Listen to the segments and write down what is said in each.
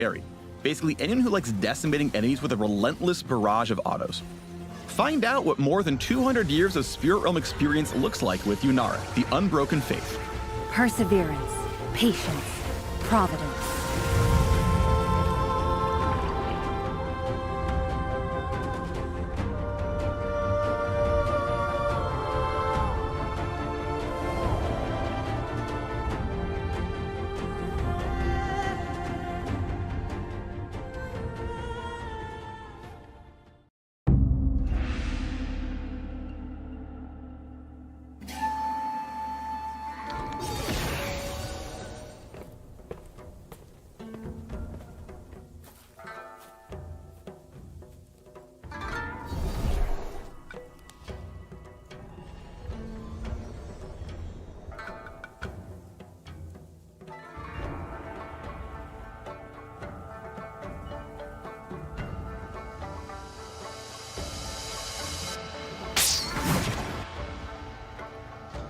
carry. Basically, anyone who likes decimating enemies with a relentless barrage of autos. Find out what more than 200 years of Spirit Realm experience looks like with Yunara, the Unbroken Faith. Perseverance, patience, providence.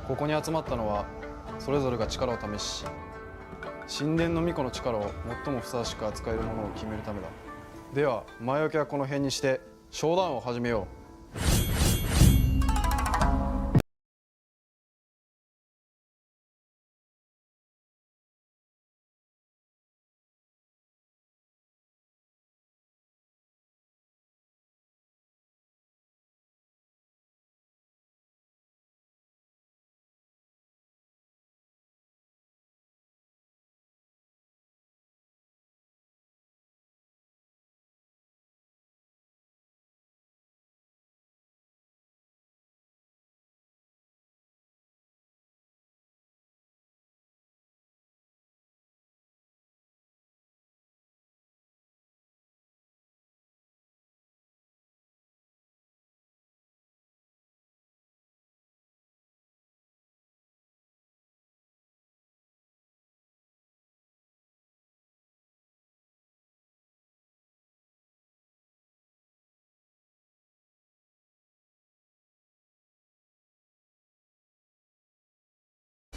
ここに集まったのはそれぞれが力を試し神殿の巫女の力を最もふさわしく扱えるものを決めるためだ。では前置きはこの辺にして商談を始めよう。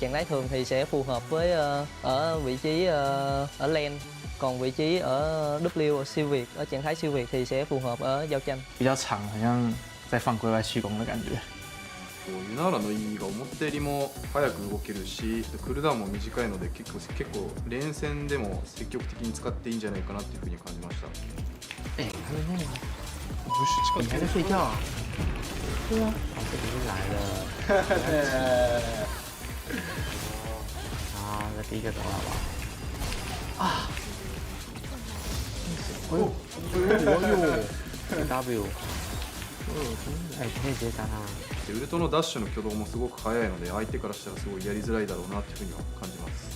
Trạng thái thường thì sẽ phù hợp với ở vị trí ở lane, còn vị trí ở W ở siêu việt, ở trạng thái siêu việt thì sẽ phù hợp ở giao tranh. 比较长，好像在放龟外虚攻的感觉。ユナーラの E が思ったよりも早く動けるし、クールダウンも短いので結構連戦でも積極的に使っていいんじゃないかなっていうふうに感じました。哎，他们那里ブッシュ你近づけ还在睡觉啊？对啊，哦，这不是来了。好，那第一个走好不好？啊！哎呦，W，哎，可以直接杀他吗？でウルトのダッシュの挙動もすごく速いので相手からしたらすごいやりづらいだろうなっていうふうには感じます。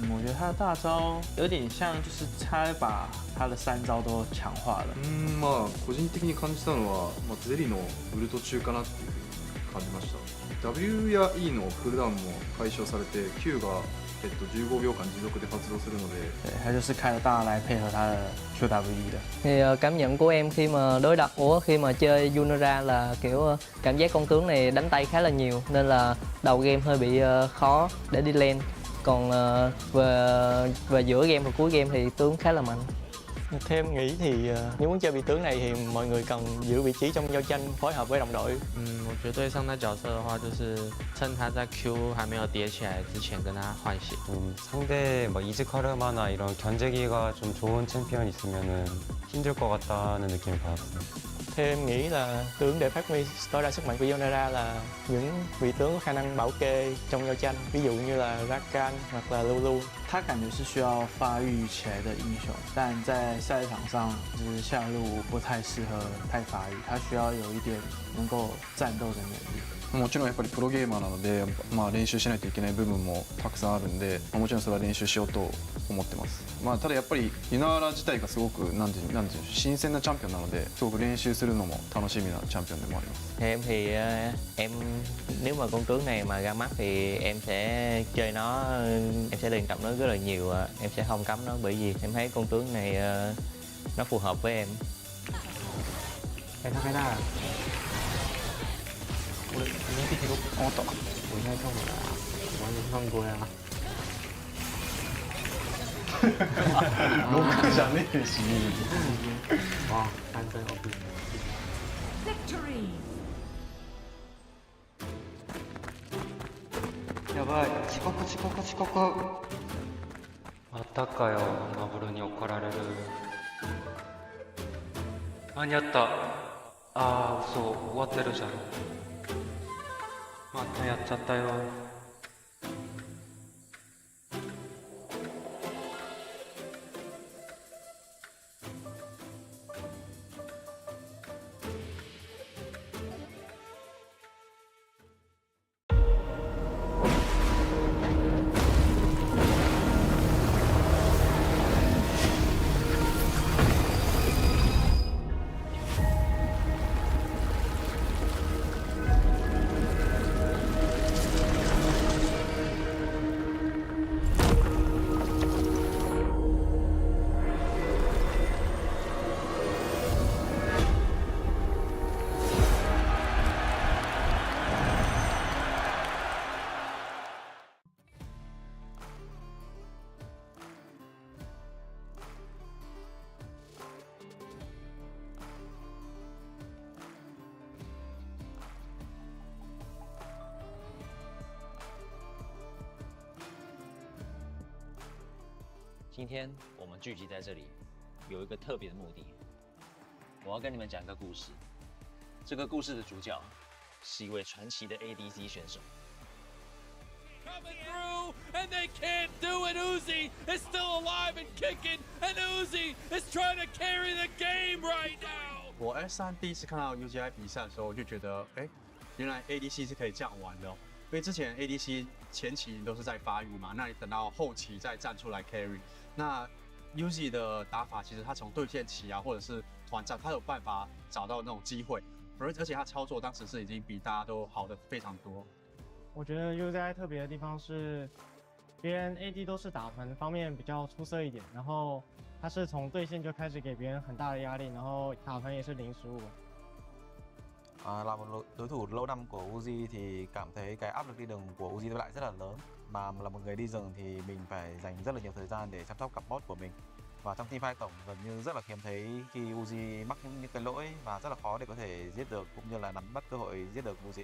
我觉得他的大招有点像，就是他把他的3招都强化了。まあ個人的に感じたのは、ゼリのウルト中かなっていうふうに感じました。W や E のクールダウンも解消されて Q が15秒間持続で発動するので，对，他就是开了大来配合他的 QWE 的。Thì cảm nhận của em khi mà đối đặt khi mà chơi Yunara là kiểu cảm giác con tướng này đánh tay khá là nhiều nên là đầu game hơi bị khó để đi lane. Còn về giữa game và cuối game thì tướng khá là mạnh. Theo em nghĩ thì nếu muốn chơi vị tướng này thì mọi người cần giữ vị trí trong giao tranh phối hợp với đồng đội. 我觉得对上他角色的话，就是趁他在 Q 还没有叠起来之前跟他换血。 상대 막 이즈카르마나 이런 견제기가 좀 좋은 챔피언 있으면은 힘들 것 같다는 느낌을 받았어요. Theo em nghĩ là tướng để phát huy tối đa sức mạnh của Yunara là những vị tướng có khả năng bảo kê trong giao tranh, ví dụ như là Rakan hoặc là Lulu. 他感觉是需要发育起来的英雄，但在赛场上就是下路不太适合太发育，他需要有一点能够战斗的能力。もちろんやっぱりプロゲーマーなので、練習しないといけない部分もたくさんあるんで、もちろんそれは練習しようと思ってます。ただやっぱりユナーラ自体がすごくなんていう新鮮なチャンピオンなので、すごく練習するのも楽しみなチャンピオンでもあります。 Theo em thì em nếu mà con tướng này mà ra mắt thì em sẽ chơi nó, em sẽ luyện tập nó rất là nhiều, em sẽ không cấm nó bởi vì em thấy con tướng này nó phù hợp với em. 哎，他开大了。我应该第几个？我懂。我应该中了啊，我完全犯规啊！僕じゃねえし。哇，3分 OP。 Victory! やばい、遅刻遅刻遅刻。またかよ、マブルに怒られる。間に合った。あー、嘘、終わってるじゃん。またやっちゃったよ。今天我们聚集在这里，有一个特别的目的。我要跟你们讲一个故事。这个故事的主角是一位传奇的 ADC 选手。Coming through, and they can't do it. Uzi is still alive and kicking, and Uzi is trying to carry the game right now. 我 S3第一次看到 UGI 比赛的时候，我就觉得，原来 ADC 是可以这样玩的哦。因为之前 ADC 前期都是在发育嘛，那你等到后期再站出来 carry。那 Uzi 的打法其实他从对线期啊，或者是团战，他有办法找到那种机会，而且他操作当时是已经比大家都好的非常多。我觉得 UZI 特别的地方是，别人 AD 都是打团方面比较出色一点，然后他是从对线就开始給別人很大的壓力，然後打團也是零失誤。Là một đối thủ lâu năm của Uzi thì cảm thấy cái áp lực đi rừng của Uzi lại rất là lớn. Mà là một người đi rừng thì mình phải dành rất là nhiều thời gian để chăm sóc cặp bot của mình. Và trong teamfight tổng gần như rất là hiếm thấy khi Uzi mắc những cái lỗi và rất là khó để có thể giết được cũng như là nắm bắt cơ hội giết được Uzi.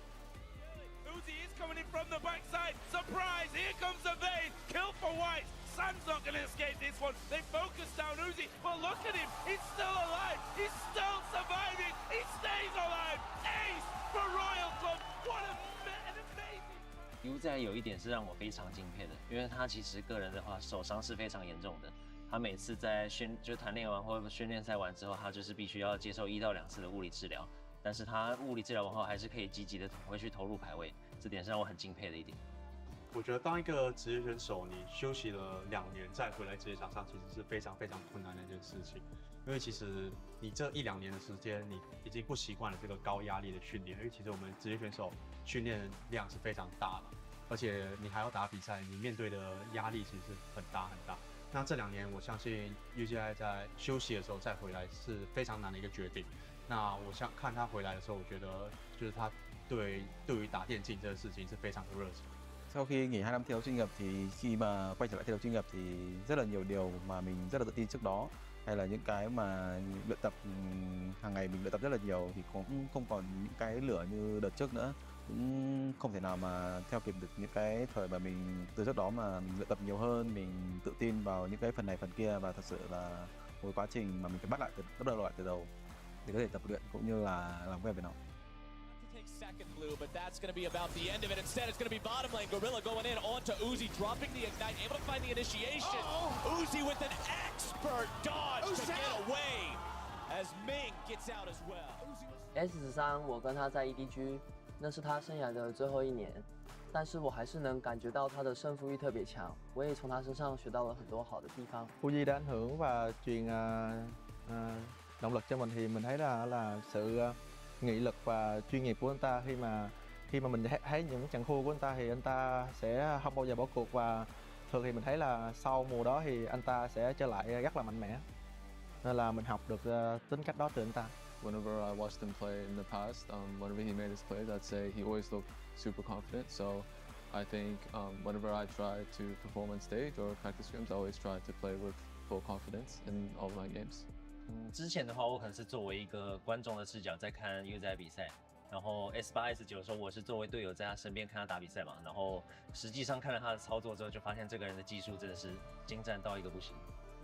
Uzi is coming in from the backside. Surprise! Here comes the Vayne. Kill for White. Sun's not going to escape this one. They focus down Uzi. But look at him. He's still alive. He's still surviving. He stays alive. Ace for Royal Club. What an amazing. UZI 有一点是让我非常敬佩的，因为他其实个人的话受伤是非常严重的。他每次在团练完或者训练赛完之后，他就是必须要接受1到2次的物理治疗。但是他物理治疗完后还是可以积极的回去投入排位，这点是让我很敬佩的一点。我觉得当一个职业选手，你休息了2年再回来职业场上，其实是非常非常困难的一件事情。因为其实你这1、2年的时间，你已经不习惯了这个高压力的训练。因为其实我们职业选手训练量是非常大的，而且你还要打比赛，你面对的压力其实是很大很大。那这2年，我相信 UGI 在休息的时候再回来是非常難的一個決定。那我想看他回來的時候，我覺得就是他對於打電競這個事情是非常的熱情。Sau khi nghỉ 2 năm thi đấu chuyên nghiệp thì khi mà quay trở lại thi đấu chuyên nghiệp thì rất là nhiều điều mà mình rất là tự tin trước đó, hay là những cái mà luyện tập hàng ngày mình luyện tập rất là nhiều thì cũng không còn những cái lửa như đợt trước nữa, cũng không thể nào mà theo kịp được những cái thời mà mình từ trước đó mà mình luyện tập nhiều hơn, mình tự tin vào những cái phần này phần kia và thật sự là một quá trình mà mình phải bắt đầu lại từ đầu để có thể tập luyện cũng như là làm quen với nó. Take second blue, but that's going to be about the end of it. Instead, it's going to be bottom lane. Gorilla going in onto Uzi, dropping the ignite, able to find the initiation. Uzi with an expert dodge to get away as Ming gets out as well. S13我跟他在 EDG， 那是他生涯的最后1年，但是我还是能感觉到他的胜负欲特别强，我也从他身上学到了很多好的地方。 Uzi đã ảnh hưởng và truyền động lực cho mình thì mình thấy là sự nghị lực và chuyên nghiệp của anh ta khi mà mình thấy những trận thua của anh ta thì anh ta sẽ không bao giờ bỏ cuộc và thường thì mình thấy là sau mùa đó thì anh ta sẽ trở lại rất là mạnh mẽ nên là mình học được tính cách đó từ anh ta. Whenever I watched him play in the past, whenever he made his plays, I'd say he always looked super confident. So I think whenever I try to perform on stage or practice scrims, I always try to play with full confidence in all my games. 之前的话，我可能是作为一个观众的视角在看 U 仔比赛，然后 S8、S9的时候，我是作为队友在他身边看他打比赛嘛，然后实际上看了他的操作之后，就发现这个人的技术真的是精湛到一个不行。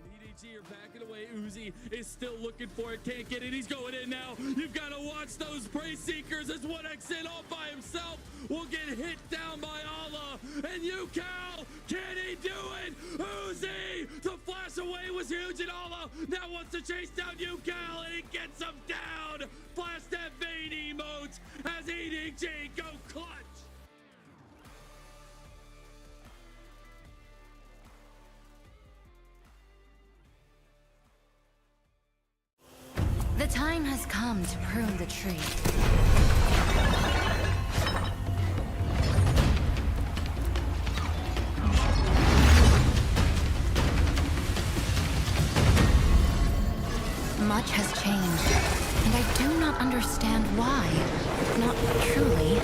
EDG are backing away. Uzi is still looking for it. Can't get it. He's going in now. You've got to watch those prey seekers as 1x in all by himself will get hit down by Allah. And Cal, can he do it? Uzi, the flash away was huge, and Allah now wants to chase down Cal, and he gets him down. Flash that vein emote as EDG go clutch. The time has come to prune the tree. Much has changed, and I do not understand why. Not truly.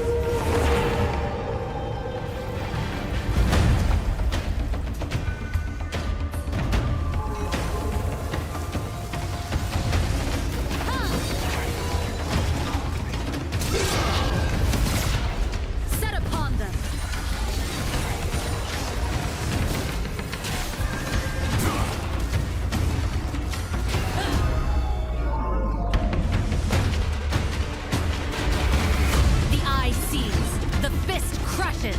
Set upon them. The eye sees, the fist crushes.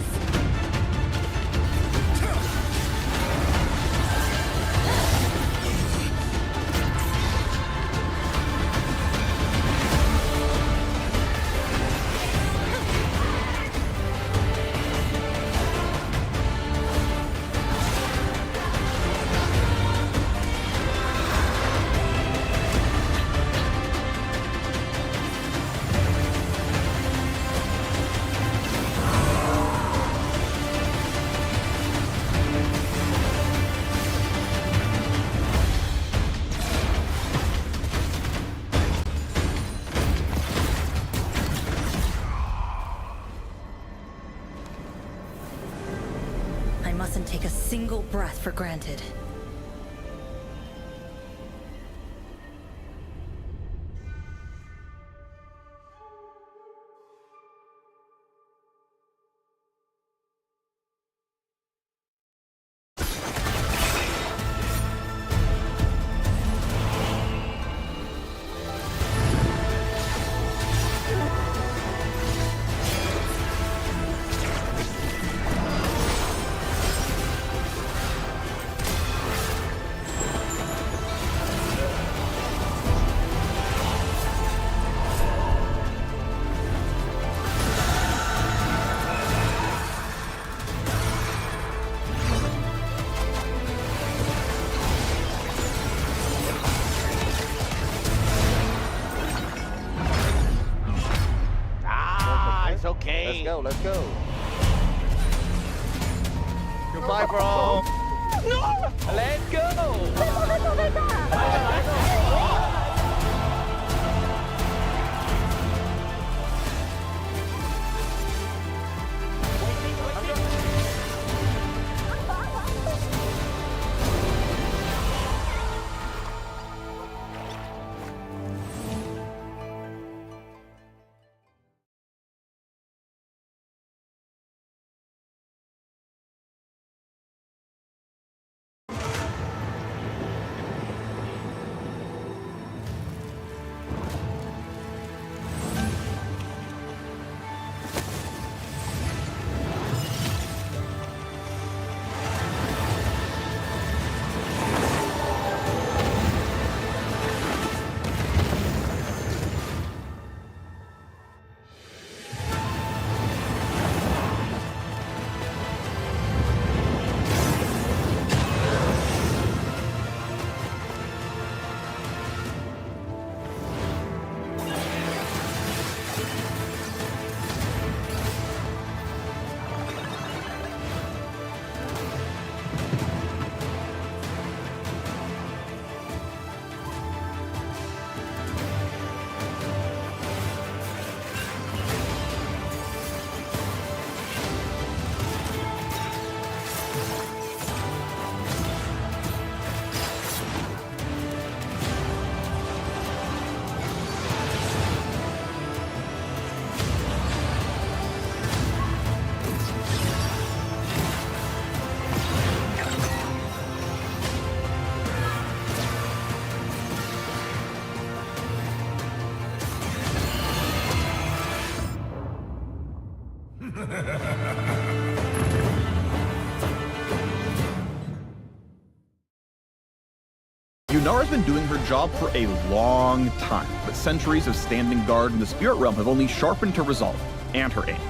I mustn't take a single breath for granted. It's okay. Let's go, let's go. Goodbye, bro. No! Let's go. Yunara's been doing her job for a long time, but centuries of standing guard in the Spirit Realm have only sharpened her resolve and her aim.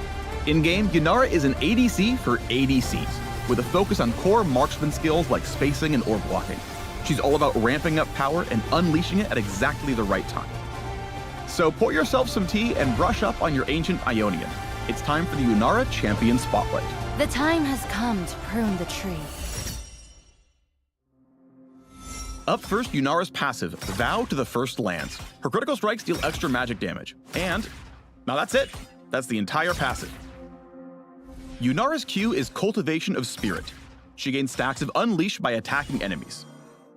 In-game, Yunara is an ADC for ADCs, with a focus on core marksman skills like spacing and orb blocking. She's all about ramping up power and unleashing it at exactly the right time. So pour yourself some tea and brush up on your ancient Ionian. It's time for the Yunara Champion Spotlight. The time has come to prune the tree. Up first, Yunara's passive, Vow to the First Lands. Her critical strikes deal extra magic damage. And now that's it. That's the entire passive. Yunara's Q is Cultivation of Spirit. She gains stacks of Unleash by attacking enemies.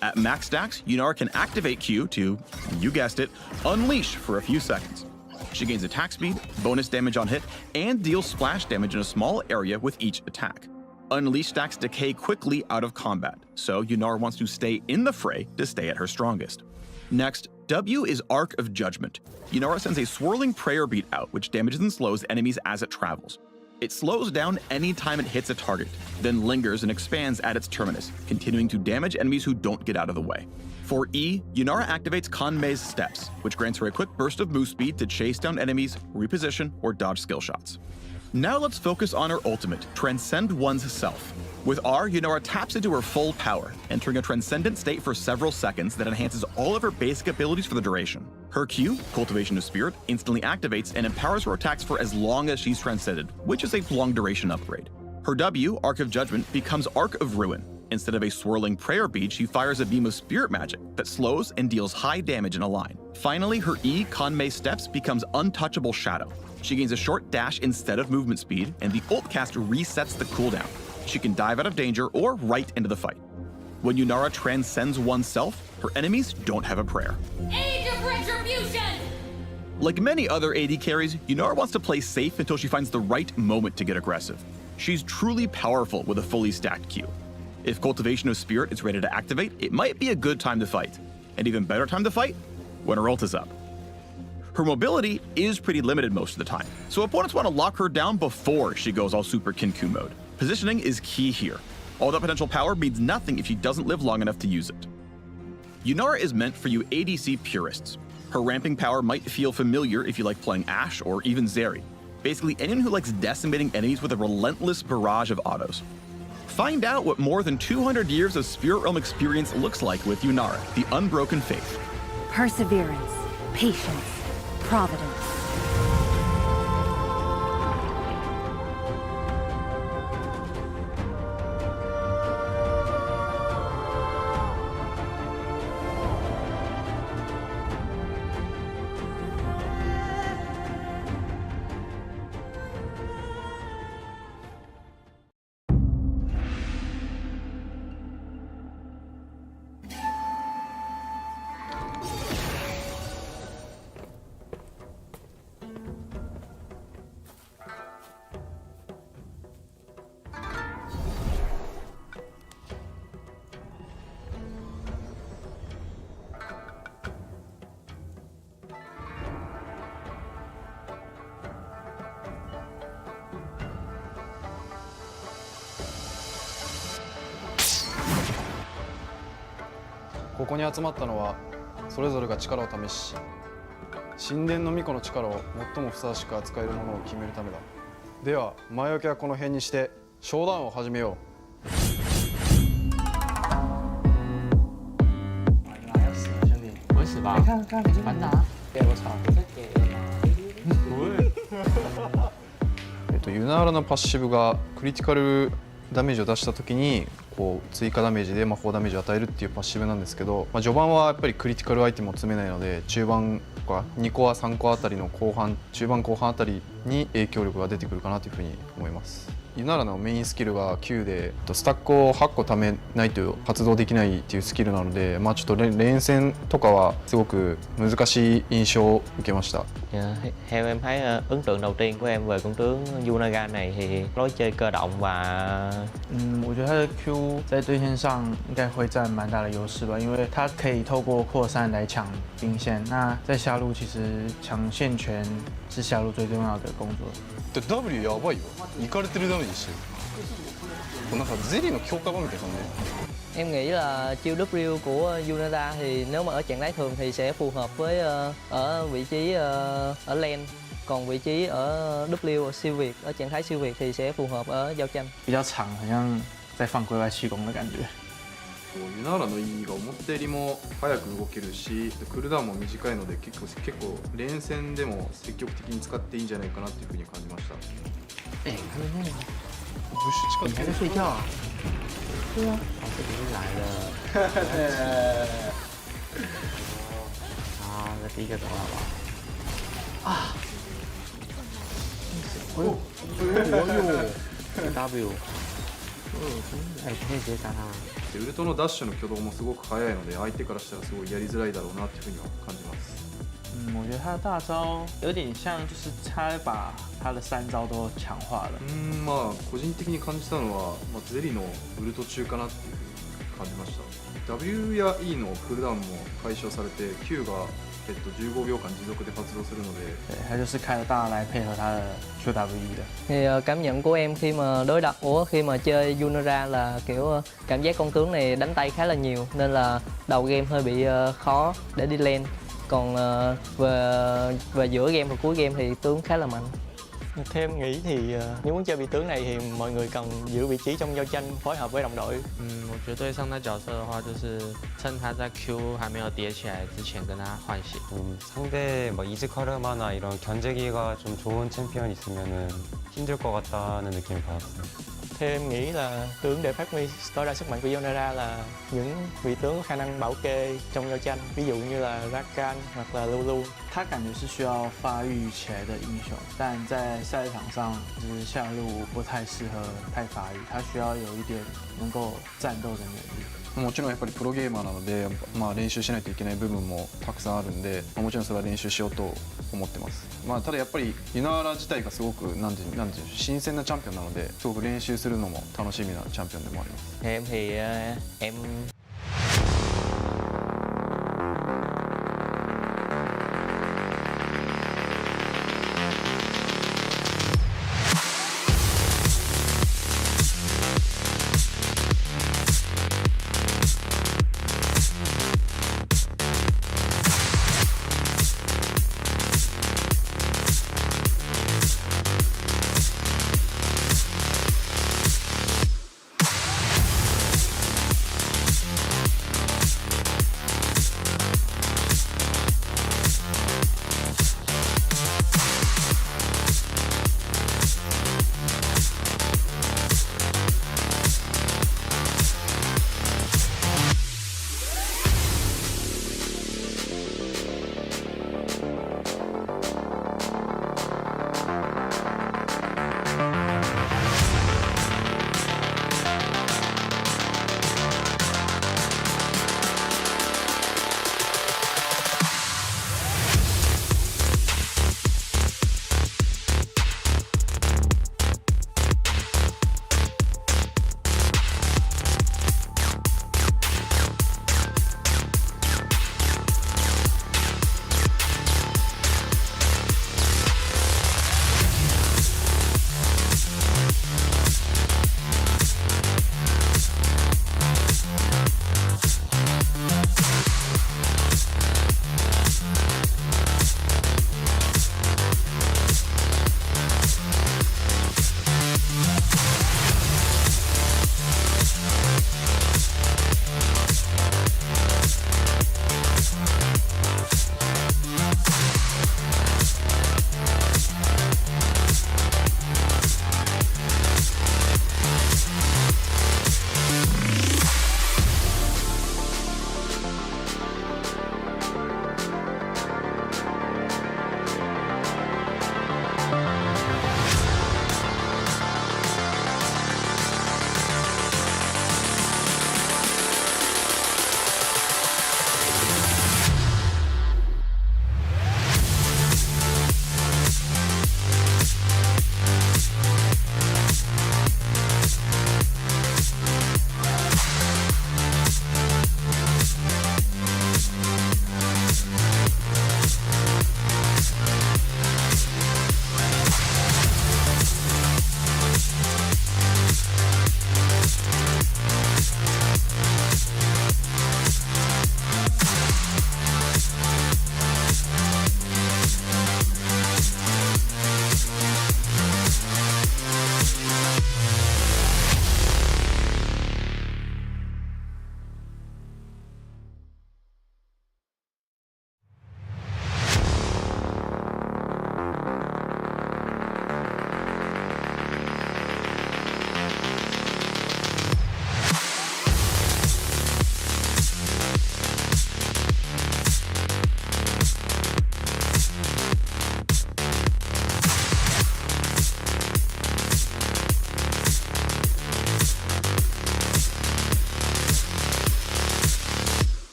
At max stacks, Yunara can activate Q to, you guessed it, Unleash for a few seconds. She gains attack speed, bonus damage on hit, and deals splash damage in a small area with each attack. Unleash stacks decay quickly out of combat, so Yunara wants to stay in the fray to stay at her strongest. Next, W is Arc of Judgment. Yunara sends a swirling prayer beat out, which damages and slows enemies as it travels. It slows down any time it hits a target, then lingers and expands at its terminus, continuing to damage enemies who don't get out of the way. For E, Yunara activates Kanmei's Steps, which grants her a quick burst of move speed to chase down enemies, reposition, or dodge skill shots. Now let's focus on her ultimate, Transcend One's Self. With R, Yunara taps into her full power, entering a transcendent state for several seconds that enhances all of her basic abilities for the duration. Her Q, Cultivation of Spirit, instantly activates and empowers her attacks for as long as she's transcended, which is a long duration upgrade. Her W, Arc of Judgment, becomes Arc of Ruin. Instead of a swirling prayer bead, she fires a beam of spirit magic that slows and deals high damage in a line. Finally, her E, Kanmei Steps, becomes Untouchable Shadow. She gains a short dash instead of movement speed, and the ult cast resets the cooldown. She can dive out of danger or right into the fight. When Yunara transcends oneself, her enemies don't have a prayer. Age of Retribution! Like many other AD carries, Yunara wants to play safe until she finds the right moment to get aggressive. She's truly powerful with a fully stacked Q. If Cultivation of Spirit is ready to activate, it might be a good time to fight. An even better time to fight? When her ult is up. Her mobility is pretty limited most of the time, so opponents want to lock her down before she goes all Super Kinku mode. Positioning is key here. All that potential power means nothing if she doesn't live long enough to use it. Yunara is meant for you ADC purists. Her ramping power might feel familiar if you like playing Ashe or even Zeri. Basically anyone who likes decimating enemies with a relentless barrage of autos. Find out what more than 200 years of Spirit Realm experience looks like with Yunara, the Unbroken Faith. Perseverance, patience, providence.ここに集まったのはそれぞれが力を試し神殿の巫女の力を最もふさわしく扱えるものを決めるためだ。では前置きはこの辺にしてショーダウンを始めよう。为什么？看看班长，给我尝这个。ユナーラのパッシブがクリティカルダメージを出した時にこう追加ダメージで魔法ダメージを与えるっていうパッシブなんですけど、序盤はやっぱりクリティカルアイテムを詰めないので中盤とか2コア3コアあたりの後半中盤後半あたりに影響力が出てくるかなというふうに思います。ユナーラのメインスキルが9でスタックを8個貯めないと発動できないっていうスキルなので、ちょっと連戦とかはすごく難しい印象を受けました。Theo em thấy ấn tượng đầu tiên của em về con tướng Yunara này thì lối chơi cơ động và 我觉得他的 Q 在对线上应该会占蛮大的优势吧，因为他可以透过扩散来抢兵线。那在下路其实抢线权是下路最重要的工作。W やばいよ。いかれてるダメージしてる。なんかゼリーの強化版みたいな感じで。Em nghĩ là chiêu W của Yunara thì nếu mà ở trạng thái thường thì sẽ phù hợp với ở vị trí ở lane, còn vị trí ở W siêu việt ở trạng thái siêu việt thì sẽ phù hợp ở giao tranh. 比较长，好像在放龟外气功的感觉。ユナーラの E が思ったよりも早く動けるし、クールダウンも短いので結構連戦でも積極的に使っていいんじゃないかなっていうふうに感じました。哎，他们那个不是你还在睡觉啊？对啊，哦，这不是来了。好，那第一个走好不好？啊！哎呦，W，哎，可以直接杀他。でウルトのダッシュの挙動もすごく速いので相手からしたらすごいやりづらいだろうなっていうふうには感じます。我觉得他的大招有点像，就是他把他的3招都强化了。まあ個人的に感じたのは、ゼリのウルト中かなっていうふうに感じました。W や E のクールダウンも解消されて Q が15秒間持続で発動するので，对，他就是开了大来配合他的 QWE 的。Thì cảm nhận của em khi mà khi mà chơi Yunara là kiểu cảm giác con tướng này đánh tay khá là nhiều nên là đầu game hơi bị khó để đi lane, còn về giữa game và cuối game thì tướng khá là mạnh. Theo em nghĩ thì nếu muốn chơi vị tướng này thì mọi người cần giữ vị trí trong giao tranh, phối hợp với đồng đội. 我觉得对上那角色的话，就是趁他在 Q 还没有叠起来之前跟他换血。 상대 뭐 이즈카르마나 이런 견제기가 좀 좋은 챔피언 있으면은 힘들 것 같다는 느낌을 받았어요. Theo em nghĩ là tướng để phát huy tối đa sức mạnh của Yunara là những vị tướng có khả năng bảo kê trong giao tranh, ví dụ như là Rakan hoặc là Lulu. 他感觉是需要发育起来的英雄，但在赛场上就是下路不太适合太发育，他需要有一点能够战斗的能力。もちろんやっぱりプロゲーマーなので、練習しないといけない部分もたくさんあるんで、もちろんそれは練習しようと思ってます。ただやっぱりユナーラ自体がすごくなんていう新鮮なチャンピオンなので、すごく練習するのも楽しみなチャンピオンでもあります。 Theo em thì em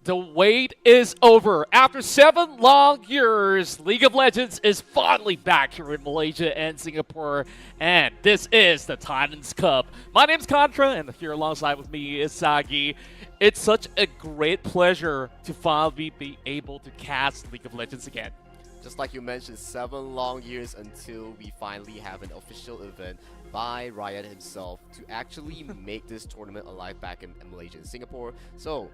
The wait is over. After 7 long years, League of Legends is finally back here in Malaysia and Singapore, and this is the Titans Cup. My name's Contra, and here alongside with me is Sagi. It's such a great pleasure to finally be able to cast League of Legends again. Just like you mentioned, 7 long years until we finally have an official event by Riot himself to actually make this tournament alive back in Malaysia and Singapore. So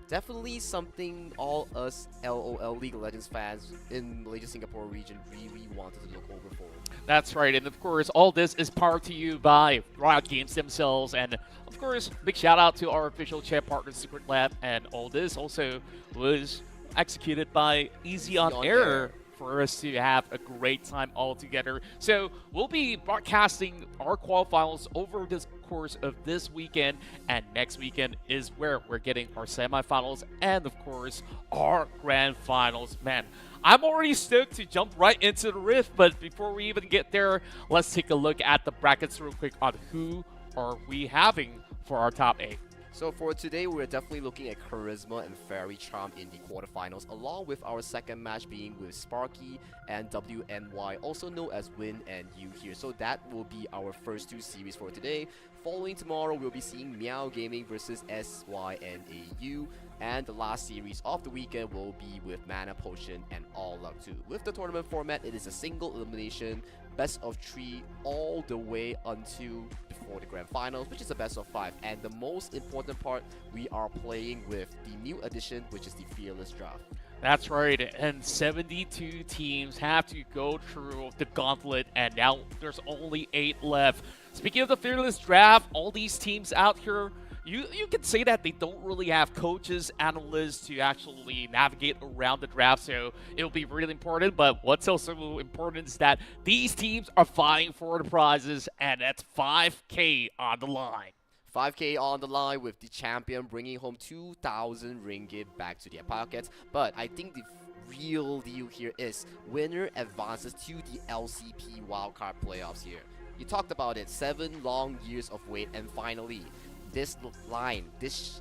definitely something all us LOL League of Legends fans in Malaysia Singapore region really wanted to look over for. That's right, and of course all this is powered to you by Riot Games themselves, and of course big shout out to our official chat partner Secret Lab, and all this also was executed by Easy on Air for us to have a great time all together. So we'll be broadcasting our quarterfinals over the course of this weekend, and next weekend is where we're getting our semifinals and of course our grand finals. Man, I'm already stoked to jump right into the rift, but before we even get there, let's take a look at the brackets real quick on who are we having for our top 8. So for today, we're definitely looking at Charisma and Fairy Charm in the quarterfinals, along with our second match being with Sparky and WNY, also known as Win and You here. So that will be our first 2 series for today. Following tomorrow, we'll be seeing Meow Gaming versus SYNAU. And the last series of the weekend will be with Mana Potion and All Luck 2. With the tournament format, it is a single elimination, best of 3 all the way until before the grand finals, which is a best of 5. And the most important part, we are playing with the new addition, which is the Fearless Draft. That's right, and 72 teams have to go through the gauntlet, and now there's only 8 left. Speaking of the Fearless Draft, all these teams out here, you can say that they don't really have coaches, analysts to actually navigate around the draft, so it'll be really important. But what's also important is that these teams are fighting for the prizes, and that's 5K on the line. 5K on the line with the champion bringing home 2,000 ringgit back to their pockets. But I think the real deal here is winner advances to the LCP wildcard playoffs here. You talked about it, 7 long years of wait, and finally, this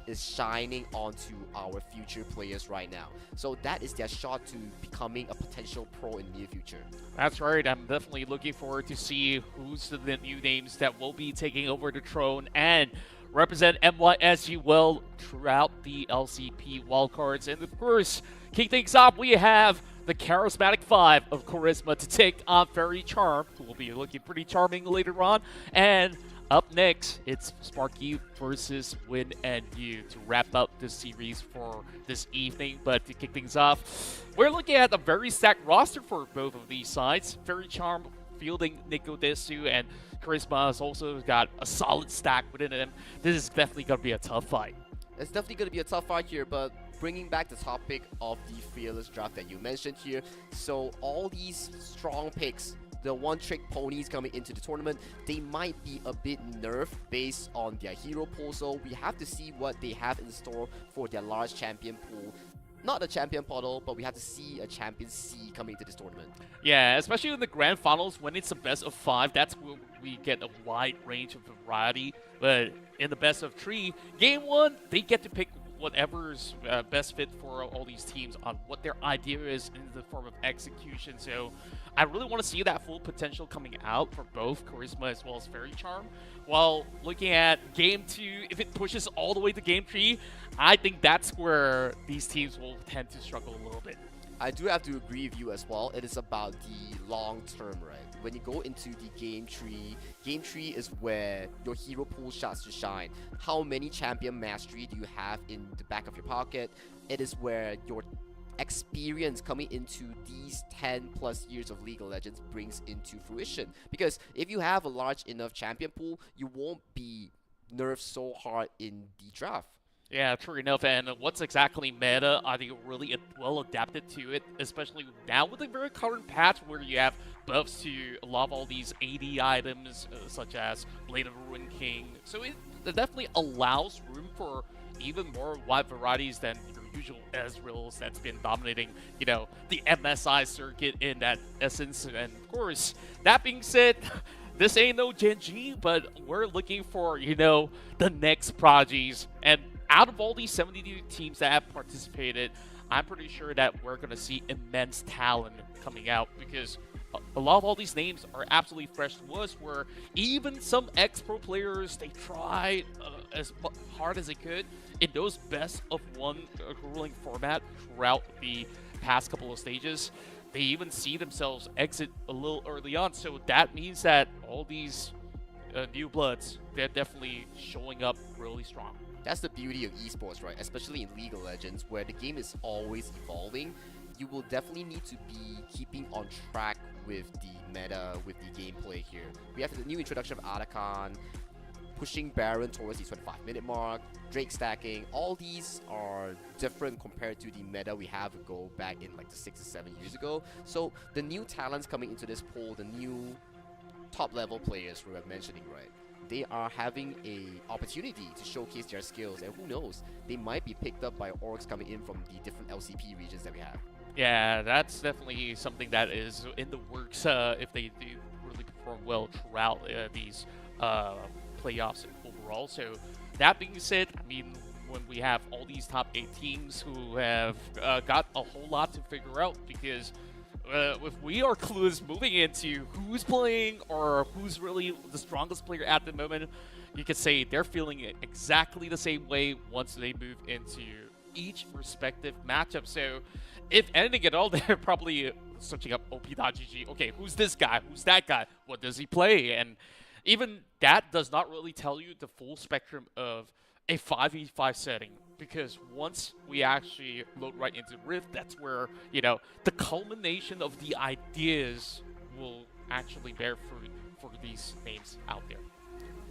is shining onto our future players right now. So that is their shot to becoming a potential pro in the near future. That's right. I'm definitely looking forward to see who's the new names that will be taking over the throne and represent MYSG well throughout the LCP wildcards. And of course, kick things off, we have the charismatic 5 of Charisma to take on Fairy Charm, who will be looking pretty charming later on. And up next, it's Sparky versus Win and You to wrap up this series for this evening. But to kick things off, we're looking at a very stacked roster for both of these sides. Fairy Charm fielding Nico Desu, and Charisma has also got a solid stack within them. This is definitely going to be a tough fight. It's definitely going to be a tough fight here, but bringing back the topic of the Fearless Draft that you mentioned here. So all these strong picks, the one-trick ponies coming into the tournament, they might be a bit nerfed based on their hero pool, so we have to see what they have in store for their large champion pool. Not a champion portal, but we have to see a champion C coming into this tournament. Yeah, especially in the grand finals when it's a best of 5, that's where we get a wide range of variety. But in the best of 3, game 1, they get to pick whatever's best fit for all these teams on what their idea is in the form of execution. So I really want to see that full potential coming out for both Charisma as well as Fairy Charm. While looking at game 2, if it pushes all the way to game 3, I think that's where these teams will tend to struggle a little bit. I do have to agree with you as well. It is about the long term, right? When you go into the game 3 is where your hero pool starts to shine. How many champion mastery do you have in the back of your pocket? It is where your experience coming into these 10 plus years of League of Legends brings into fruition. Because if you have a large enough champion pool, you won't be nerfed so hard in the draft. Yeah, true enough. And what's exactly meta? Are they really well adapted to it? Especially now with the very current patch where you have buffs to a lot of all these AD items, such as Blade of Ruin King. So it definitely allows room for even more wide varieties than your usual Ezreals that's been dominating, you know, the MSI circuit in that essence. And of course, that being said, this ain't no Gen G, but we're looking for, you know, the next prodigies. And out of all these 72 teams that have participated, I'm pretty sure that we're going to see immense talent coming out, because a lot of all these names are absolutely fresh to us, where even some ex-pro players, they tried as hard as they could in those best of one grueling format throughout the past couple of stages. They even see themselves exit a little early on, so that means that all these new bloods, they're definitely showing up really strong. That's the beauty of esports, right? Especially in League of Legends, where the game is always evolving. You will definitely need to be keeping on track with the meta, with the gameplay here. We have the new introduction of Atakan, pushing Baron towards the 25-minute mark, Drake stacking. All these are different compared to the meta we have go back in like the 6 or 7 years ago. So the new talents coming into this pool, the new top-level players we were mentioning, right? They are having a opportunity to showcase their skills, and who knows, they might be picked up by orgs coming in from the different LCP regions that we have. Yeah, that's definitely something that is in the works if they do really perform well throughout these playoffs overall. So that being said, I mean, when we have all these top 8 teams who have got a whole lot to figure out, because if we are clueless moving into who's playing or who's really the strongest player at the moment, you could say they're feeling it exactly the same way once they move into each respective matchup. So if anything at all, they're probably searching up OP.GG. Okay, who's this guy? Who's that guy? What does he play? And even that does not really tell you the full spectrum of a 5v5 setting, because once we actually load right into Rift, that's where, you know, the culmination of the ideas will actually bear fruit for these names out there.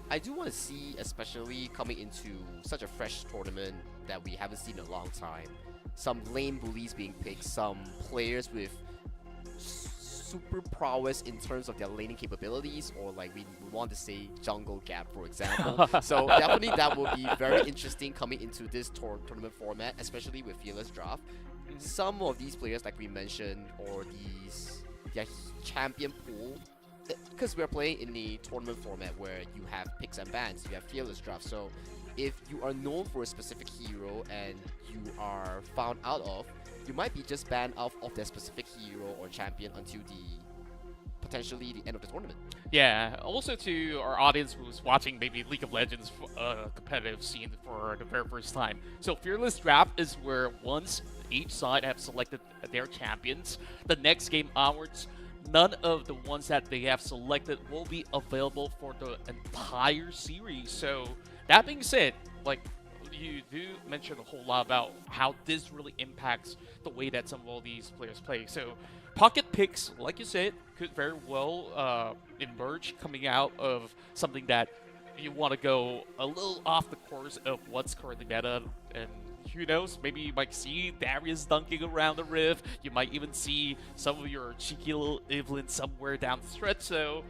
I do want to see, especially coming into such a fresh tournament that we haven't seen in a long time, some lane bullies being picked, some players with super prowess in terms of their laning capabilities, or like we want to say jungle gap, for example. So definitely that will be very interesting coming into this tournament format, especially with Fearless Draft. Some of these players, like we mentioned, or their champion pool, because we're playing in the tournament format where you have picks and bans, you have Fearless Draft. So if you are known for a specific hero and you are found out of, you might be just banned off of that specific hero or champion until potentially the end of the tournament. Yeah, also to our audience who's watching maybe League of Legends competitive scene for the very first time. So Fearless Draft is where once each side have selected their champions, the next game onwards, none of the ones that they have selected will be available for the entire series. So that being said, like, you do mention a whole lot about how this really impacts the way that some of all these players play. So pocket picks, like you said, could very well emerge coming out of something that you want to go a little off the course of what's currently meta. And who knows, maybe you might see Darius dunking around the Rift. You might even see some of your cheeky little Evelyn somewhere down the stretch. So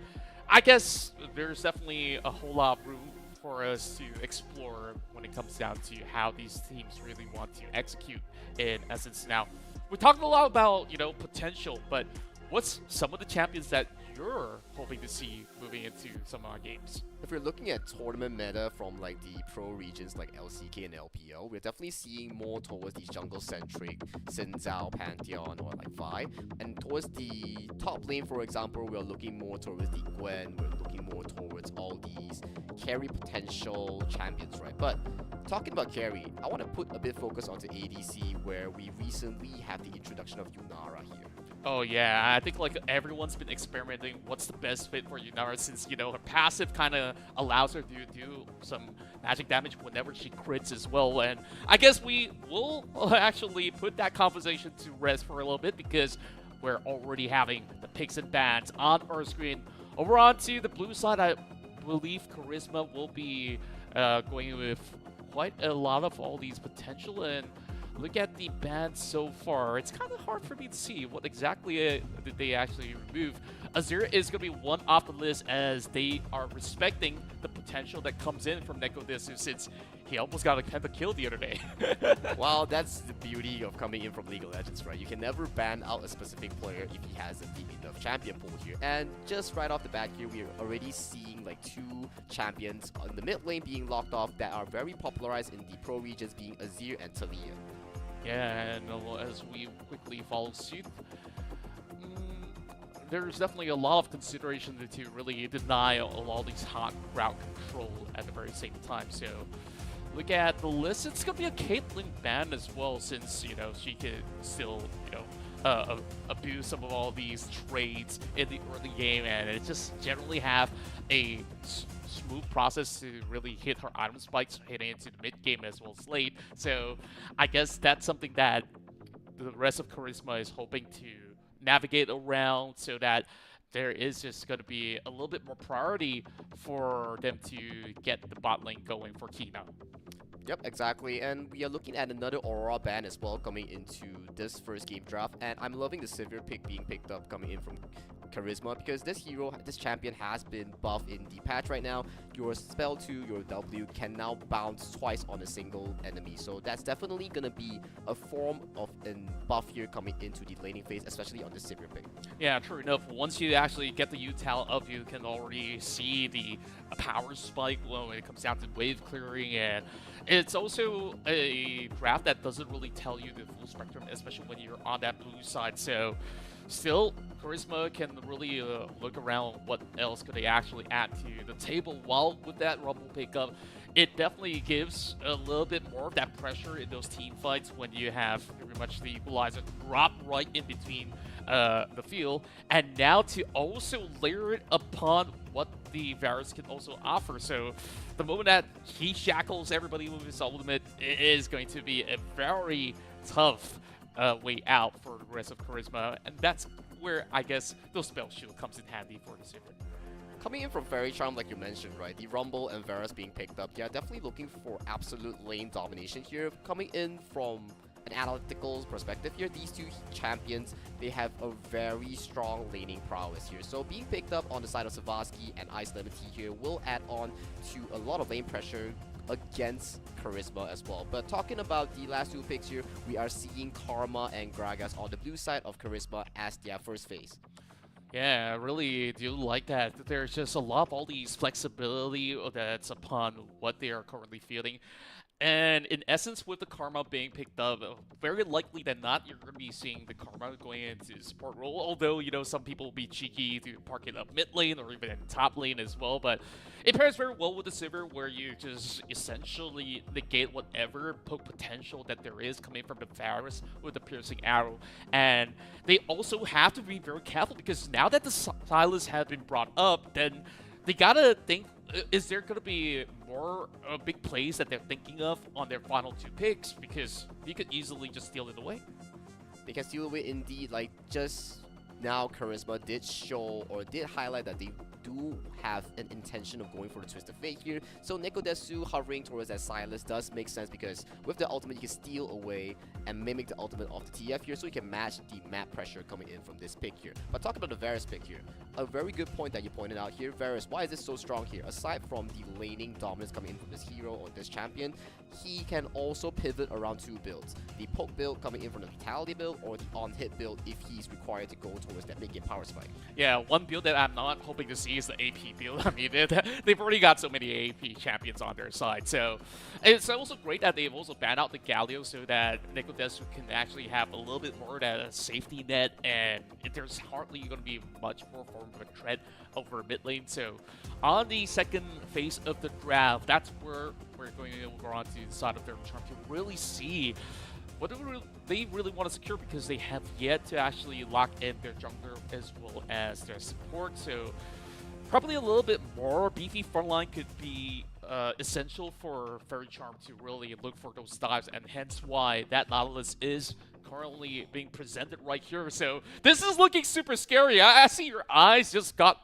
I guess there's definitely a whole lot of room for us to explore when it comes down to how these teams really want to execute in essence. Now, we're talking a lot about, you know, potential, but what's some of the champions that you're hoping to see moving into some of our games? If we're looking at tournament meta from like the pro regions like LCK and LPL, we're definitely seeing more towards the jungle-centric Xin Zhao, Pantheon, or like Vi. And towards the top lane, for example, we're looking more towards the Gwen, we're looking more towards all these carry potential champions, right? But talking about carry, I want to put a bit focus onto ADC, where we recently have the introduction of Yunara here. Oh yeah, I think like everyone's been experimenting what's the best fit for Yunara, since, you know, her passive kind of allows her to do some magic damage whenever she crits as well. And I guess we will actually put that conversation to rest for a little bit, because we're already having the picks and bans on our screen. Over onto the blue side, I believe Charisma will be going with quite a lot of all these potential, and look at the bans so far. It's kind of hard for me to see what exactly did they actually remove. Azir is going to be one off the list as they are respecting the potential that comes in from Nekodesu since he almost got a kill the other day. Well, that's the beauty of coming in from League of Legends, right? You can never ban out a specific player if he has a deep enough champion pool here. And just right off the bat here, we're already seeing like 2 champions on the mid lane being locked off that are very popularized in the pro regions, being Azir and Talia. Yeah, and as we quickly follow suit, there's definitely a lot of consideration to really deny all these hot route control at the very same time. So look at the list. It's going to be a Caitlyn ban as well, since, you know, she could still, you know, abuse some of all these trades in the early game, and it just generally have a smooth process to really hit her item spikes heading into the mid game as well as late. So I guess that's something that the rest of Charisma is hoping to navigate around, so that there is just going to be a little bit more priority for them to get the bot lane going for Kina. Yep, exactly. And we are looking at another Aurora ban as well coming into this first game draft. And I'm loving the Sivir pick being picked up coming in from Charisma, because this hero, this champion has been buffed in the patch right now. Your spell 2, your W can now bounce twice on a single enemy. So that's definitely going to be a form of a buff here coming into the laning phase, especially on the Sivir pick. Yeah, true enough. Once you actually get the util up, you can already see the power spike when it comes down to wave clearing, and it's also a draft that doesn't really tell you the full spectrum, especially when you're on that blue side. So still, Charisma can really look around what else could they actually add to the table. While with that Rumble pickup, it definitely gives a little bit more of that pressure in those team fights when you have pretty much the equalizer drop right in between the field. And now to also layer it upon what the Varus can also offer. So the moment that he shackles everybody with his ultimate, it is going to be a very tough way out for the rest of Charisma, and that's where I guess those spell shield comes in handy for the Sivir. Coming in from Fairy Charm, like you mentioned, right? The Rumble and Varus being picked up. Yeah, definitely looking for absolute lane domination here. Coming in from an analytical perspective here, these 2 champions, they have a very strong laning prowess here. So being picked up on the side of Savasky and Ice Lemon Tea here will add on to a lot of lane pressure against Charisma as well. But talking about the last 2 picks here, we are seeing Karma and Gragas on the blue side of Charisma as their first phase. Yeah, I really do like that. There's just a lot of all these flexibility that's upon what they are currently feeling. And in essence, with the Karma being picked up, very likely than not, you're going to be seeing the Karma going into support role. Although, you know, some people will be cheeky to park it up mid lane or even in top lane as well. But it pairs very well with the Sivir, where you just essentially negate whatever poke potential that there is coming from the Varus with the piercing arrow. And they also have to be very careful, because now that the Silas have been brought up, then they gotta think, is there going to be more big plays that they're thinking of on their final 2 picks? Because you could easily just steal it away. They can steal away indeed. Like, just now Charisma did show or did highlight that they do have an intention of going for the Twist of Fate here. So Nekodesu hovering towards that Silas does make sense, because with the ultimate you can steal away and mimic the ultimate of the TF here, so you can match the map pressure coming in from this pick here. But talking about the Varus pick here, a very good point that you pointed out here. Varus, why is this so strong here? Aside from the laning dominance coming in from this hero or this champion, he can also pivot around 2 builds. The poke build coming in from the Vitality build, or the on-hit build if he's required to go towards that mid-game power spike. Yeah, one build that I'm not hoping to see is the AP build. I mean, they've already got so many AP champions on their side. So it's also great that they've also banned out the Galio, so that Nekodesu can actually have a little bit more of that safety net, and there's hardly going to be much more form of a threat over mid lane. So on the second phase of the draft, that's where we're going to go on to the side of their charm to really see what do they really want to secure, because they have yet to actually lock in their jungler as well as their support. So probably a little bit more beefy frontline could be essential for Fairy Charm to really look for those dives, and hence why that Nautilus is currently being presented right here. So this is looking super scary. I see your eyes just got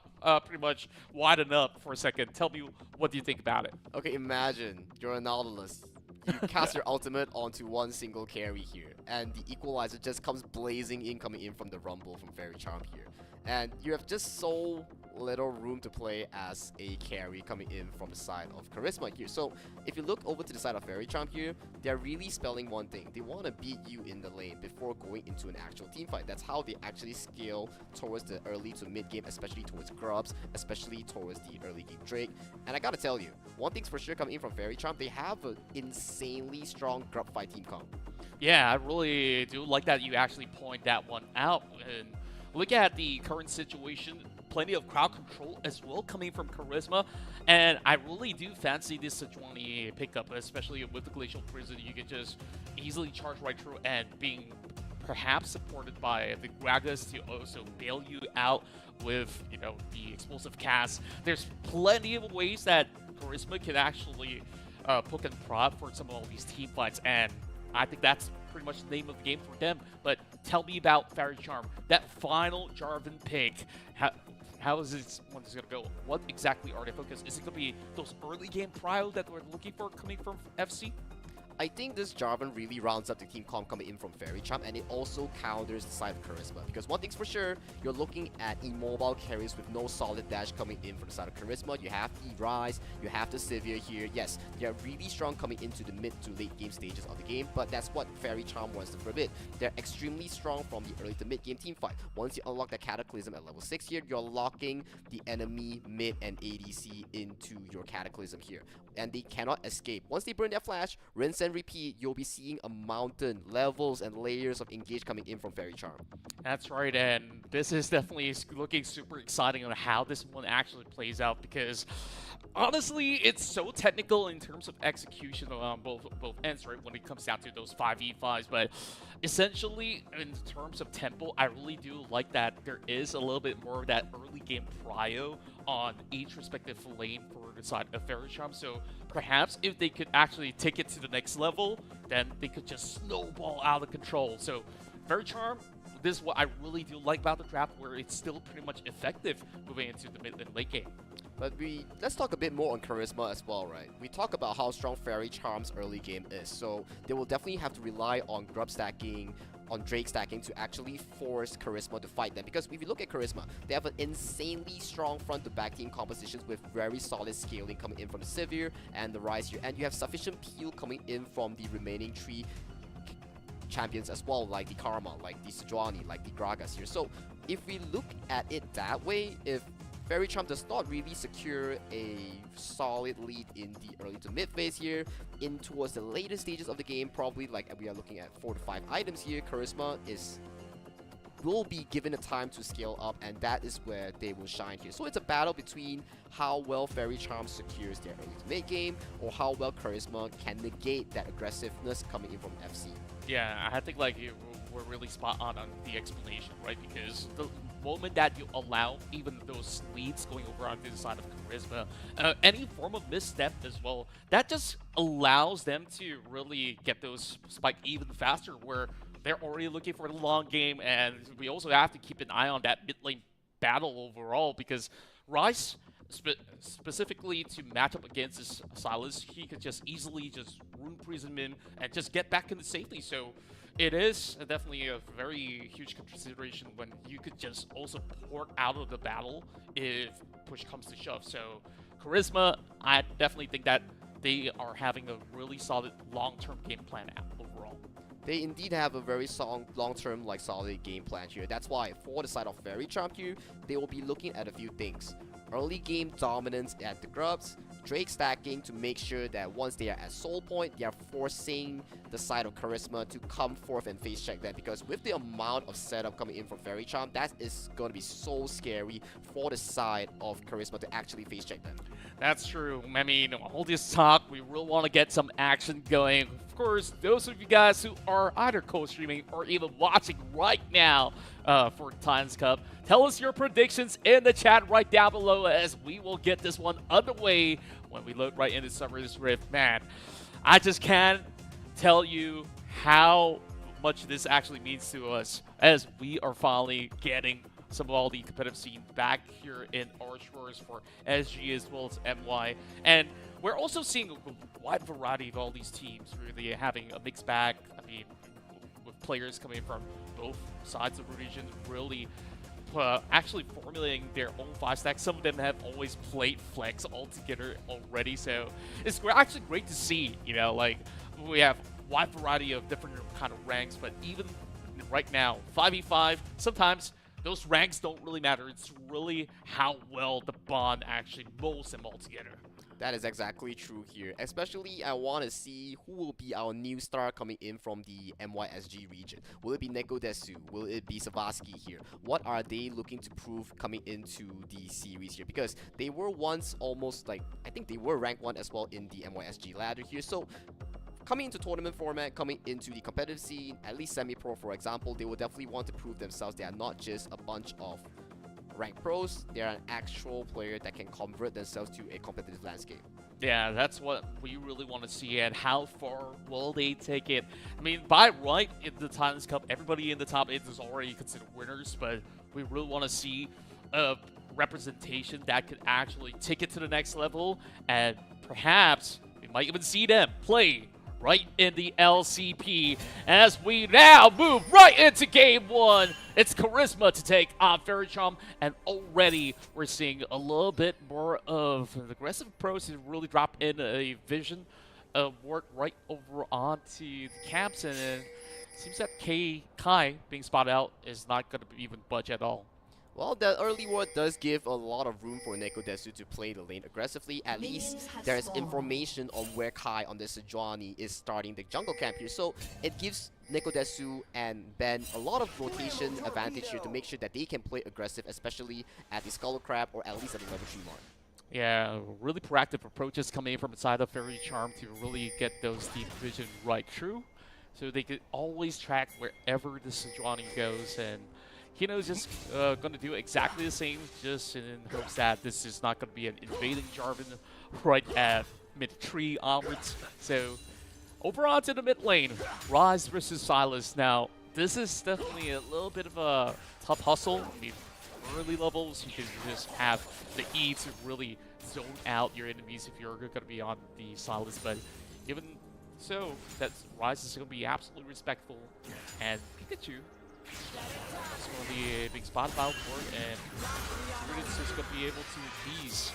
pretty much widen up for a second. Tell me, what do you think about it? Okay, imagine you're a Nautilus. You cast your ultimate onto one single carry here, and the equalizer just comes blazing in, coming in from the Rumble from Fairy Charm here. And you have just so little room to play as a carry coming in from the side of Charisma here. So if you look over to the side of Fairy Charm here, they're really spelling one thing. They want to beat you in the lane before going into an actual team fight. That's how they actually scale towards the early to mid game, especially towards Grubs, especially towards the early game Drake. And I gotta tell you, one thing's for sure coming in from Fairy Charm, they have an insanely strong Grub fight team comp. Yeah, I really do like that you actually point that one out. And look at the current situation, plenty of crowd control as well coming from Charisma. And I really do fancy this Sejuani pickup, especially with the Glacial Prison. You can just easily charge right through and being perhaps supported by the Gragas to also bail you out with, you know, the explosive cast. There's plenty of ways that Charisma can actually poke and prod for some of all these team fights, and I think that's pretty much the name of the game for them. But tell me about Fairy Charm, that final Jarvan pick. How is this one going to go? What exactly are they focused? Is it going to be those early game prio that we're looking for coming from FC? I think this Jarvan really rounds up the team comp coming in from Fairy Charm, and it also counters the side of Charisma. Because one thing's for sure, you're looking at immobile carries with no solid dash coming in from the side of Charisma. You have the Rise, you have the Sivir here. Yes, they are really strong coming into the mid to late game stages of the game, but that's what Fairy Charm wants to forbid. They're extremely strong from the early to mid game team fight. Once you unlock the Cataclysm at level 6 here, you're locking the enemy mid and ADC into your Cataclysm here, and they cannot escape. Once they burn their flash, rinse and repeat, you'll be seeing a mountain, levels, and layers of engage coming in from Fairy Charm. That's right, and this is definitely looking super exciting on how this one actually plays out, because honestly, it's so technical in terms of execution on both ends, right, when it comes down to those 5v5s, but essentially, in terms of tempo, I really do like that there is a little bit more of that early game prio on each respective lane for the side of Fairy Charm. So perhaps if they could actually take it to the next level, then they could just snowball out of control. So Fairy Charm, this is what I really do like about the draft, where it's still pretty much effective moving into the mid and late game. But let's talk a bit more on Charisma as well, right? We talk about how strong Fairy Charm's early game is, so they will definitely have to rely on Grub stacking, on Drake stacking to actually force Charisma to fight them. Because if you look at Charisma, they have an insanely strong front to back team compositions with very solid scaling coming in from the Sivir and the Rise here, and you have sufficient peel coming in from the remaining 3 champions as well, like the Karma, like the Sejuani, like the Gragas here. So if we look at it that way, if Fairy Charm does not really secure a solid lead in the early to mid phase here, in towards the later stages of the game, probably like we are looking at 4 to 5 items here, Charisma will be given a time to scale up, and that is where they will shine here. So it's a battle between how well Fairy Charm secures their early to mid game, or how well Charisma can negate that aggressiveness coming in from FC. Yeah, I think like we're really spot on the explanation, right? Because the moment that you allow even those leads going over onto the side of Charisma, any form of misstep as well, that just allows them to really get those spike even faster, where they're already looking for the long game. And we also have to keep an eye on that mid lane battle overall, because Rice, specifically to match up against this Silas, he could just easily just rune prison him and just get back into safety. So it is definitely a very huge consideration when you could just also port out of the battle if push comes to shove. So Charisma, I definitely think that they are having a really solid long-term game plan overall. They indeed have a very long-term, like, solid game plan here. That's why for the side of Fairy Charm here, they will be looking at a few things. Early game dominance at the Grubs, Drake stacking to make sure that once they are at soul point, they are forcing the side of Charisma to come forth and face check them, because with the amount of setup coming in from Fairy Charm, that is going to be so scary for the side of Charisma to actually face check them. That's true. I mean, all this talk, we really want to get some action going. Of course, those of you guys who are either co-streaming or even watching right now for Titans Cup, tell us your predictions in the chat right down below, as we will get this one underway when we load right into Summer's Rift. Man, I just can't tell you how much this actually means to us, as we are finally getting some of all the competitive scene back here in our shores for SG as well as MY. And we're also seeing a wide variety of all these teams really having a mixed bag. I mean, with players coming from both sides of the region, really actually formulating their own 5-stack. Some of them have always played Flex altogether already, so it's actually great to see. You know, like we have a wide variety of different kind of ranks, but even right now, 5v5, sometimes those ranks don't really matter. It's really how well the bond actually molds them all together. That is exactly true here. Especially, I want to see who will be our new star coming in from the MYSG region. Will it be Nekodesu? Will it be Sparky here? What are they looking to prove coming into the series here? Because they were once almost like, I think they were ranked 1 as well in the MYSG ladder here. So coming into tournament format, coming into the competitive scene, at least semi-pro for example, they will definitely want to prove themselves. They are not just a bunch of ranked pros, they're an actual player that can convert themselves to a competitive landscape. Yeah, that's what we really want to see, and how far will they take it? I mean, by right, in the Thailand's Cup, everybody in the top 8 is already considered winners, but we really want to see a representation that could actually take it to the next level, and perhaps we might even see them play right in the LCP as we now move right into game 1. It's Charisma to take on Fairy Charm, and already we're seeing a little bit more of an aggressive approach to really drop in a vision of work right over onto the camps, and it seems that Kai being spotted out is not going to even budge at all. Well, the early ward does give a lot of room for Nekodesu to play the lane aggressively. At least there's information on where Kai on the Sejuani is starting the jungle camp here. So it gives Nekodesu and Ben a lot of rotation advantage here to make sure that they can play aggressive, especially at the Skull Crab or at least at the level 3 mark. Yeah, really proactive approaches coming in from inside of Fairy Charm to really get those deep vision right through. So they could always track wherever the Sejuani goes, and Hino's just going to do exactly the same, just in hopes that this is not going to be an invading Jarvan right at mid-3 onwards. So over onto the mid lane, Rise versus Silas. Now, this is definitely a little bit of a tough hustle. I mean, early levels, you can just have the E to really zone out your enemies if you're going to be on the Silas, but even so, that Rise is going to be absolutely respectful, and Pikachu it's going to be a big spot about for it, and Prudence is going to be able to please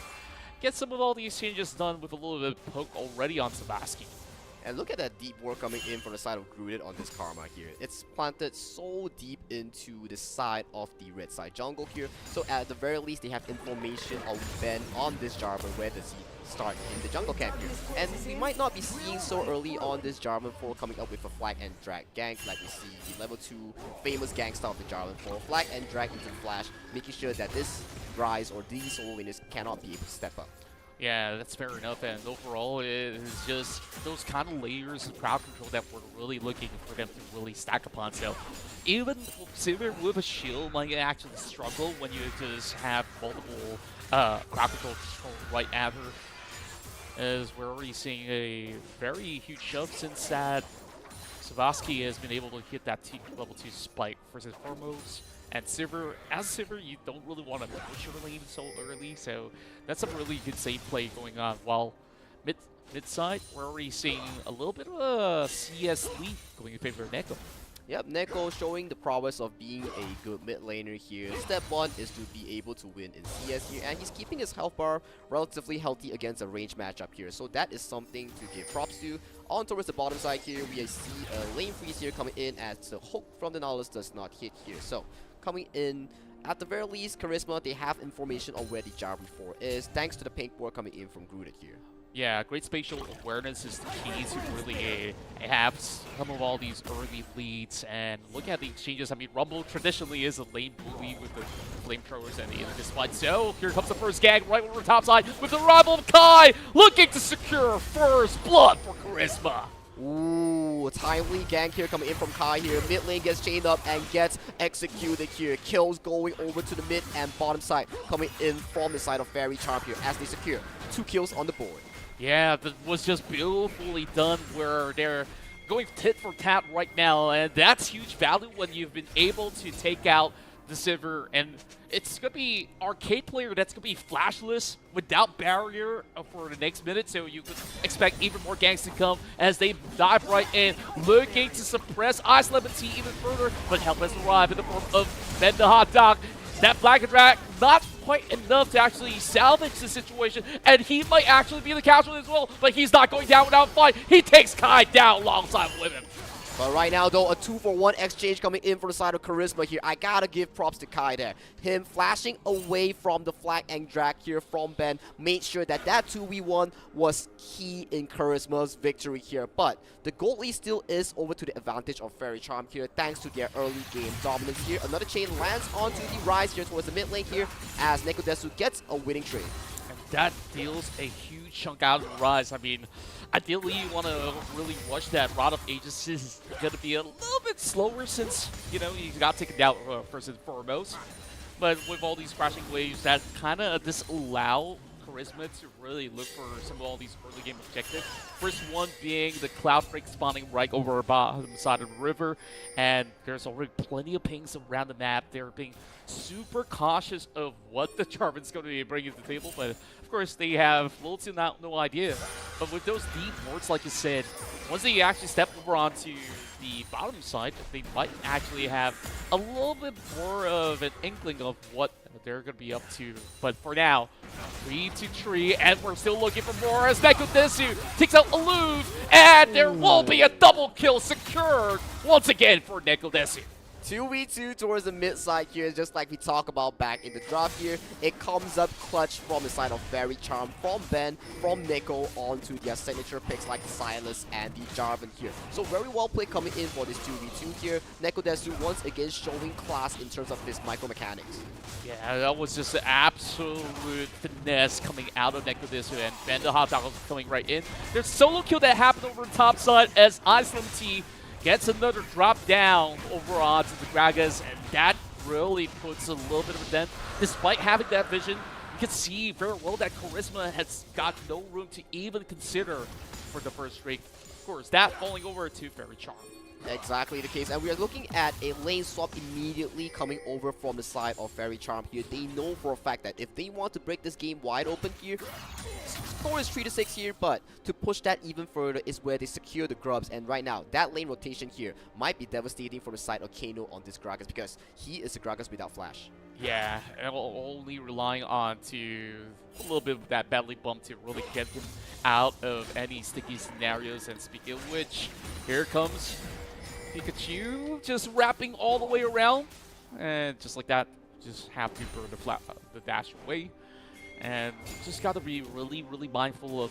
get some of all the exchanges done with a little bit of poke already on Sparky. And look at that deep work coming in from the side of Gruded on this Karma here. It's planted so deep into the side of the red side jungle here. So at the very least, they have information on Ben on this Jarvan. Where does he start in the jungle camp here? And we might not be seeing so early on this Jarvan 4 coming up with a flag and drag gank like we see the level 2 famous gang style of the Jarvan 4. Flag and drag into the flash, making sure that this Rise or these solo laners cannot be able to step up. Yeah, that's fair enough, and overall it is just those kind of layers of crowd control that we're really looking for them to really stack upon. So even Sivir with a shield might actually struggle when you just have multiple crowd control right at her, as we're already seeing a very huge shove since that Sparky has been able to hit that level 2 spike first and foremost. And Sivir, as Sivir, you don't really want to push your lane so early, so that's some really good safe play going on. While mid-side, we're already seeing a little bit of a CS lead going in favor of Neko. Yep, Neko showing the prowess of being a good mid laner here. Step 1 is to be able to win in CS here, and he's keeping his health bar relatively healthy against a range matchup here. So that is something to give props to. On towards the bottom side here, we see a lane freeze here coming in as the hook from the Nautilus does not hit here. So coming in, at the very least, Charisma, they have information on where the Jarvan 4 is, thanks to the pink board coming in from Gruded here. Yeah, great spatial awareness is the key to really have some of all these early leads. And look at the exchanges. I mean, Rumble traditionally is a lane bully with the flamethrowers and the this fight. So here comes the first gang right over the top side with the arrival of Kai, looking to secure first blood for Charisma. Ooh, timely gank here coming in from Kai here. Mid lane gets chained up and gets executed here. Kills going over to the mid and bottom side coming in from the side of Fairy Charm here as they secure 2 kills on the board. Yeah, that was just beautifully done where they're going tit for tat right now, and that's huge value when you've been able to take out the Sivir, and it's going to be arcade player that's going to be flashless without barrier for the next minute, so you could expect even more ganks to come as they dive right in, looking to suppress Ice Lemon Tea even further, but help has arrived in the form of Ben the Hot Dog. That flag and drag, not quite enough to actually salvage the situation, and he might actually be the casualty as well, but he's not going down without a fight. He takes Kai down alongside with him. But right now, though, a 2-for-1 exchange coming in for the side of Charisma here. I gotta give props to Kai there. Him flashing away from the flag and drag here from Ben made sure that that 2v1 was key in Charisma's victory here. But the gold lead still is over to the advantage of Fairy Charm here, thanks to their early game dominance here. Another chain lands onto the Rise here towards the mid lane here as Nekodesu gets a winning trade. And that deals a huge chunk out of the Rise. I mean, ideally, you want to really watch that Rod of Aegis is going to be a little bit slower since, you know, he got taken down first and foremost. But with all these crashing waves, that kind of disallow Charisma to really look for some of all these early game objectives. First one being the Cloud Break spawning right over the bottom side of the river, and there's already plenty of pings around the map. They're being super cautious of what the Jarvan's going to be bringing to the table, but of course they have little to no idea. But with those deep wards, like you said, once they actually step over onto the bottom side, they might actually have a little bit more of an inkling of what they're going to be up to. But for now, 3-3, and we're still looking for more as Nekodesu takes out Aloof, and there will be a double kill secured once again for Nekodesu. 2v2 towards the mid side here, just like we talked about back in the draft here. It comes up clutch from the side of Fairy Charm, from Ben, from Neko, onto their signature picks like Silas and the Jarvan here. So very well played coming in for this 2v2 here. Nekodesu once again showing class in terms of his micro mechanics. Yeah, that was just an absolute finesse coming out of Nekodesu, and Ben the Hot Dog coming right in. There's solo kill that happened over the top side as Iceland T gets another drop down over onto the Gragas, and that really puts a little bit of a dent. Despite having that vision, you can see very well that Charisma has got no room to even consider for the first streak. Of course, that falling over to Fairy Charm. Exactly the case, and we are looking at a lane swap immediately coming over from the side of Fairy Charm here. They know for a fact that if they want to break this game wide open here, score is 3-6 here, but to push that even further is where they secure the grubs. And right now, that lane rotation here might be devastating for the side of Kano on this Gragas, because he is a Gragas without flash. Yeah, and only relying on to a little bit of that belly bump to really get him out of any sticky scenarios. And speaking of which, here comes Pikachu just wrapping all the way around, and just like that, just have to burn the dash away. And just got to be really mindful of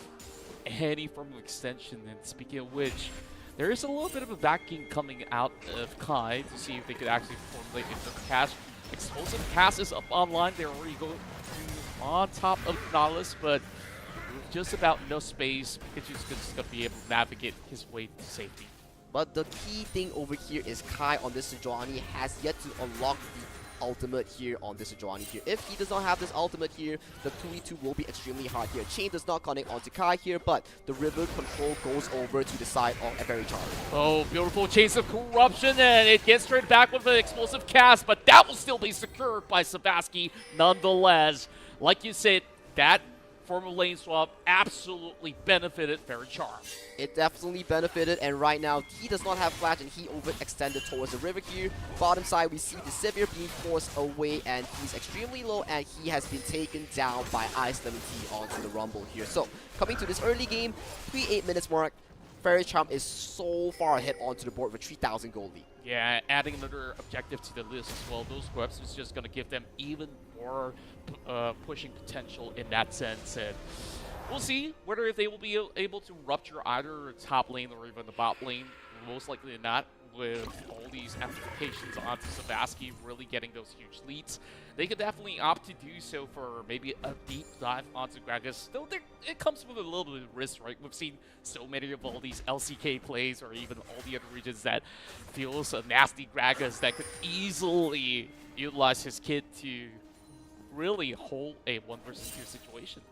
any form of extension. And speaking of which, there is a little bit of a backing coming out of Kai to see if they could actually formulate into the cast. Explosive cast is up online. They're already going on top of Nautilus, but with just about no space, Pikachu's just going to be able to navigate his way to safety. But the key thing over here is Kai on this Sejuani has yet to unlock the ultimate here on this Sejuani here. If he does not have this ultimate here, the 2v2 will be extremely hard here. Chain does not connect onto Kai here, but the river control goes over to the side of Fairy Charm. Oh, beautiful Chains of Corruption, and it gets straight back with an explosive cast, but that will still be secured by Sparky nonetheless. Like you said, that form of lane swap absolutely benefited Fairy Charm. It definitely benefited, and right now he does not have flash and he overextended towards the river here. Bottom side we see the Sivir being forced away, and he's extremely low, and he has been taken down by Ice Lemon Tea onto the Rumble here. So coming to this early game, 3-8 minutes mark, Fairy Charm is so far ahead onto the board with 3,000 gold lead. Yeah, adding another objective to the list as well. Those grubs is just going to give them even more pushing potential in that sense. And we'll see whether if they will be able to rupture either top lane or even the bot lane. Most likely not, with all these amplifications onto Savaski really getting those huge leads. They could definitely opt to do so for maybe a deep dive onto Gragas. Though it comes with a little bit of risk, right? We've seen so many of all these LCK plays or even all the other regions that feels a nasty Gragas that could easily utilize his kit to really hold a 1 versus 2 situation.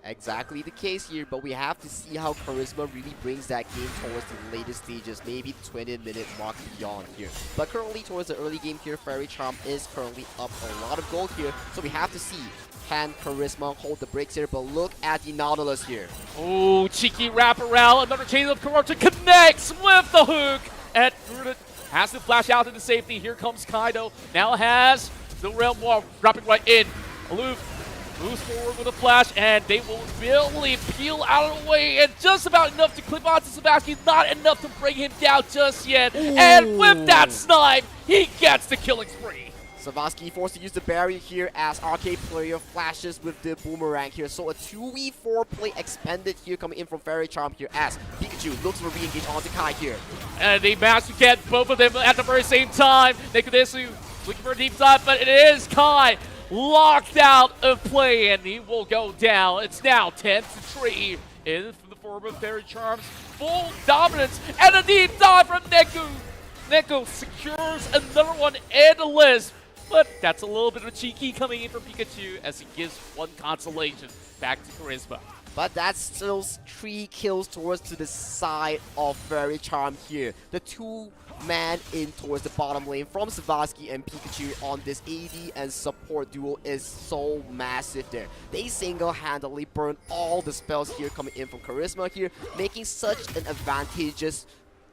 Exactly the case here, but we have to see how Charisma really brings that game towards the latest stages, maybe the 20-minute mark beyond here. But currently towards the early game here, Fairy Charm is currently up a lot of gold here, so we have to see, can Charisma hold the brakes here? But look at the Nautilus here. Oh, cheeky wraparound, another Chain of Corruption connects with the hook, and Druid has to flash out into safety. Here comes Kaido, now has Still round one, dropping right in. Aloof moves forward with a flash, and they will really peel out of the way, and just about enough to clip onto Sparky, not enough to bring him down just yet. Ooh. And with that snipe, he gets the killing spree. Savaski forced to use the barrier here as Arcade player flashes with the boomerang here. So a 2v4 play expended here coming in from Fairy Charm here as Pikachu looks for re-engage onto Kai here. And they managed to get both of them at the very same time. Nikodesu looking for a deep dive, but it is Kai locked out of play, and he will go down. It's now 10-3 in the form of Fairy Charm's full dominance, and a deep dive from Neku. Neko secures another one in the list, but that's a little bit of cheeky coming in from Pikachu as he gives one consolation back to Charisma. But that's still 3 kills towards to the side of Fairy Charm here. The 2-man in towards the bottom lane from Savaski and Pikachu on this AD and support duo is so massive there. They single-handedly burn all the spells here coming in from Charisma here, making such an advantageous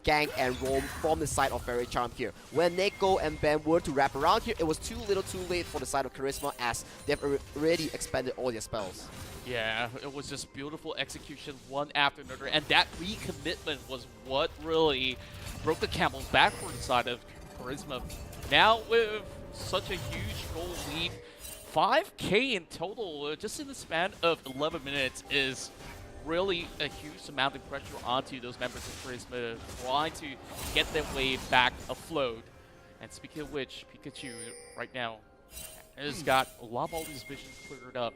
gank and roam from the side of Fairy Charm here. When Neko and Ben were to wrap around here, it was too little too late for the side of Charisma as they've already expended all their spells. Yeah, it was just beautiful execution one after another, and that recommitment was what really broke the camel's back for the side of Charisma. Now with such a huge goal lead, 5K in total, just in the span of 11 minutes is really a huge amount of pressure onto those members of Charisma trying to get their way back afloat. And speaking of which, Pikachu right now has got a lot of all these visions cleared up.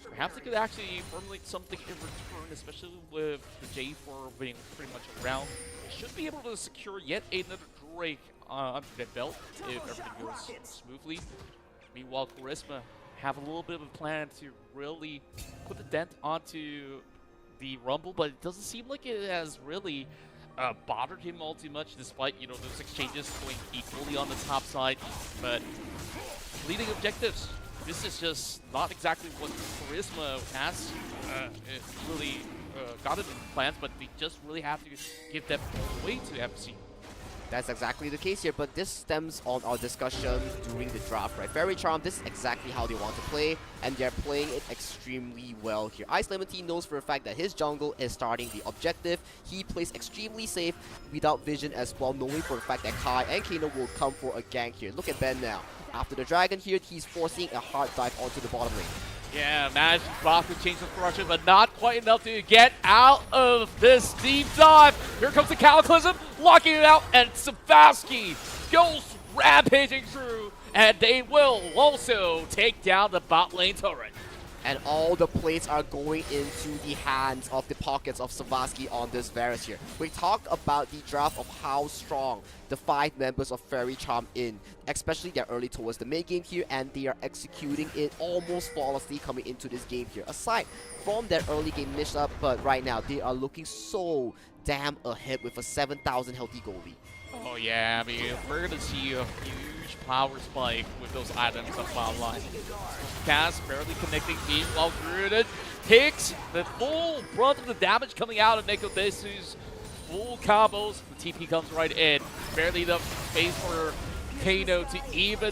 Perhaps they could actually formulate something in return, especially with the J4 being pretty much around. They should be able to secure yet another Drake under their belt if everything goes smoothly. Meanwhile, Charisma have a little bit of a plan to really put the dent onto the Rumble, but it doesn't seem like it has really bothered him all too much, despite, you know, those exchanges going equally on the top side. But leading objectives, this is just not exactly what Charisma has really got in plans, but we just really have to give them all way to MC. That's exactly the case here, but this stems on our discussion during the draft, right? Fairy Charm, this is exactly how they want to play, and they're playing it extremely well here. Ice Lemon Tea knows for a fact that his jungle is starting the objective. He plays extremely safe without vision as well, knowing for a fact that Kai and Kano will come for a gank here. Look at Ben now. After the dragon here, he's forcing a hard dive onto the bottom lane. Yeah, managed to block the change of corruption, but not quite enough to get out of this deep dive. Here comes the Cataclysm, locking it out, and Savaski goes rampaging through, and they will also take down the bot lane turret. And all the plates are going into the hands of the pockets of Savaski on this Varus here. We talked about the draft of how strong the 5 members of Fairy Charm in, especially they're early towards the mid game here, and they are executing it almost flawlessly coming into this game here. Aside from their early game mix-up, but right now they are looking so damn ahead with a 7,000 healthy goal lead. Oh yeah, I mean, we're gonna see a huge power spike with those items up bottom line. Cast barely connecting in while Druid takes the full brunt of the damage coming out of Nikodesu's full combos. The TP comes right in. Barely enough space for Kano to even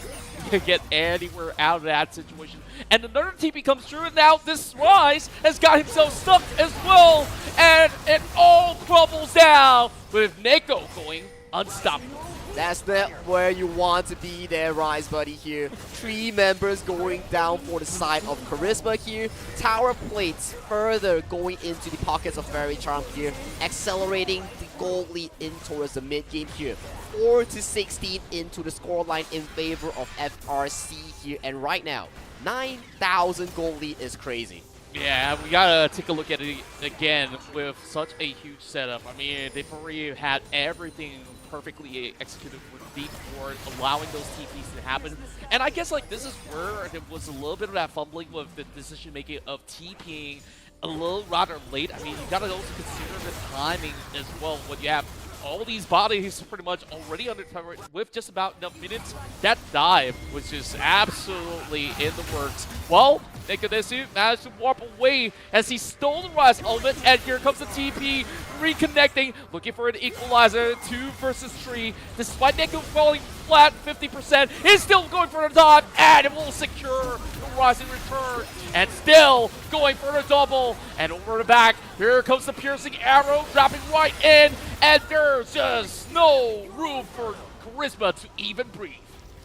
get anywhere out of that situation. And another TP comes through, and now this Rise has got himself stuck as well. And it all crumbles down with Neko going unstoppable. That's not where you want to be there, Rise buddy here. 3 members going down for the side of Charisma here. Tower plates further going into the pockets of Fairy Charm here, accelerating the goal lead in towards the mid game here. 4-16 into the scoreline in favor of FRC here, and right now 9,000 goal lead is crazy. Yeah, we gotta take a look at it again with such a huge setup. I mean, they've already had everything perfectly executed with deep ward, allowing those TPs to happen. And I guess like this is where there was a little bit of that fumbling with the decision making of TPing a little rather late. I mean, you gotta also consider the timing as well. When you have all these bodies pretty much already under cover with just about enough minutes, that dive was just absolutely in the works. Well, Nikodesu managed to warp away as he stole the Rise ultimate, and here comes the TP, reconnecting, looking for an equalizer, 2 versus 3. Despite Nico falling flat 50%, he's still going for the dive, and it will secure the Rise in return. And still going for the double, and over the back, here comes the piercing arrow, dropping right in, and there's just no room for Charisma to even breathe.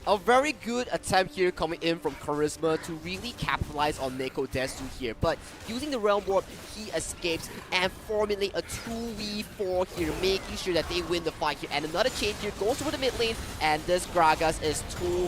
A very good attempt here coming in from Charisma to really capitalize on Nikodesu here. But using the Realm Warp, he escapes and formulate a 2v4 here, making sure that they win the fight here. And another change here goes over the mid lane, and this Gragas is too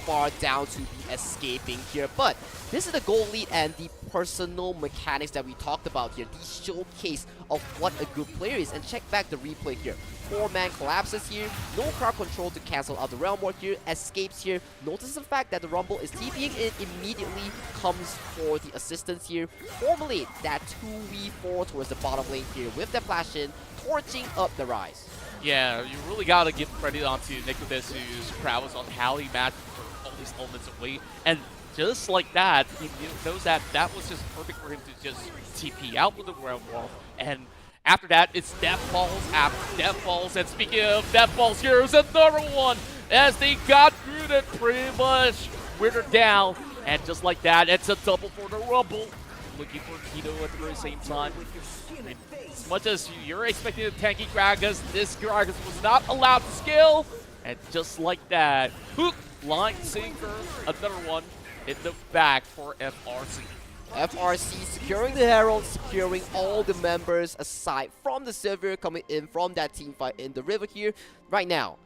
far down to be escaping here. But this is the goal lead and the personal mechanics that we talked about here. The showcase of what a good player is. And check back the replay here. 4-man collapses here, no crowd control to cancel out the Realm Warp here, escapes here. Notice the fact that the Rumble is TPing in, immediately comes for the assistance here. Formulate that 2v4 towards the bottom lane here with the flash in, torching up the Rise. Yeah, you really gotta give credit onto Nikodesu's prowess on how he matched all these elements away. And just like that, he knows that that was just perfect for him to just TP out with the Realm Warp. And after that, it's Death Falls after Death Falls. And speaking of Death Falls, here's another one as they got through it pretty much withered down. And just like that, it's a double for the Rumble. Looking for Keto at the very same time. And as much as you're expecting a tanky Gragas, this Gragas was not allowed to scale. And just like that, hook, line sinker, another one in the back for FRC. FRC securing the Herald, securing all the members aside from the Sivir coming in from that team fight in the river here. Right now,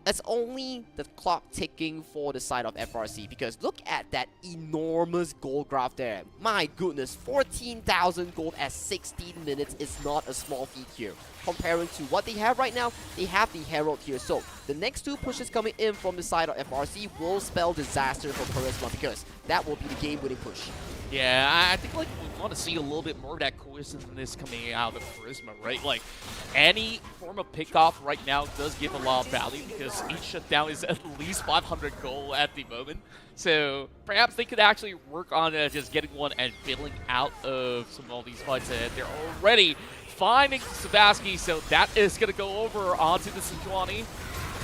it's only the clock ticking for the side of FRC, because look at that enormous gold graph there. My goodness, 14,000 gold at 16 minutes is not a small feat here. Comparing to what they have right now, they have the Herald here. So the next two pushes coming in from the side of FRC will spell disaster for Charisma, because that will be the game-winning push. Yeah, I think like we want to see a little bit more of that cohesiveness coming out of Charisma, right? Like any form of pickoff right now does give a lot of value, because each shutdown is at least 500 gold at the moment. So perhaps they could actually work on just getting one and bailing out of some of all these fights. They're already finding Sparky, so that is going to go over onto the Sejuani.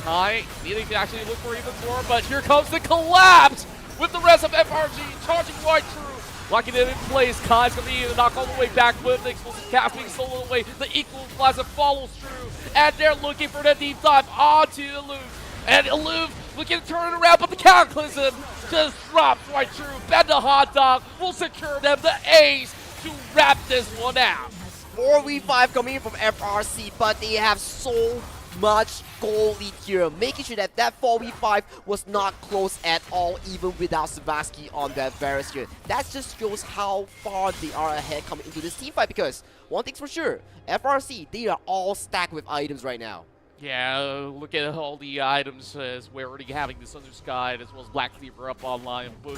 Kai needing to actually look for even more, but here comes the collapse with the rest of FRG charging right through. Locking it in place, Kai's going to need to knock all the way back with the explosive cast being stolen away. The equalizer follows through, and they're looking for the deep dive onto Aloof. And Aloof looking to turn it around, but the Cataclysm just drops right through. Bend the hot dog will secure them the ace to wrap this one out. 4v5 coming in from FRC, but they have so much goal lead here, making sure that that 4v5 was not close at all, even without Sparky on that Varus here. That just shows how far they are ahead coming into this team fight, because one thing's for sure, FRC, they are all stacked with items right now. Yeah, look at all the items as we're already having the Thunder Sky as well as Black Cleaver up online. But,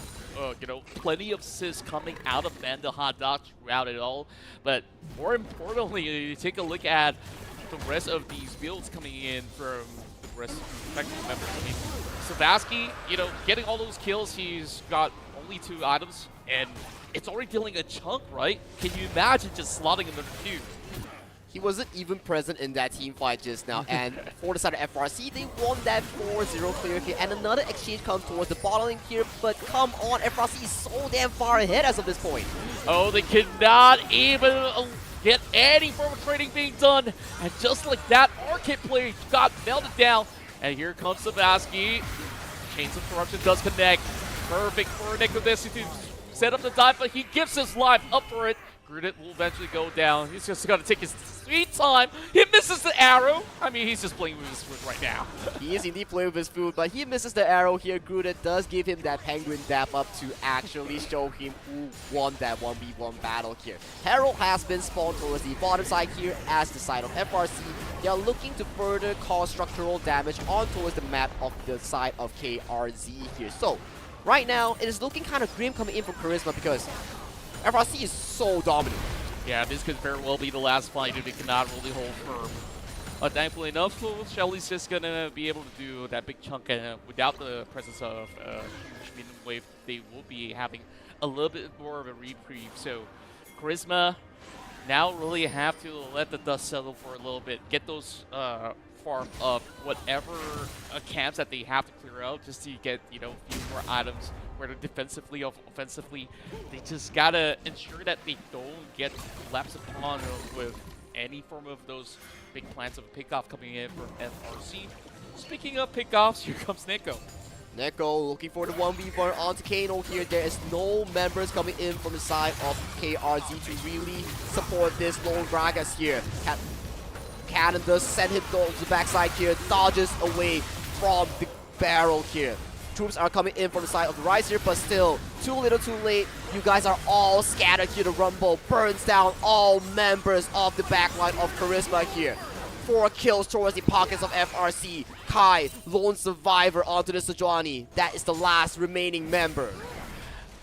you know, plenty of assists coming out of Banda Hot Dog throughout it all. But more importantly, you take a look at the rest of these builds coming in from the rest of the effective members. I mean, Sparky, you know, getting all those kills, he's got only 2 items, and it's already dealing a chunk, right? Can you imagine just slotting him in the queue? He wasn't even present in that team fight just now, and for the side of FRC, they won that 4-0 clear here, and another exchange comes towards the bottom lane here, but come on, FRC is so damn far ahead as of this point. Oh, they cannot even get any form of trading being done, and just like that, Arcade play got melted down, and here comes Sparky. Chains of Corruption does connect. Perfect for Nikodesu to set up the dive, but he gives his life up for it. Grudit will eventually go down. He's just got to take his sweet time. He misses the arrow. I mean, he's just playing with his food right now. He is indeed playing with his food, but he misses the arrow here. Grudit does give him that penguin dap up to actually show him who won that 1v1 battle here. Herald has been spawned towards the bottom side here as the side of FRC. They are looking to further cause structural damage on towards the map of the side of KRZ here. So, right now, it is looking kind of grim coming in from Charisma, because FRC is so dominant. Yeah, this could very well be the last fight if it cannot really hold firm. But thankfully enough, Shelly's just going to be able to do that big chunk without the presence of huge minion wave. They will be having a little bit more of a reprieve. So Charisma now really have to let the dust settle for a little bit, get those farm up whatever camps that they have to clear out just to get, you know, a few more items, whether defensively or offensively. They just gotta ensure that they don't get collapsed upon with any form of those big plans of pickoff coming in from FRC. Speaking of pickoffs, here comes Neko. Neko looking for the 1v1 onto Kano here. There is no members coming in from the side of KRZ to really support this lone Gragas here. Cannon does send him to the backside here, dodges away from the barrel here. Troops are coming in from the side of the Rise here, but still, too little too late. You guys are all scattered here. The Rumble burns down all members of the backline of Charisma here. 4 kills towards the pockets of FRC. Kai, lone survivor onto the Sejuani. That is the last remaining member.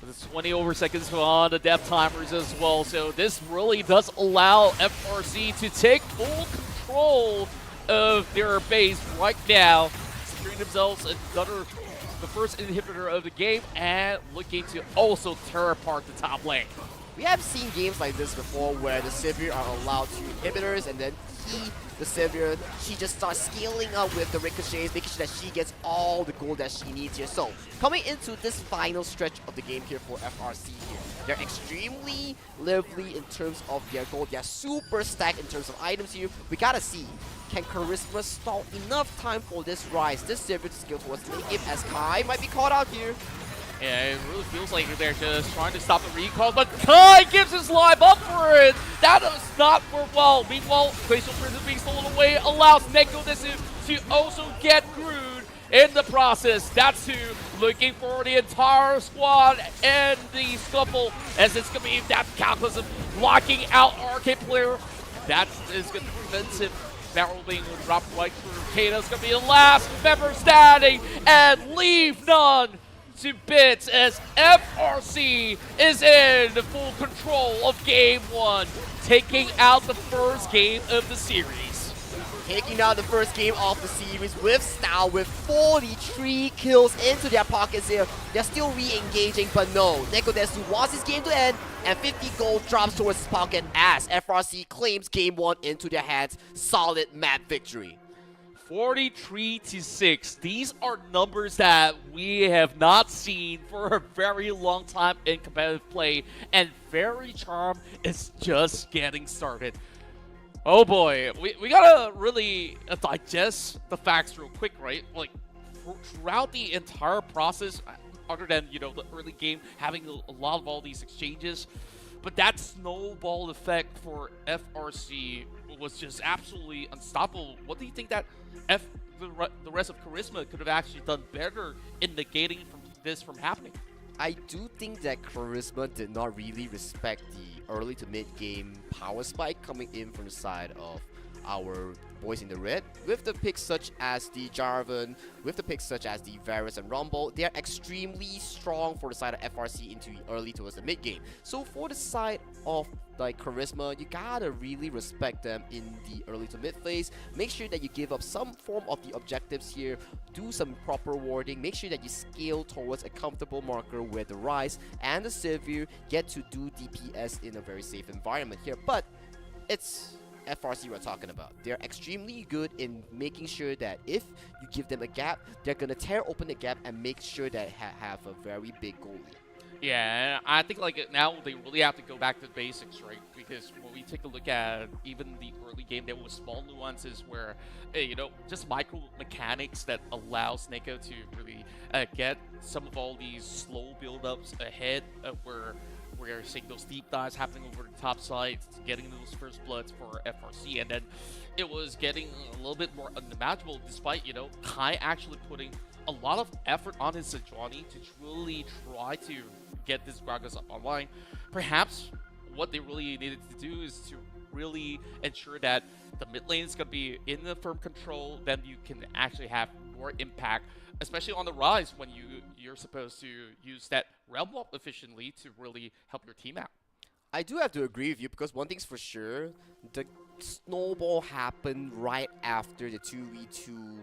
With 20 over seconds on the death timers as well, so this really does allow FRC to take full control of their base right now, securing themselves another, the first inhibitor of the game, and looking to also tear apart the top lane. We have seen games like this before where the Sivir are allowed to inhibitors, and then the Sivir, she just starts scaling up with the ricochets, making sure that she gets all the gold that she needs here. So, coming into this final stretch of the game here for FRC here, they're extremely lively in terms of their gold. They're super stacked in terms of items here. We gotta see, can Charisma stall enough time for this Rise, this Sivir to scale towards late game, as Kai might be caught out here. Yeah, it really feels like they're just trying to stop the recall, but Kai gives his life up for it! That does not work well. Meanwhile, Glacial Prison being stolen away allows Neko to also get Grood in the process. That's who looking for the entire squad and the scuffle, as it's going to be that Cataclysm blocking out Arcade Player. That is going to prevent him. Barrel being dropped right through. Kato's going to be the last member standing and leave none to bits as FRC is in full control of Game 1, taking out the first game of the series. Taking out the first game of the series with style, with 43 kills into their pockets here. They're still re-engaging, but no. Nekodesu wants his game to end, and 50 gold drops towards his pocket as FRC claims Game 1 into their hands. Solid map victory. 43-6. These are numbers that we have not seen for a very long time in competitive play, and Very Charm is just getting started. Oh boy, we gotta really digest the facts real quick, right? Like, throughout the entire process, other than, you know, the early game having a lot of all these exchanges, but that snowball effect for FRC was just absolutely unstoppable. What do you think that the rest of Charisma could have actually done better in negating this from happening? I do think that Charisma did not really respect the early to mid game power spike coming in from the side of our boys in the red. With the picks such as the Jarvan, with the picks such as the Varus and Rumble, they are extremely strong for the side of FRC into early towards the mid game. So for the side of like Charisma, you gotta really respect them in the early to mid phase. Make sure that you give up some form of the objectives here, do some proper warding, make sure that you scale towards a comfortable marker where the Rise and the Sivir get to do DPS in a very safe environment here. But it's FRC we're talking about. They're extremely good in making sure that if you give them a gap, they're gonna tear open the gap and make sure that have a very big goal lead. Yeah, I think like now they really have to go back to the basics, right? Because when we take a look at even the early game, there was small nuances where, you know, just micro mechanics that allows Neko to really get some of all these slow build-ups ahead of where we're seeing those deep dives happening over the top side, getting those first bloods for FRC, and then it was getting a little bit more unimaginable, despite, you know, Kai actually putting a lot of effort on his Sejuani to truly try to get this Gragas up online. Perhaps what they really needed to do is to really ensure that the mid lane is going to be in the firm control, then you can actually have more impact, especially on the Rise when you're supposed to use that realm walk efficiently to really help your team out. I do have to agree with you because one thing's for sure, the snowball happened right after the 2v2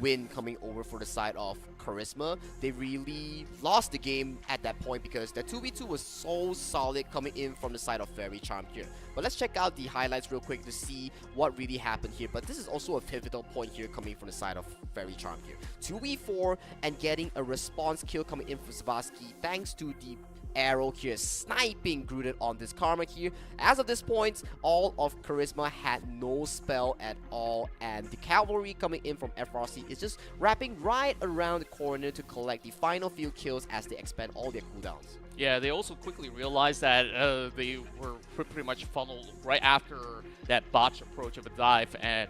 win coming over for the side of Charisma. They really lost the game at that point because the 2v2 was so solid coming in from the side of Fairy Charm here. But let's check out the highlights real quick to see what really happened here. But this is also a pivotal point here coming from the side of Fairy Charm here. 2v4 and getting a response kill coming in from Sparky thanks to the arrow here sniping rooted on this Karma here. As of this point, all of Charisma had no spell at all, and the cavalry coming in from FRC is just wrapping right around the corner to collect the final few kills as they expend all their cooldowns. Yeah, they also quickly realized that they were pretty much funneled right after that botch approach of a dive, and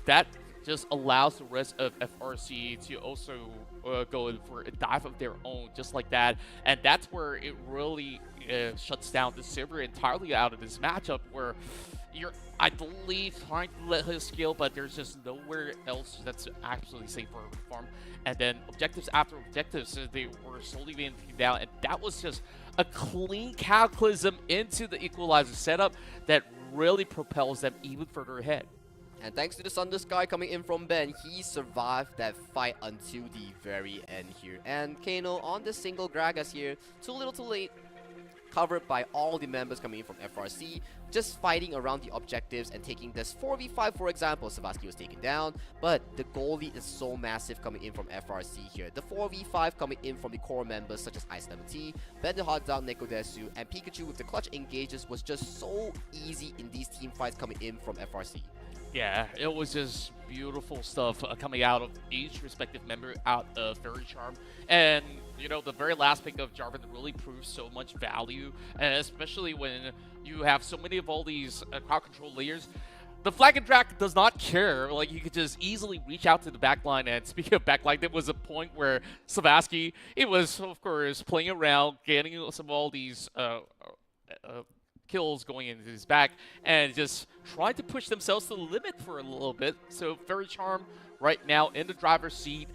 that just allows the rest of FRC to also go in for a dive of their own, just like that. And that's where it really shuts down the Silver entirely out of this matchup, where you're, I believe, trying to let his skill, but there's just nowhere else that's actually safe for a farm. And then objectives after objectives, they were slowly being taken down, and that was just a clean cataclysm into the equalizer setup that really propels them even further ahead. And thanks to the Thunder Sky coming in from Ben, he survived that fight until the very end here. And Kano on the single Gragas here, too little too late, covered by all the members coming in from FRC, just fighting around the objectives and taking this 4v5, for example. Sparky was taken down, but the goal lead is so massive coming in from FRC here. The 4v5 coming in from the core members such as Ice Lemon Tea, Ben the Hot Down, Nekodesu, and Pikachu with the clutch engages was just so easy in these team fights coming in from FRC. Yeah, it was just beautiful stuff coming out of each respective member out of Fairy Charm. And, you know, the very last pick of Jarvan really proved so much value, and especially when you have so many of all these crowd control layers. The Flag and Drac does not care. Like, you could just easily reach out to the backline. And speaking of backline, there was a point where Savaski, it was, of course, playing around, getting some of all these kills going into his back, and just trying to push themselves to the limit for a little bit. So Fairy Charm right now in the driver's seat.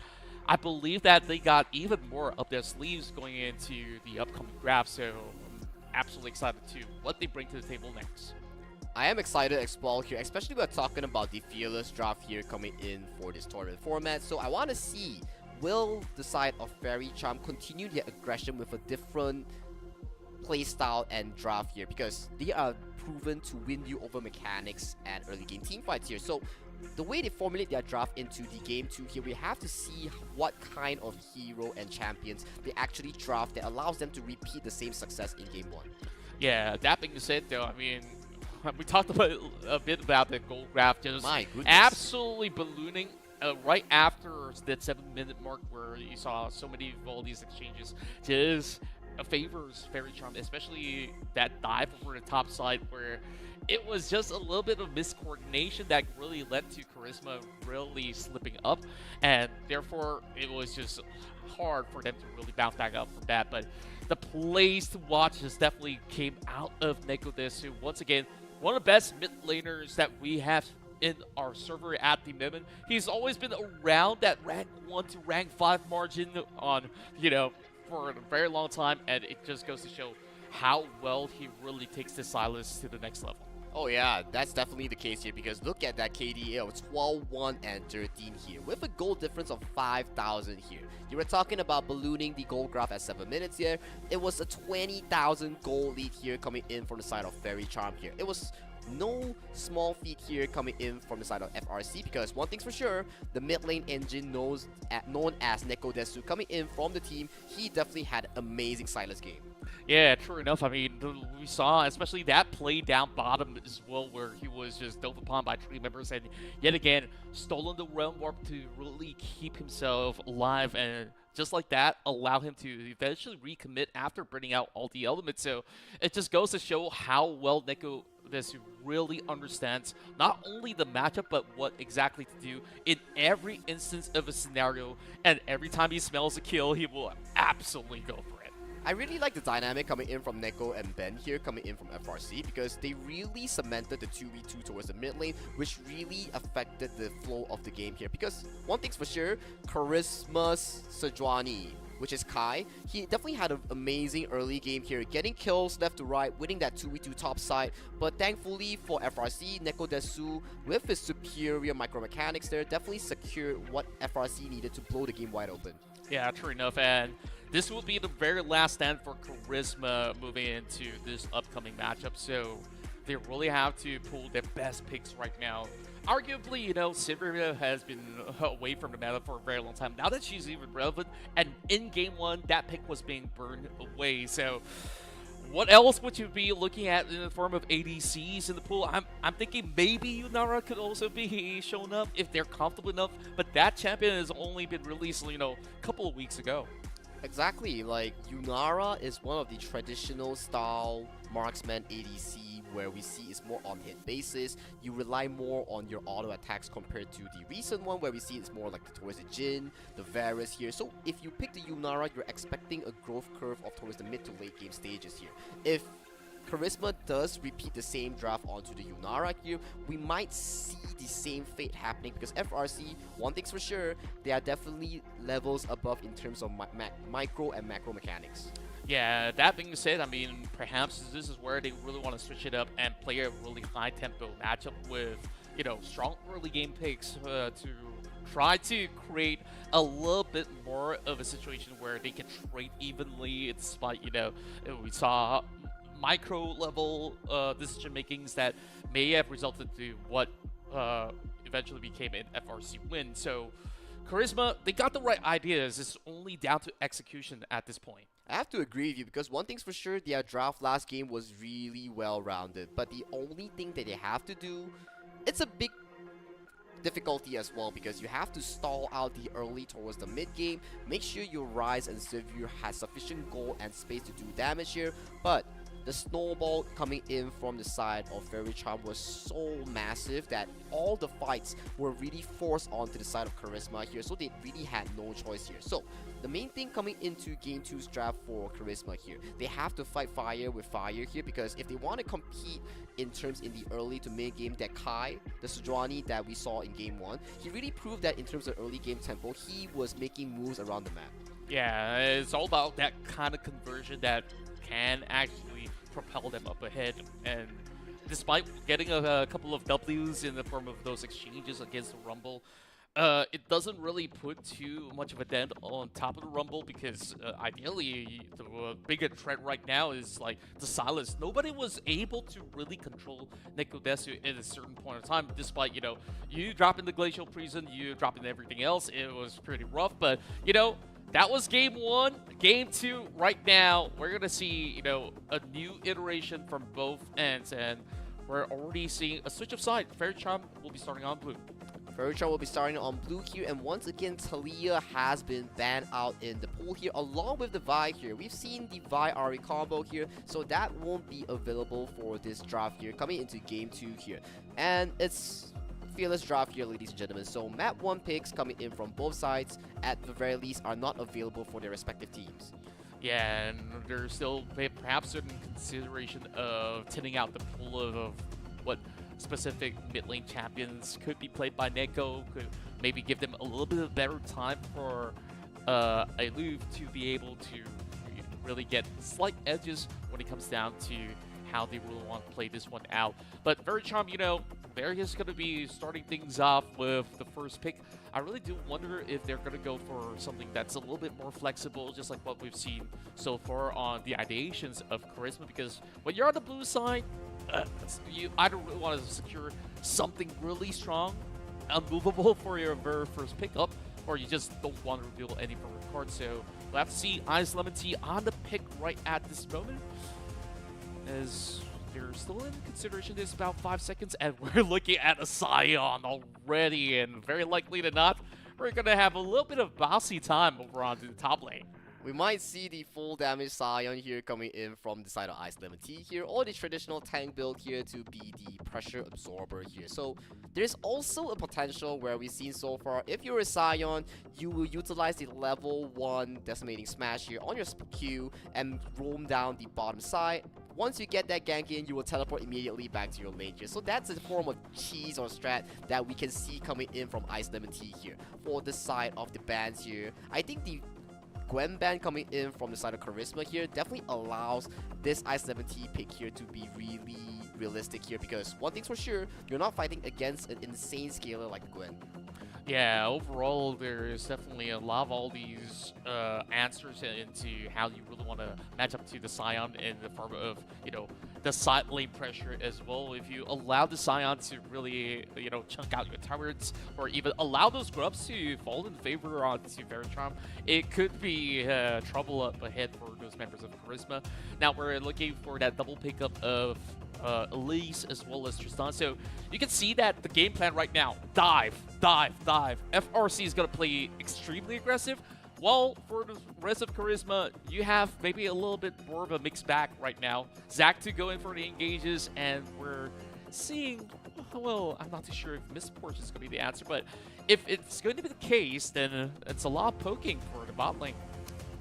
I believe that they got even more up their sleeves going into the upcoming draft, so I'm absolutely excited to what they bring to the table next. I am excited to explore here, especially we're talking about the Fearless draft here coming in for this tournament format. So I want to see, will the side of Fairy Charm continue their aggression with a different playstyle and draft here, because they are proven to win you over mechanics and early game team fights here. So the way they formulate their draft into the game 2 here, we have to see what kind of hero and champions they actually draft that allows them to repeat the same success in game 1. Yeah, that being said though, I mean, we talked about a bit about the gold draft, just absolutely ballooning right after that 7-minute mark, where you saw so many of all these exchanges. Just favors Fairy Charm, especially that dive over the top side, where it was just a little bit of miscoordination that really led to Charisma really slipping up, and therefore it was just hard for them to really bounce back up from that. But the plays to watch just definitely came out of Nekodesu. Once again, one of the best mid laners that we have in our server at the moment. He's always been around that rank 1 to rank 5 margin on, you know, for a very long time, and it just goes to show how well he really takes the Silas to the next level. Oh yeah, that's definitely the case here, because look at that KDA of 12-1 and 13 here, with a goal difference of 5,000 here. You were talking about ballooning the gold graph at 7 minutes here. It was a 20,000 goal lead here coming in from the side of Fairy Charm here. It was no small feat here coming in from the side of FRC, because one thing's for sure, the mid lane engine known as Nekodesu coming in from the team, he definitely had an amazing Silas game. Yeah, true enough. I mean, we saw especially that play down bottom as well, where he was just dove upon by 3 members, and yet again stolen the realm warp to really keep himself alive, and just like that allow him to eventually recommit after burning out all the elements. So it just goes to show how well Nekodesu really understands not only the matchup, but what exactly to do in every instance of a scenario, and every time he smells a kill, he will absolutely go for it. I really like the dynamic coming in from Neko and Ben here coming in from FRC, because they really cemented the 2v2 towards the mid lane, which really affected the flow of the game here. Because one thing's for sure, Charisma's Sejuani which is Kai. He definitely had an amazing early game here, getting kills left to right, winning that 2v2 top side. But thankfully for FRC, Nekodesu, with his superior micromechanics there, definitely secured what FRC needed to blow the game wide open. Yeah, true enough. And this will be the very last stand for Charisma moving into this upcoming matchup. So they really have to pull their best picks right now. Arguably, you know, Sivir has been away from the meta for a very long time. Now that she's even relevant, and in game one, that pick was being burned away. So what else would you be looking at in the form of ADCs in the pool? I'm thinking maybe Yunara could also be shown up if they're comfortable enough, but that champion has only been released, you know, a couple of weeks ago. Exactly, like Yunara is one of the traditional style marksman ADC where we see it's more on hit basis. You rely more on your auto attacks compared to the recent one where we see it's more like towards the Jhin, the Varus here. So if you pick the Yunara, you're expecting a growth curve of towards the mid to late game stages here. If Charisma does repeat the same draft onto the Yunara here, we might see the same fate happening because FRC, one thing's for sure, they are definitely levels above in terms of micro and macro mechanics. Yeah, that being said, I mean, perhaps this is where they really want to switch it up and play a really high-tempo matchup with, you know, strong early game picks to try to create a little bit more of a situation where they can trade evenly, despite, you know, we saw micro-level decision-makings that may have resulted to what eventually became an FRC win. So Charisma, they got the right ideas. It's only down to execution at this point. I have to agree with you because one thing's for sure, their draft last game was really well-rounded. But the only thing that they have to do, it's a big difficulty as well because you have to stall out the early towards the mid game. Make sure your Rise and Sivir has sufficient gold and space to do damage here. But the snowball coming in from the side of Fairy Charm was so massive that all the fights were really forced onto the side of Charisma here, so they really had no choice here. So the main thing coming into Game 2's draft for Charisma here, they have to fight fire with fire here because if they want to compete in terms in the early to mid game, that Kai, the Sejuani that we saw in Game 1, he really proved that in terms of early game tempo, he was making moves around the map. Yeah, it's all about that kind of conversion that can actually propel them up ahead. And despite getting a couple of W's in the form of those exchanges against the Rumble, it doesn't really put too much of a dent on top of the Rumble because ideally the bigger threat right now is like the Silence. Nobody was able to really control Nekodesu at a certain point in time, despite, you know, you dropping the Glacial Prison, you dropping everything else. It was pretty rough, but, you know, that was game 1. Game 2, right now, we're going to see, you know, a new iteration from both ends, and we're already seeing a switch of side. Fairy Charm will be starting on blue. Fairy Charm will be starting on blue here, and once again, Talia has been banned out in the pool here, along with the Vi here. We've seen the Vi-Ari combo here, so that won't be available for this draft here, coming into game 2 here. And it's fearless draft here, ladies and gentlemen. So map 1 picks coming in from both sides, at the very least, are not available for their respective teams. Yeah, and there's still perhaps certain consideration of thinning out the pool of what specific mid lane champions could be played by Neko, could maybe give them a little bit of better time for Aloof to be able to really get slight edges when it comes down to how they really want to play this one out. But Fairy Charm, you know, Barry is going to be starting things off with the first pick. I really do wonder if they're going to go for something that's a little bit more flexible, just like what we've seen so far on the ideations of Charisma, because when you're on the blue side, you either really want to secure something really strong, unmovable for your very first pickup, or you just don't want to reveal any from your card. So we'll have to see Ice Lemon Tea on the pick right at this moment, as they're still in consideration. There's about 5 seconds, and we're looking at a Scion already, and very likely to not, we're going to have a little bit of bossy time over on the top lane. We might see the full damage Scion here coming in from the side of Ice Lemon Tea here, or the traditional tank build here to be the pressure absorber here. So there's also a potential where we've seen so far, if you're a Scion, you will utilize the level 1 Decimating Smash here on your Q and roam down the bottom side. Once you get that gank in, you will teleport immediately back to your lane here. So that's a form of cheese or strat that we can see coming in from Ice Lemon Tea here. For the side of the bans here, I think the Gwen ban coming in from the side of Charisma here definitely allows this I-70 pick here to be really realistic here, because one thing's for sure, you're not fighting against an insane scaler like Gwen. Yeah, overall, there is definitely a lot of all these answers into how you really want to match up to the Scion in the form of, you know, the side lane pressure as well. If you allow the Scion to really, you know, chunk out your turrets, or even allow those grubs to fall in favor onto Veritram, it could be trouble up ahead for those members of Charisma. Now we're looking for that double pickup of Elise as well as Tristan. So you can see that the game plan right now, dive. FRC is going to play extremely aggressive, while for the rest of Charisma, you have maybe a little bit more of a mixed bag right now. Zach to go in for the engages, and we're seeing, well, I'm not too sure if Mistport is going to be the answer, but if it's going to be the case, then it's a lot of poking for the bot lane.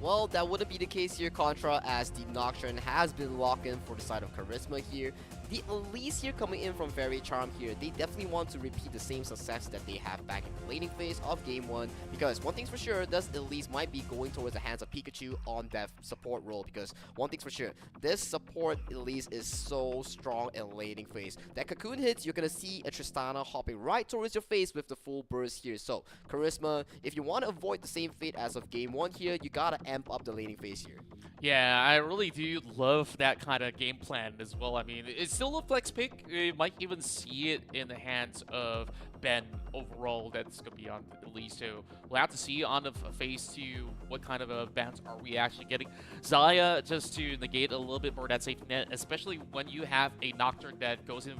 Well, that wouldn't be the case here, Contra, as the Nocturne has been locked in for the side of Charisma here. The Elise here coming in from Fairy Charm here, they definitely want to repeat the same success that they have back in the laning phase of Game 1, because one thing's for sure, this Elise might be going towards the hands of Pikachu on that support role, because one thing's for sure, this support Elise is so strong in laning phase. That Cocoon hits, you're gonna see a Tristana hopping right towards your face with the full burst here. So, Charisma, if you want to avoid the same fate as of Game 1 here, you gotta amp up the laning phase here. Yeah, I really do love that kind of game plan as well. I mean, it's still a flex pick. You might even see it in the hands of Ben overall. That's going to be on Elise. So we'll have to see on the phase 2 what kind of bans are we actually getting. Xayah, just to negate a little bit more that safety net, especially when you have a Nocturne that goes in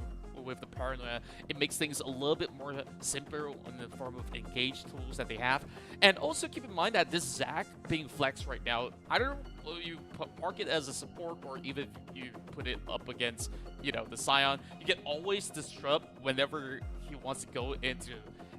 with the Paranoia, it makes things a little bit more simpler in the form of engaged tools that they have. And also keep in mind that this Zac being flexed right now, either you park it as a support, or even you put it up against, you know, the Scion, you can always disrupt whenever he wants to go into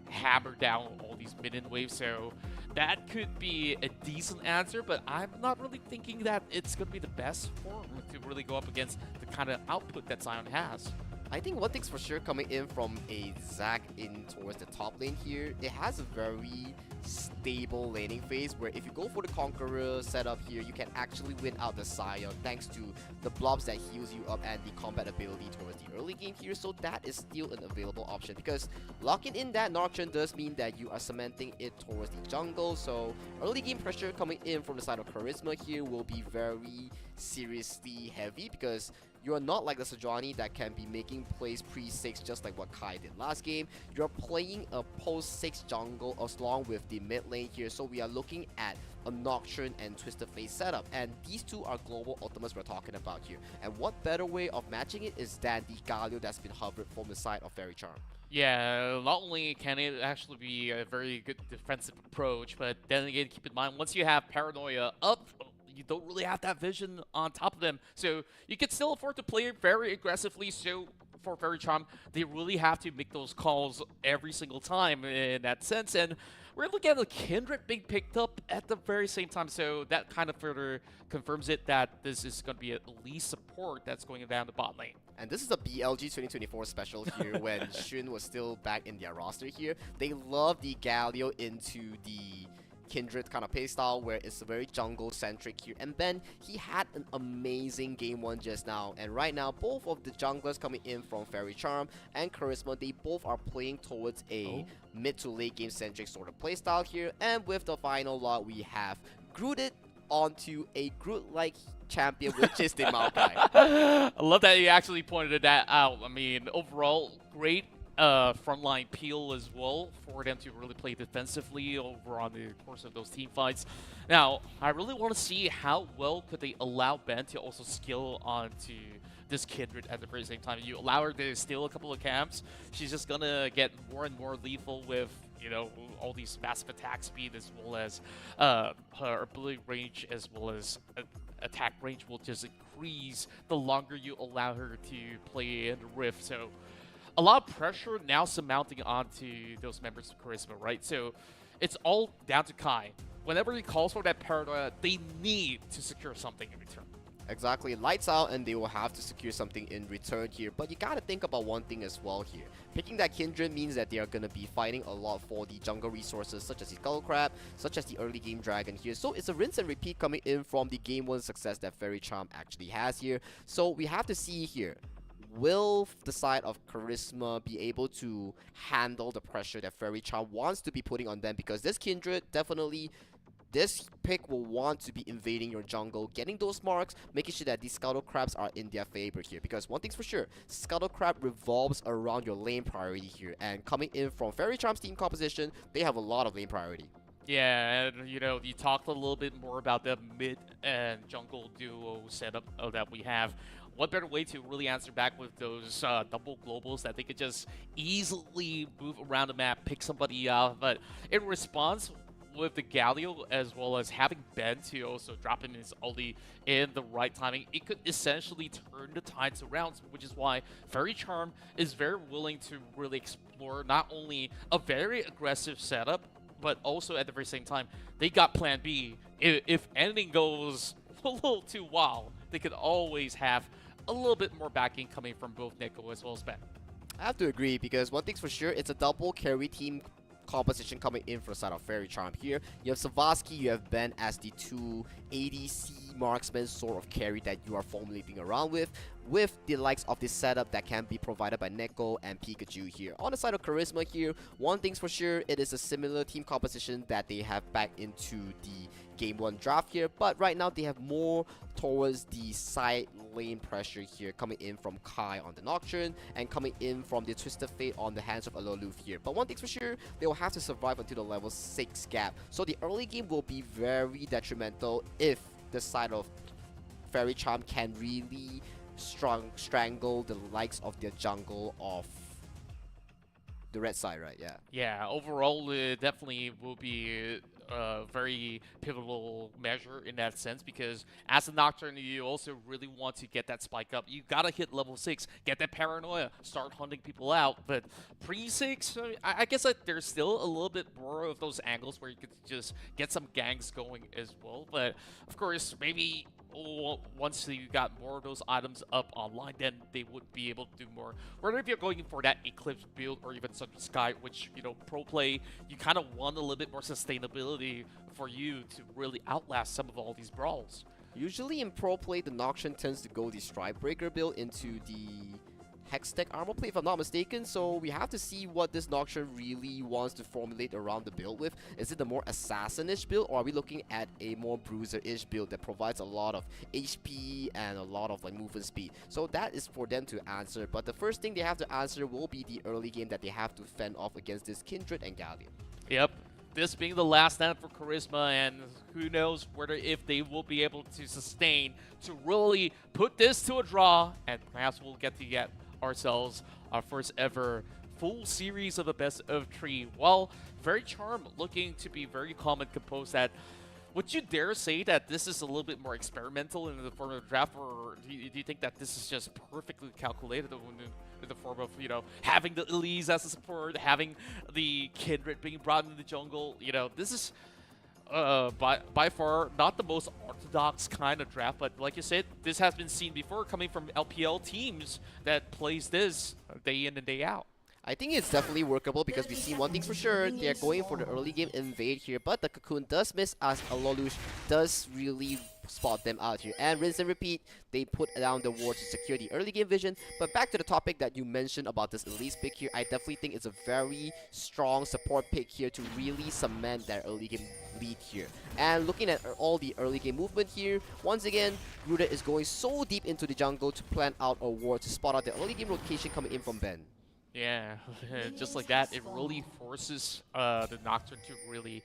hammer down all these minion waves. So that could be a decent answer, but I'm not really thinking that it's going to be the best form to really go up against the kind of output that Scion has. I think one thing's for sure coming in from a Zac in towards the top lane here, it has a very stable laning phase where if you go for the Conqueror setup here, you can actually win out the Scion thanks to the blobs that heals you up and the combat ability towards the early game here. So that is still an available option, because locking in that Nocturne does mean that you are cementing it towards the jungle. So early game pressure coming in from the side of Charisma here will be very seriously heavy, because you're not like the Sejuani that can be making plays pre-6 just like what Kai did last game. You're playing a post-6 jungle along with the mid lane here. So we are looking at a Nocturne and Twisted Fate setup. And these two are global ultimates we're talking about here. And what better way of matching it is than the Galio that's been hovered from the side of Fairy Charm. Yeah, not only can it actually be a very good defensive approach, but then again, keep in mind, once you have Paranoia up, you don't really have that vision on top of them. So you can still afford to play very aggressively. So for Fairy Charm, they really have to make those calls every single time in that sense. And we're looking at the Kindred being picked up at the very same time. So that kind of further confirms it that this is going to be at least support that's going down the bot lane. And this is a BLG 2024 special here when Xun was still back in their roster here. They love the Galio into the Kindred kind of playstyle where it's very jungle centric here, and then he had an amazing game 1 just now. And right now both of the junglers coming in from Fairy Charm and Charisma, they both are playing towards a mid to late game centric sort of playstyle here. And with the final lot, we have Grooted onto a Groot-like champion, which is the Maokai. I love that you actually pointed that out. I mean, overall, great frontline peel as well for them to really play defensively over on the course of those team fights. Now, I really want to see how well could they allow Ben to also skill onto this Kindred at the very same time. You allow her to steal a couple of camps, she's just gonna get more and more lethal with, you know, all these massive attack speed, as well as her ability range, as well as attack range will just increase the longer you allow her to play in the Rift. So a lot of pressure now surmounting onto those members of Charisma, right? So it's all down to Kai. Whenever he calls for that Paranoia, they need to secure something in return. Exactly, lights out, and they will have to secure something in return here. But you gotta think about one thing as well here. Picking that Kindred means that they are gonna be fighting a lot for the jungle resources, such as the Skull Crab, such as the early game Dragon here. So it's a rinse and repeat coming in from the game 1 success that Fairy Charm actually has here. So we have to see here. Will the side of Charisma be able to handle the pressure that Fairy Charm wants to be putting on them? Because this Kindred definitely, this pick will want to be invading your jungle, getting those marks, making sure that these Scuttle Crabs are in their favor here. Because one thing's for sure, Scuttle Crab revolves around your lane priority here. And coming in from Fairy Charm's team composition, they have a lot of lane priority. Yeah, and you know, you talked a little bit more about the mid and jungle duo setup that we have. What better way to really answer back with those double globals that they could just easily move around the map, pick somebody out. But in response, with the Galio, as well as having Ben to also drop in his ulti in the right timing, it could essentially turn the tides around, which is why Fairy Charm is very willing to really explore not only a very aggressive setup, but also at the very same time, they got plan B. If anything goes a little too wild, they could always have a little bit more backing coming from both Nico as well as Ben. I have to agree, because one thing's for sure, it's a double carry team composition coming in for the side of Fairy Charm here. You have Savasky, you have Ben as the two ADC marksman sort of carry that you are formulating around with the likes of this setup that can be provided by Neko and Pikachu here. On the side of Charisma here, one thing's for sure, it is a similar team composition that they have back into the Game 1 draft here, but right now they have more towards the side lane pressure here, coming in from Kai on the Nocturne and coming in from the Twisted Fate on the hands of Aloluf here. But one thing's for sure, they will have to survive until the level 6 gap. So the early game will be very detrimental if the side of Fairy Charm can really strangle the likes of their jungle of the red side, right? Yeah. Yeah, overall, it definitely will be a very pivotal measure in that sense, because as a Nocturne, you also really want to get that spike up. You gotta hit level 6, get that paranoia, start hunting people out. But pre-6, I guess like, there's still a little bit more of those angles where you could just get some gangs going as well. But of course, maybe once you got more of those items up online, then they would be able to do more. Whether if you're going for that Eclipse build or even Sun Sky, which, you know, pro play, you kind of want a little bit more sustainability for you to really outlast some of all these brawls. Usually in pro play, the Nocturne tends to go the Strike Breaker build into the Hextech armor play, if I'm not mistaken. So we have to see what this Nocturne really wants to formulate around the build with. Is it the more assassin-ish build, or are we looking at a more bruiser-ish build that provides a lot of HP and a lot of like movement speed? So that is for them to answer. But the first thing they have to answer will be the early game that they have to fend off against this Kindred and Galio. Yep. This being the last stand for Charisma, and who knows whether if they will be able to sustain to really put this to a draw, and perhaps we'll get ourselves our first ever full series of the best of 3. While Fairy Charm looking to be very calm and composed, that would you dare say that this is a little bit more experimental in the form of the draft, or do you think that this is just perfectly calculated in the form of, you know, having the Elise as a support, having the Kindred being brought into the jungle? You know, this is by far not the most orthodox kind of draft, but like you said, this has been seen before coming from LPL teams that plays this day in and day out. I think it's definitely workable, because we've seen one thing for sure, they're going for the early game invade here, but the Cocoon does miss as Alolush does really spot them out here. And rinse and repeat, they put down the ward to secure the early game vision. But back to the topic that you mentioned about this Elise pick here, I definitely think it's a very strong support pick here to really cement that early game lead here. And looking at all the early game movement here, once again, Ruda is going so deep into the jungle to plan out a ward to spot out the early game location coming in from Ben. Yeah, just like that, it really forces the Nocturne to really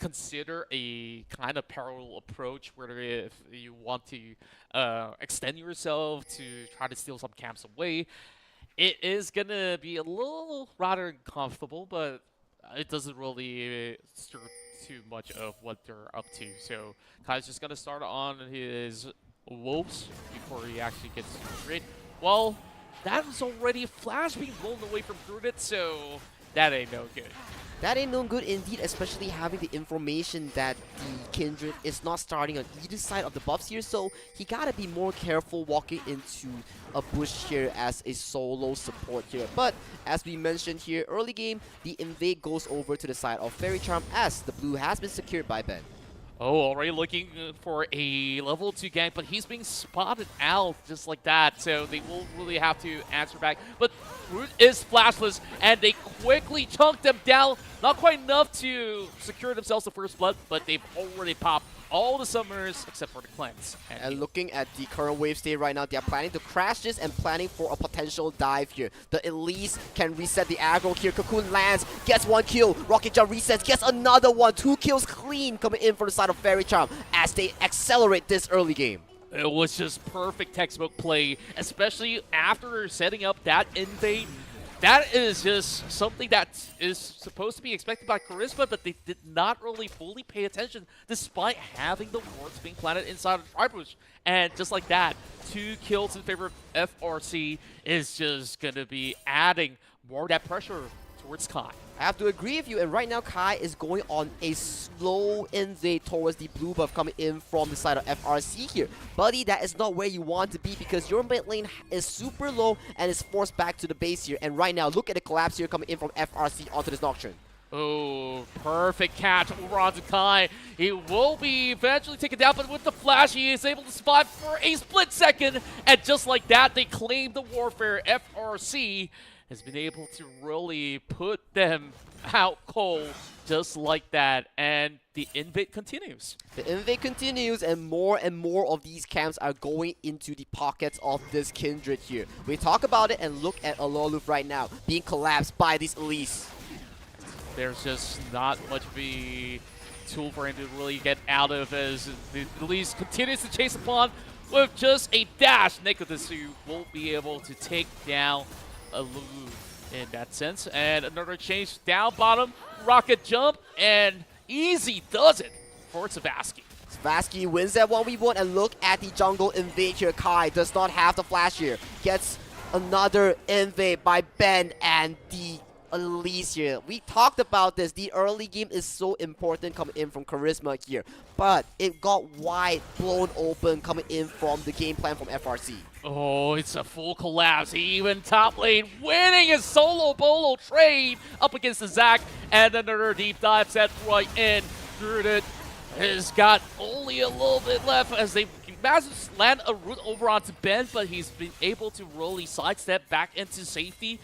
consider a kind of parallel approach, where if you want to extend yourself to try to steal some camps away, it is going to be a little rather uncomfortable, but it doesn't really stir too much of what they're up to. So Kai's just going to start on his wolves before he actually gets to the grid. Well, that was already a flash being blown away from Grudit, so that ain't no good. That ain't no good indeed, especially having the information that the Kindred is not starting on either side of the buffs here, so he gotta be more careful walking into a bush here as a solo support here. But as we mentioned here, early game, the invade goes over to the side of Fairy Charm as the blue has been secured by Ben. Oh, already looking for a level 2 gank, but he's being spotted out just like that, so they will really have to answer back. But Root is flashless, and they quickly chunk them down. Not quite enough to secure themselves the first blood, but they've already popped all the summoners except for the cleanse. And looking at the current wave state right now, they are planning to crash this and planning for a potential dive here. The Elise can reset the aggro here. Cocoon lands, gets 1 kill. Rocket Jump resets, gets another one. 2 kills clean coming in from the side of Fairy Charm as they accelerate this early game. It was just perfect textbook play, especially after setting up that invade. That is just something that is supposed to be expected by Charisma, but they did not really fully pay attention despite having the wards being planted inside of Tribush. And just like that, 2 kills in favor of FRC is just going to be adding more of that pressure towards Kai. I have to agree with you, and right now Kai is going on a slow invade towards the blue buff coming in from the side of FRC here. Buddy, that is not where you want to be because your mid lane is super low and is forced back to the base here. And right now, look at the collapse here coming in from FRC onto this Nocturne. Oh, perfect catch over onto Kai. He will be eventually taken down, but with the flash, he is able to survive for a split second. And just like that, they claim the warfare. FRC has been able to really put them out cold just like that, and the invade continues. The invade continues, and more of these camps are going into the pockets of this Kindred here. We talk about it and look at Aloluf right now, being collapsed by this Elise. There's just not much of a tool for him to really get out of as the Elise continues to chase upon with just a dash. Nicholas won't be able to take down Aloof in that sense. And another change down bottom, rocket jump, and easy does it for Savaski. Savaski wins that 1v1, and look at the jungle invade here. Kai does not have the flash here. Gets another invade by Ben and the Elise here. We talked about this. The early game is so important coming in from Charisma here. But it got wide blown open coming in from the game plan from FRC. Oh, it's a full collapse. Even top lane winning his solo bolo trade up against the Zac. And another deep dive set right in. Druid has got only a little bit left as they managed to land a root over onto Ben, but he's been able to really sidestep back into safety.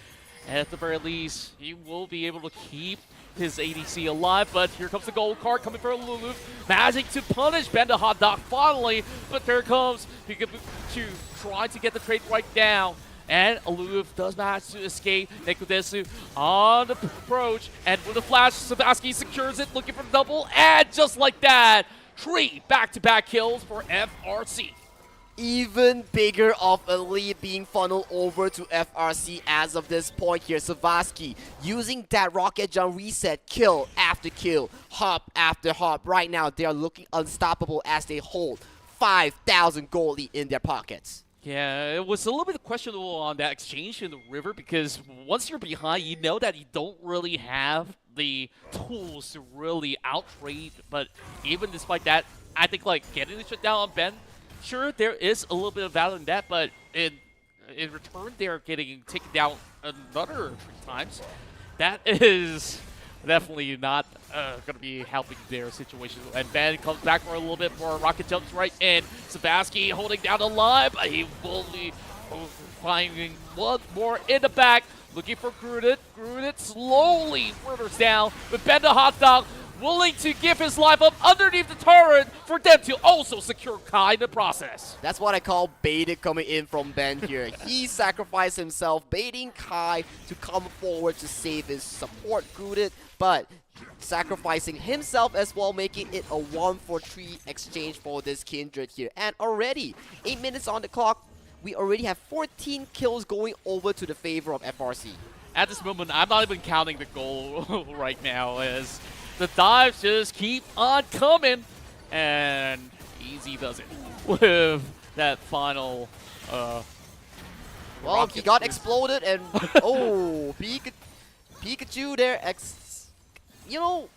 And at the very least, he will be able to keep his ADC alive, but here comes the gold card coming for Lulu. Managing to punish Ben the Hot Dog finally, but there comes Pikachu trying to get the trade right down. And Aloof does manage to escape. Nekudesu on the approach, and with a flash, Savaski secures it, looking for the double, and just like that, 3 back-to-back kills for FRC. Even bigger of a lead being funneled over to FRC as of this point here. Savaski using that rocket jump reset, kill after kill, hop after hop. Right now, they are looking unstoppable as they hold 5,000 gold lead in their pockets. Yeah, it was a little bit questionable on that exchange in the river because once you're behind, you know that you don't really have the tools to really out-trade. But even despite that, I think like getting the shutdown on Ben, sure, there is a little bit of value in that, but in return, they're getting taken down another 3 times. That is definitely not going to be helping their situation. And Ben comes back for a little bit more. Rocket jumps right in. Savaski holding down the line, but he will be finding one more in the back. Looking for Grudit. Grudit slowly murders down, but Ben the Hot Dog willing to give his life up underneath the turret for them to also secure Kai in the process. That's what I call baited coming in from Ben here. He sacrificed himself, baiting Kai to come forward to save his support Grudit, but sacrificing himself as well, making it a 1-for-3 exchange for this Kindred here. And already, 8 minutes on the clock, we already have 14 kills going over to the favor of FRC. At this moment, I'm not even counting the goal right now as the dives just keep on coming, and easy does it with that final. Well, he got exploded, and oh, Pikachu there, you know,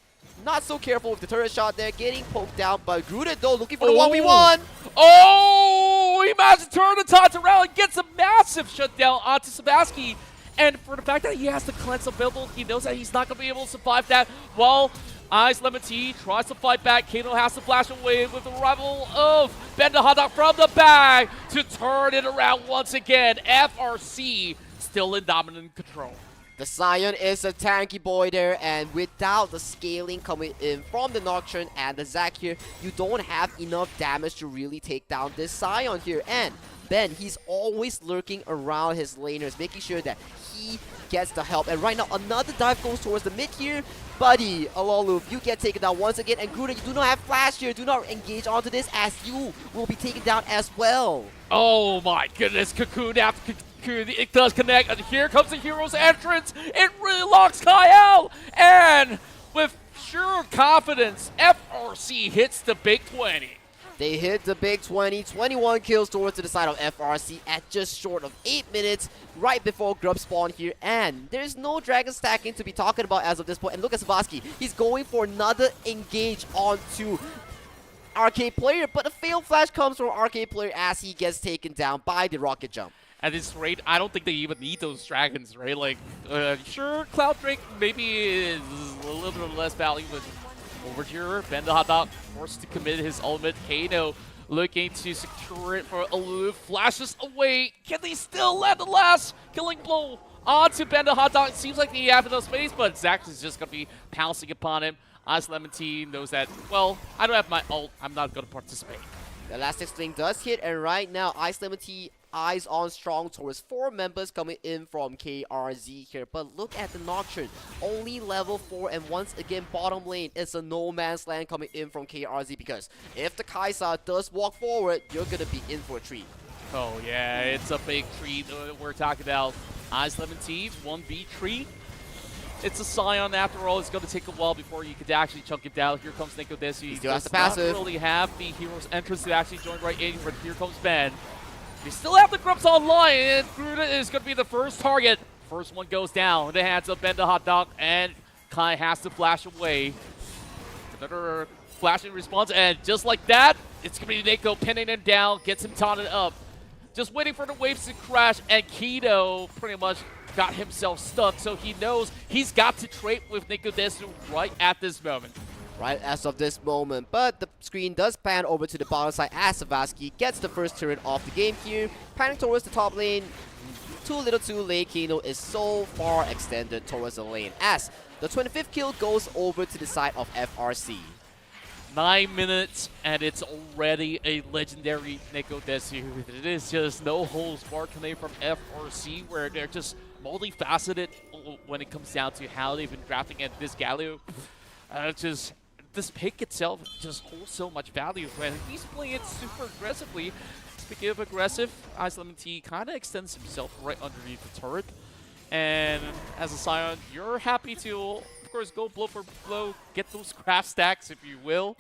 not so careful with the turret shot there, getting poked out, but Gruda though looking for the 1v1. Oh, he managed to turn the tides around and gets a massive shutdown onto Sparky. And for the fact that he has to cleanse available, he knows that he's not going to be able to survive that. While Ice Lemon Tea tries to fight back, Kano has to flash away with the arrival of Ben the Hot Dog from the back to turn it around once again. FRC still in dominant control. The Scion is a tanky boy there, and without the scaling coming in from the Nocturne and the Zac here, you don't have enough damage to really take down this Scion here. And Ben, he's always lurking around his laners, making sure that he gets the help. And right now, another dive goes towards the mid here. Buddy, Alolu, you get taken down once again. And Gruda, you do not have flash here. Do not engage onto this, as you will be taken down as well. Oh my goodness, Cocoon after Cocoon, it does connect, and here comes the hero's entrance. It really locks Kai out, and with sure confidence, FRC hits the big 20. They hit the big 20, 21 kills towards to the side of FRC at just short of 8 minutes, right before Grub spawn here, and there's no dragon stacking to be talking about as of this point. And look at Sparky, he's going for another engage onto Arcade Player, but a failed flash comes from Arcade Player as he gets taken down by the rocket jump. At this rate, I don't think they even need those dragons, right? Like, sure, Cloud Drake maybe is a little bit of less value, but over here, Ben the Hot Dog forced to commit his ultimate. Kano looking to secure it for Aloof, flashes away. Can they still land the last killing blow onto Ben the Hot Dog? It seems like they have enough space, but Zac is just going to be pouncing upon him. Ice Lemon Tea knows that, well, I don't have my ult, I'm not going to participate. The Elastic Sling does hit, and right now, Ice Lemon Tea eyes on strong towards 4 members coming in from KRZ here. But look at the Nocturne, only level 4, and once again, bottom lane, it's a no man's land coming in from KRZ, because if the Kai'Sa does walk forward, you're going to be in for a treat. Oh yeah, it's a big treat. We're talking about Ice Lemon Tea, 1v treat. It's a Scion after all. It's going to take a while before you could actually chunk it down. Here comes Nico Desi. He still has does the not passive. really have the hero's entrance to actually join right in, but here comes Ben. They still have the Grubs online, and Gruda is going to be the first target. First one goes down in the hands of Ben the Hot Dog, and Kai has to flash away. Another flashing response, and just like that, it's going to be Nico pinning him down, gets him taunted up. Just waiting for the waves to crash, and Keto pretty much got himself stuck, so he knows he's got to trade with Nico Desu right at this moment. Right as of this moment, but the screen does pan over to the bottom side as Savaski gets the first turret off the game here. Panning towards the top lane, too little too late. Kano is so far extended towards the lane as the 25th kill goes over to the side of FRC. 9 minutes, and it's already a legendary Nico Desu. It is just no holds barred coming from FRC, where they're just multifaceted when it comes down to how they've been drafting at this Galio. Just this pick itself just holds so much value, and he's playing it super aggressively. Speaking of aggressive, Ice Lemon Tea kind of extends himself right underneath the turret. And as a Scion, you're happy to, of course, go blow for blow, get those craft stacks, if you will.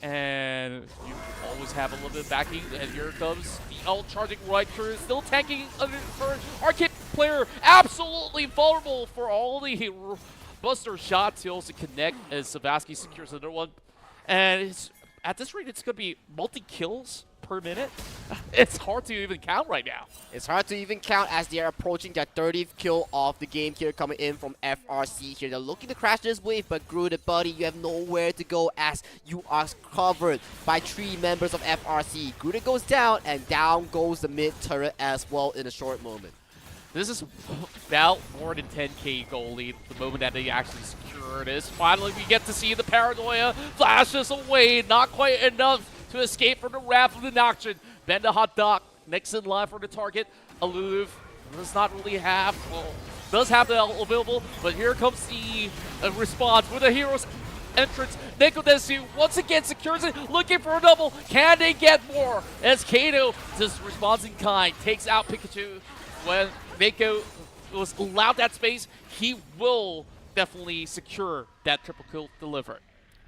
And you always have a little bit of backing. And here comes the ult charging right through, still tanking under the turret. Arcade Player absolutely vulnerable for all the Buster shot to also connect as Savaski secures another one. And at this rate, it's going to be multi-kills per minute. It's hard to even count right now. It's hard to even count as they are approaching their 30th kill of the game here coming in from FRC here. They're looking to crash this wave, but Gruda, buddy, you have nowhere to go as you are covered by 3 members of FRC. Gruda goes down, and down goes the mid turret as well in a short moment. This is about more than 10k goal lead the moment that they actually secure this. Finally, we get to see the Paranoia flashes away. Not quite enough to escape from the wrath of the Nocturne. Ben the Hot Dog next in line for the target. Aloof does not really have, well, does have the ult available, but here comes the response with the hero's entrance. Nico Desu once again secures it, looking for a double. Can they get more? As Kato just responds in kind, takes out Pikachu. When Nico was allowed that space, he will definitely secure that triple kill delivered.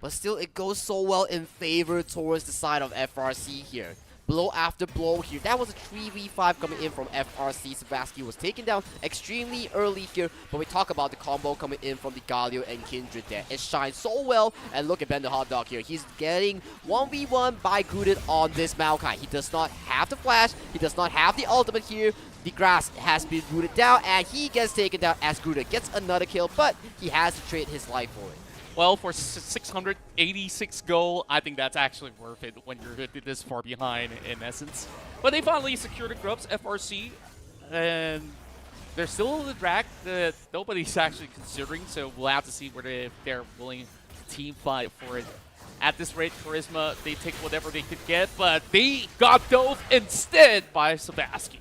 But still, it goes so well in favor towards the side of FRC here. blow after blow here. That was a 3v5 coming in from FRC. Sparky was taken down extremely early here, but we talk about the combo coming in from the Galio and Kindred there. It shines so well, and look at Ben the Hot Dog here. He's getting 1v1 by Grudit on this Maokai. He does not have the flash, he does not have the ultimate here. The grass has been rooted down, and he gets taken down as Grudit gets another kill, but he has to trade his life for it. Well, for 686 gold, I think that's actually worth it when you're this far behind, in essence. But they finally secured the Grubs, FRC, and there's still the drag that nobody's actually considering, so we'll have to see whether they're willing to team fight for it. At this rate, Charisma, they take whatever they could get, but they got dove instead by Sparky.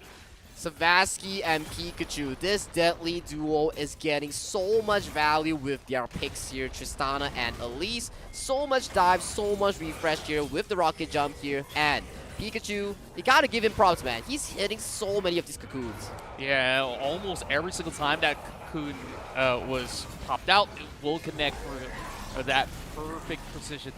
Sparky and Pikachu, this deadly duo is getting so much value with their picks here, Tristana and Elise. So much dive, so much refresh here with the rocket jump here. And Pikachu, you gotta give him props, man. He's hitting so many of these cocoons. Yeah, almost every single time that cocoon was popped out, it will connect for that perfect precision.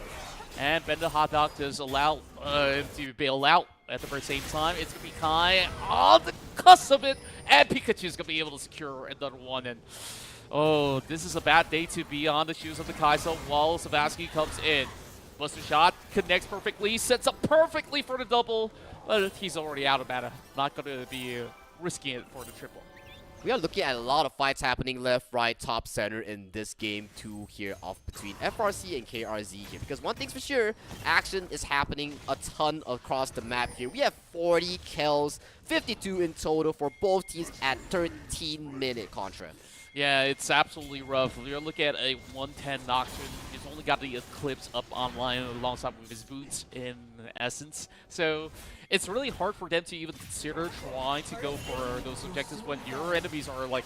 And Ben the Hot Dog does allow to bail out at the very same time. It's going to be Kai on the cusp of it, and Pikachu's going to be able to secure another one. And oh, this is a bad day to be on the shoes of the Kai, so while Sparky comes in. Buster shot connects perfectly, sets up perfectly for the double, but he's already out of mana. Not going to be risking it for the triple. We are looking at a lot of fights happening left, right, top, center in this game 2 here of between FRC and KRZ here. Because one thing's for sure, action is happening a ton across the map here. We have 40 kills, 52 in total for both teams at 13-minute Contra. Yeah, it's absolutely rough. We're looking at a 110 Nocturne. He's only got the Eclipse up online alongside with his boots in essence. So it's really hard for them to even consider trying to go for those objectives when your enemies are like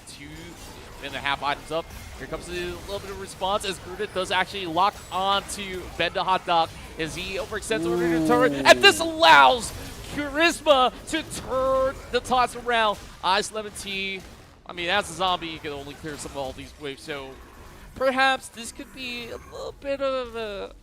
2.5 items up. Here comes a little bit of response as Grudit does actually lock on to Ben the Hot Dog as he overextends over the turret. And this allows Charisma to turn the toss around. Ice Lemon Tea. I mean, as a zombie, you can only clear some of all these waves, so perhaps this could be a little bit of a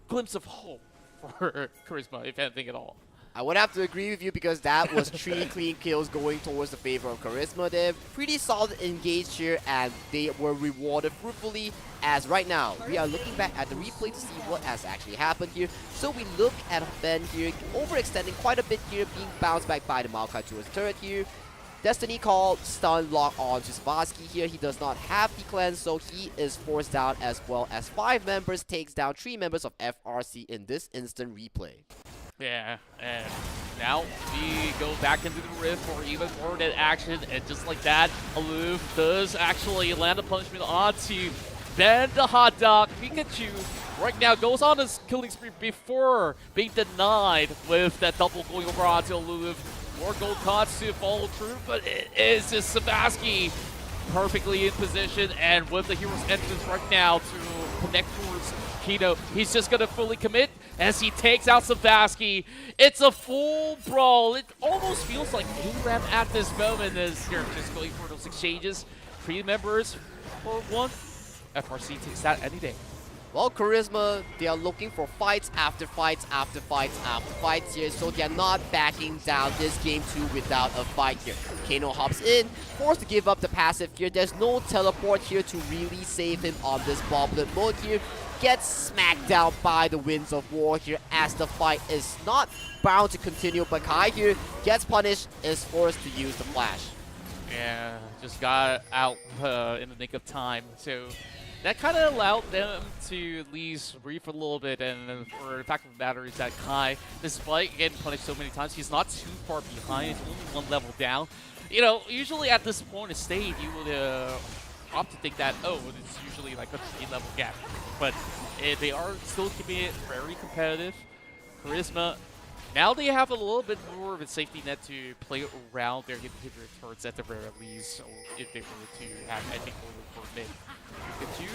glimpse of hope for Charisma, if anything at all. I would have to agree with you because that was 3 clean kills going towards the favor of Charisma. They're pretty solid engaged here, and they were rewarded fruitfully, as right now we are looking back at the replay to see what has actually happened here. So we look at Ben here, overextending quite a bit here, being bounced back by the Maokai towards the turret here. Destiny Call, stun lock on to Sparky here. He does not have the cleanse, so he is forced down as well as 5 members takes down 3 members of FRC in this instant replay. Yeah, and now we go back into the rift for even more dead action, and just like that, Aloof does actually land a punishment onto Ben the Hot Dog. Pikachu right now goes on his killing spree before being denied with that double going over onto Aloof. More gold cards to follow through, but it is just Sparky perfectly in position, and with the hero's entrance right now to connect towards Kino, he's just going to fully commit as he takes out Sparky. It's a full brawl. It almost feels like ARAM at this moment as they're just going for those exchanges. 3 members for 1. FRC takes that any day. Well, Charisma, they are looking for fights after fights after fights after fights here, so they are not backing down this game 2 without a fight here. Kano hops in, forced to give up the passive here. There's no teleport here to really save him on this Boblet mode here. Gets smacked down by the Winds of War here as the fight is not bound to continue, but Kai here gets punished, is forced to use the flash. Yeah, just got out in the nick of time, so that kind of allowed them to at least breathe a little bit, and for the fact of the matter is that Kai, despite getting punished so many times, he's not too far behind. He's only 1 level down. You know, usually at this point of stage, you would opt to think that, oh, it's usually like a 3-level gap. But they are still keeping it very competitive. Charisma, now they have a little bit more of a safety net to play around their hit-hitter turrets at the very least, or if they were to have anything for mid. Pikachu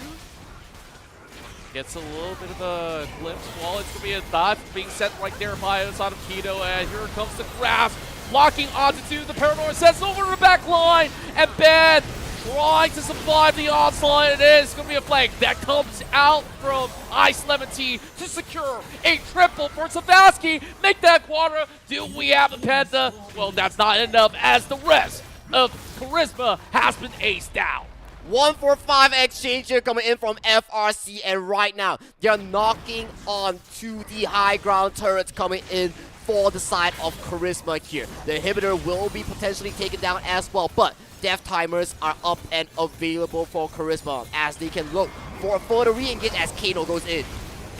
gets a little bit of a glimpse. Well, it's going to be a dive being set right there by the side of Kino, and here comes the grasp, locking onto the Paranoia, sets over the back line, and Ben trying to survive the onslaught. It is going to be a flank that comes out from Ice Lemon Tea to secure a triple for Sparky. Make that quadra. Do we have the Penta? Well, that's not enough as the rest of Charisma has been aced out. 145 exchange here coming in from FRC, and right now they're knocking on to the high ground turrets coming in for the side of Charisma here. The inhibitor will be potentially taken down as well, but death timers are up and available for Charisma as they can look for a further re-engage as Kano goes in.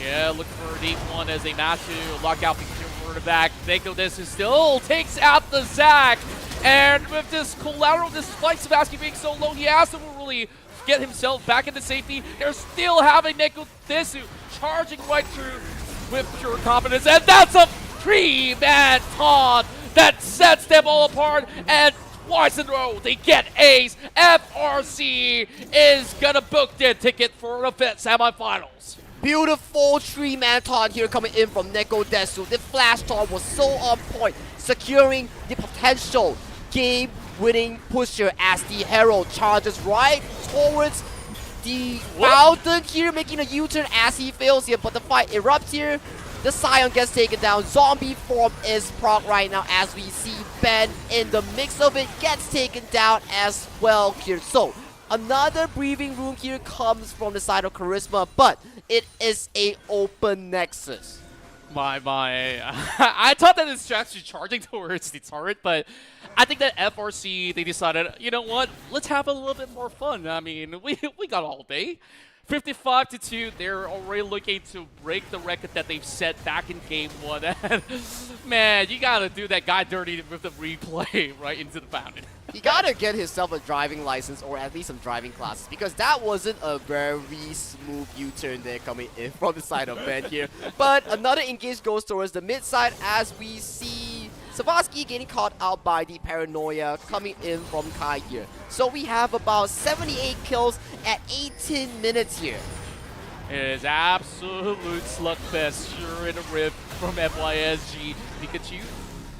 Yeah, looking for a deep one as they match to lock out the for the back. Neko Desu still takes out the Zac. And with this collateral, despite Sparky being so low, he has to really get himself back into safety. They're still having Neko Desu charging right through with pure confidence. And that's a 3-man taunt that sets them all apart. And twice in a row, they get ace. FRC is gonna book their ticket for the semifinals. Beautiful 3-man taunt here coming in from Neko Desu. The flash taunt was so on point, securing the potential game-winning pusher as the Herald charges right towards the fountain here, making a U-turn as he fails here, but the fight erupts here. The Scion gets taken down. Zombie form is proc right now as we see Ben in the mix of it gets taken down as well here. So another breathing room here comes from the side of Charisma, but it is a open Nexus. My. I thought that it's actually charging towards the turret, but I think that FRC, they decided, you know what, let's have a little bit more fun. I mean, we got all day. 55-2, they're already looking to break the record that they've set back in game 1. And man, you gotta do that guy dirty with the replay right into the fountain. He gotta get himself a driving license or at least some driving classes, because that wasn't a very smooth U-turn there coming in from the side of Ben here. But another engage goes towards the mid side as we see Sparky getting caught out by the paranoia coming in from Kai here. So we have about 78 kills at 18 minutes here. It is absolute slugfest sure in a rip from MYSG. Pikachu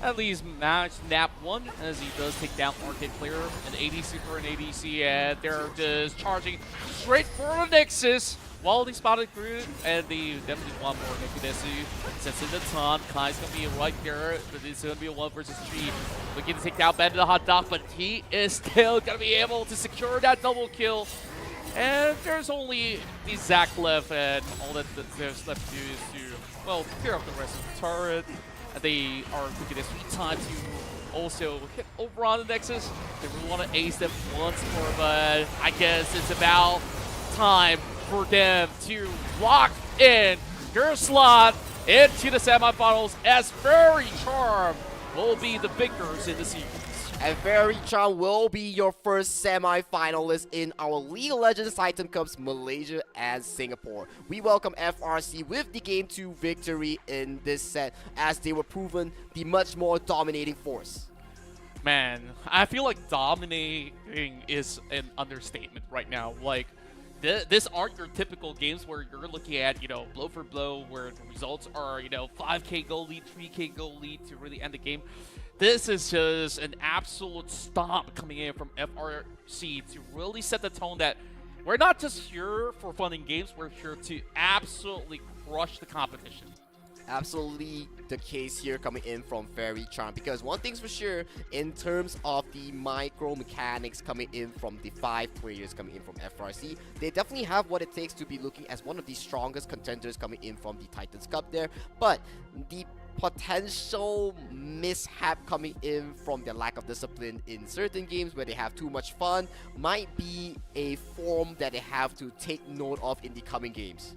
at least managed to nap one as he does take down Arcade Player, an ADC for an ADC, and they're just charging straight for the Nexus. While they spotted Groot, and they definitely want more Neko Desu. Sets in the taunt, Kai's gonna be right there, but it's gonna be a 1 versus 3. Looking to take down Ben to the hot dog, but he is still gonna be able to secure that double kill. And there's only the Zac left, and all that there's left to do is to, well, clear up the rest of the turret. And they are looking at 3 times to also hit over on the Nexus. They really want to ace them once more, but I guess it's about time for them to lock in their slot into the semifinals as Fairy Charm will be the victors in the series. And Fairy Charm will be your first semi-finalist in our League of Legends Titan Cups Malaysia and Singapore. We welcome FRC with the Game 2 victory in this set as they were proven the much more dominating force. Man, I feel like dominating is an understatement right now. Like, this aren't your typical games where you're looking at, you know, blow for blow, where the results are, you know, 5k goal lead, 3k goal lead to really end the game. This is just an absolute stomp coming in from FRC to really set the tone that we're not just here for fun and games, we're here to absolutely crush the competition. Absolutely the case here coming in from Fairy Charm, because one thing's for sure, in terms of the micro mechanics coming in from the 5 players coming in from FRC, they definitely have what it takes to be looking as one of the strongest contenders coming in from the Titans Cup there. But the potential mishap coming in from their lack of discipline in certain games where they have too much fun might be a form that they have to take note of in the coming games.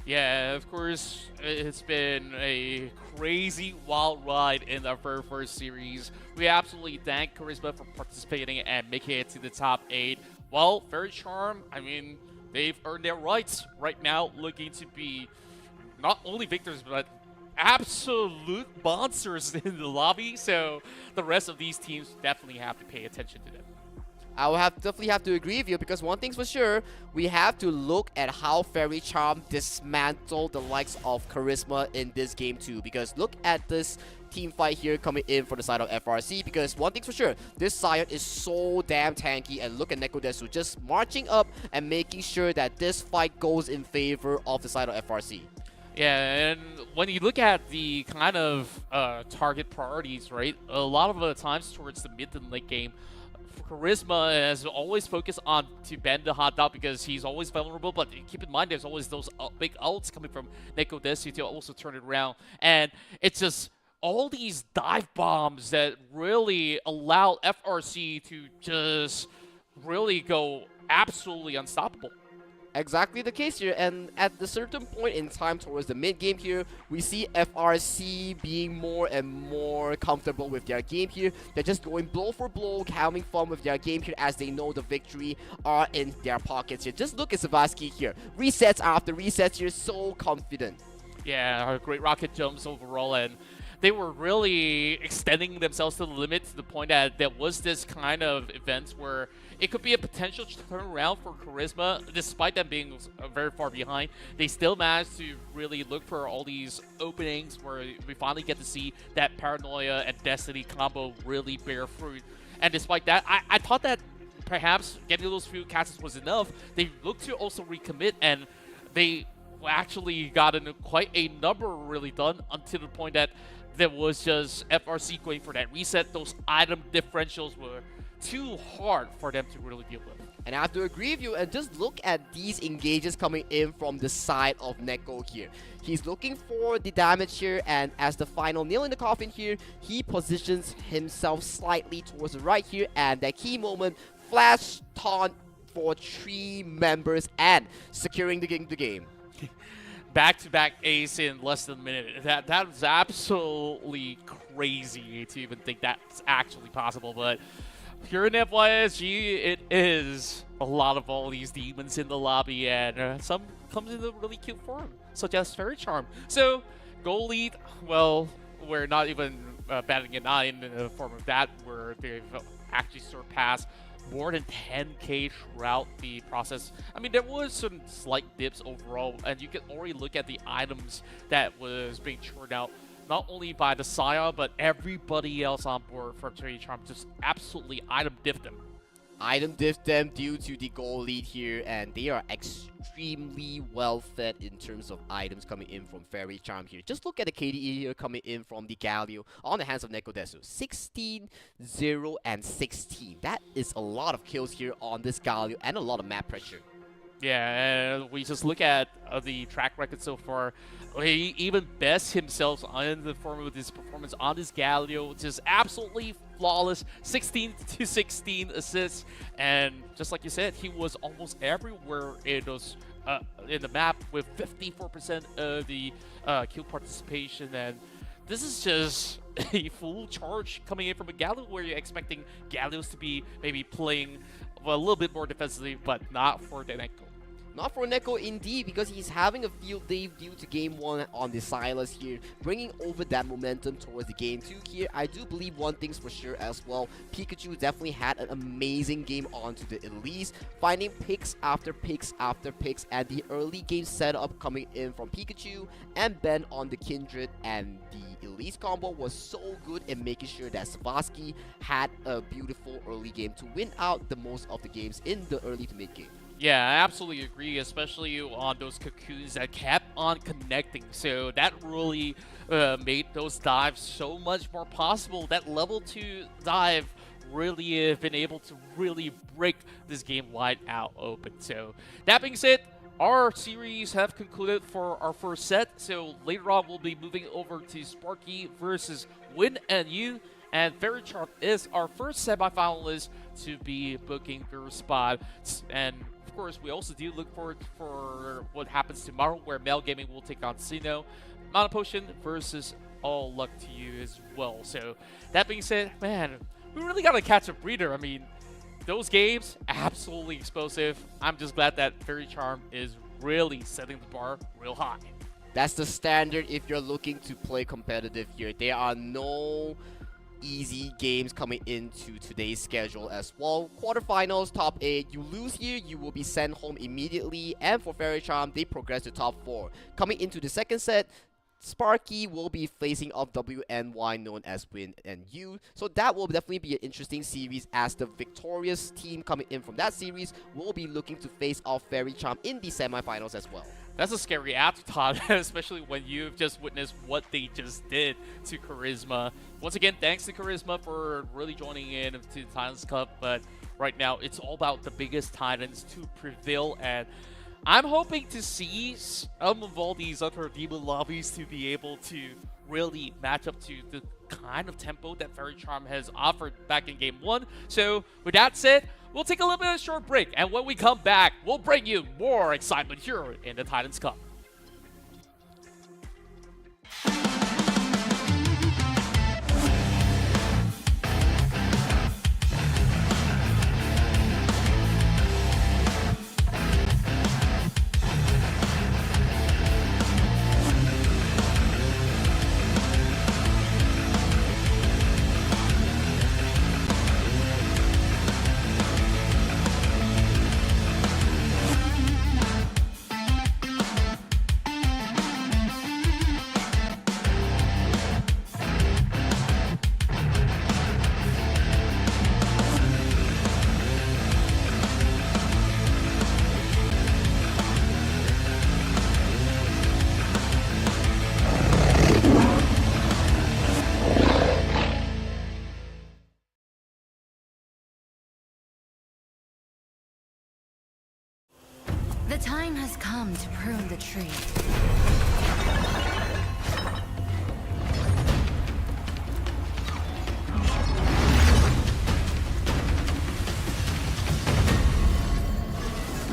Yeah, of course, it's been a crazy wild ride in our very first series. We absolutely thank Charisma for participating and making it to the top 8. Well, Fairy Charm, I mean, they've earned their rights right now, looking to be not only victors, but absolute monsters in the lobby. So the rest of these teams definitely have to pay attention to them. I will definitely have to agree with you, because one thing's for sure, we have to look at how Fairy Charm dismantled the likes of Charisma in this game too. Because look at this team fight here coming in for the side of FRC, because one thing's for sure, this Riot is so damn tanky, and look at Nekodesu just marching up and making sure that this fight goes in favor of the side of FRC. Yeah, and when you look at the kind of target priorities, right, a lot of the times towards the mid and late game, Charisma has always focused on to bend the hot dog because he's always vulnerable, but keep in mind there's always those big ults coming from Nekodesu to also turn it around, and it's just all these dive bombs that really allow FRC to just really go absolutely unstoppable. Exactly the case here, and at the certain point in time towards the mid game here, we see FRC being more and more comfortable with their game here. They're just going blow for blow, having fun with their game here as they know the victory are in their pockets here. Just look at Sparky here. Resets after resets here, so confident. Yeah, great rocket jumps overall, and they were really extending themselves to the limit, to the point that there was this kind of events where it could be a potential turnaround for Charisma, despite them being very far behind. They still managed to really look for all these openings where we finally get to see that Paranoia and Destiny combo really bear fruit. And despite that, I thought that perhaps getting those few casts was enough. They looked to also recommit, and they actually got quite a number really done, until the point that there was just FRC going for that reset. Those item differentials were too hard for them to really deal with. And I have to agree with you, and just look at these engages coming in from the side of Neko here. He's looking for the damage here, and as the final nail in the coffin here, he positions himself slightly towards the right here, and that key moment, flash taunt for 3 members and securing the game. Back-to-back ace in less than a minute. That was absolutely crazy to even think that's actually possible, but here in MYSG, it is a lot of all these demons in the lobby, and some comes in a really cute form, such as Fairy Charm. So, goal lead, well, we're not even batting an eye in the form of that, where they've actually surpassed more than 10k throughout the process. I mean, there was some slight dips overall, and you can already look at the items that was being churned out, not only by the Saya, but everybody else on board for Fairy Charm just absolutely item diffed them. Item diff them due to the goal lead here, and they are extremely well fed in terms of items coming in from Fairy Charm here. Just look at the KDE here coming in from the Galio on the hands of Nekodesu. 16, 0, and 16. That is a lot of kills here on this Galio and a lot of map pressure. Yeah, and we just look at the track record so far. He even bests himself on the form of his performance on this Galio, just absolutely flawless. 16 to 16 assists, and just like you said, he was almost everywhere in those in the map with 54% of the kill participation. And this is just a full charge coming in from a Galio, where you're expecting Galios to be maybe playing a little bit more defensively, but not for Neko. Not for Neko indeed, because he's having a field day due to game 1 on the Silas here, bringing over that momentum towards the game 2 here. I do believe one thing's for sure as well, Pikachu definitely had an amazing game onto the Elise, finding picks after picks after picks, and the early game setup coming in from Pikachu and Ben on the Kindred and the Elise combo was so good in making sure that Sparky had a beautiful early game to win out the most of the games in the early to mid game. Yeah, I absolutely agree, especially on those cocoons that kept on connecting. So that really made those dives so much more possible. That level 2 dive really have been able to really break this game wide out open. So that being said, our series have concluded for our first set. So later on, we'll be moving over to Sparky versus Win and You. And Fairy Charm is our first semifinalist to be booking their spot. And of course, we also do look forward for what happens tomorrow, where Mel Gaming will take on Sino, Mana Potion versus All Luck to You as well. So that being said, man, we really got to catch a breather. I mean, those games, absolutely explosive. I'm just glad that Fairy Charm is really setting the bar real high. That's the standard if you're looking to play competitive here. There are no easy games coming into today's schedule as well. Quarterfinals, top 8. You lose here, you will be sent home immediately. And for Fairy Charm, they progress to top 4. Coming into the second set, Sparky will be facing off WNY, known as Win and You. So that will definitely be an interesting series, as the victorious team coming in from that series will be looking to face off Fairy Charm in the semifinals as well. That's a scary afterthought, especially when you've just witnessed what they just did to Charisma. Once again, thanks to Charisma for really joining in to the Titans Cup, but right now it's all about the biggest Titans to prevail, and I'm hoping to see some of all these other Demon lobbies to be able to really match up to the kind of tempo that Fairy Charm has offered back in Game 1. So with that said, we'll take a little bit of a short break, and when we come back, we'll bring you more excitement here in the Titans Cup. The time has come to prune the tree.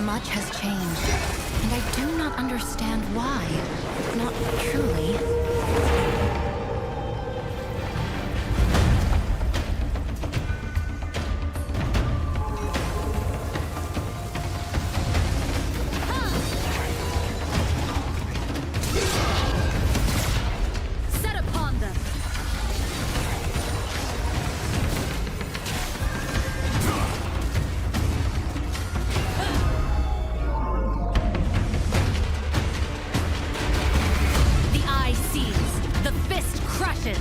Much has changed, and I do not understand why. Not truly. Set upon them. The eye sees, the fist crushes.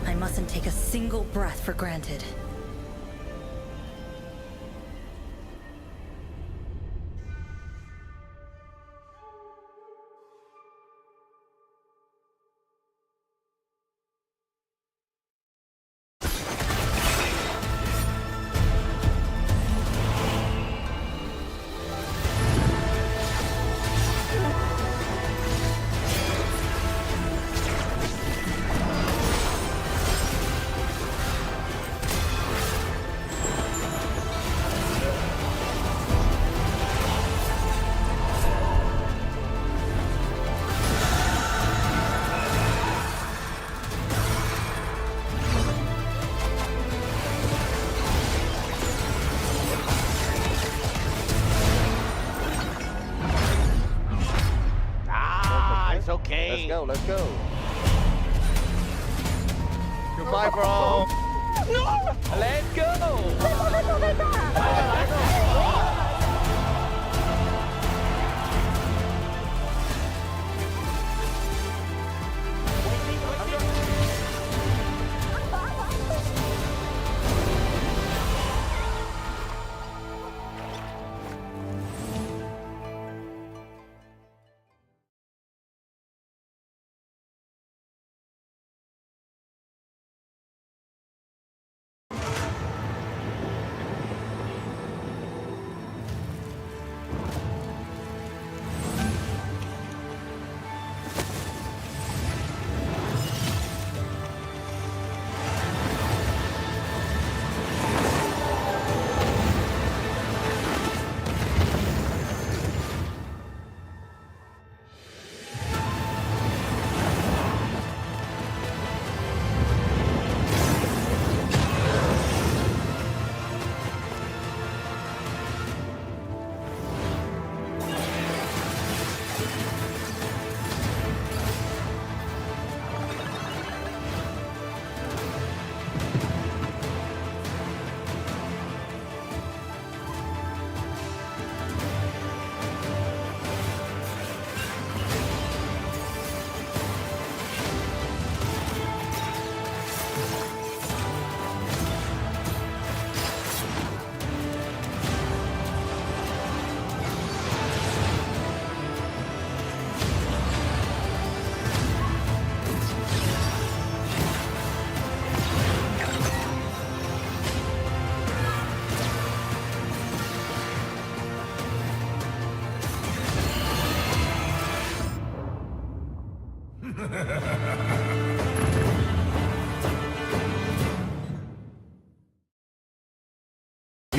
I mustn't take a single breath for granted. It's okay. Let's go. Goodbye, bro. Let's go!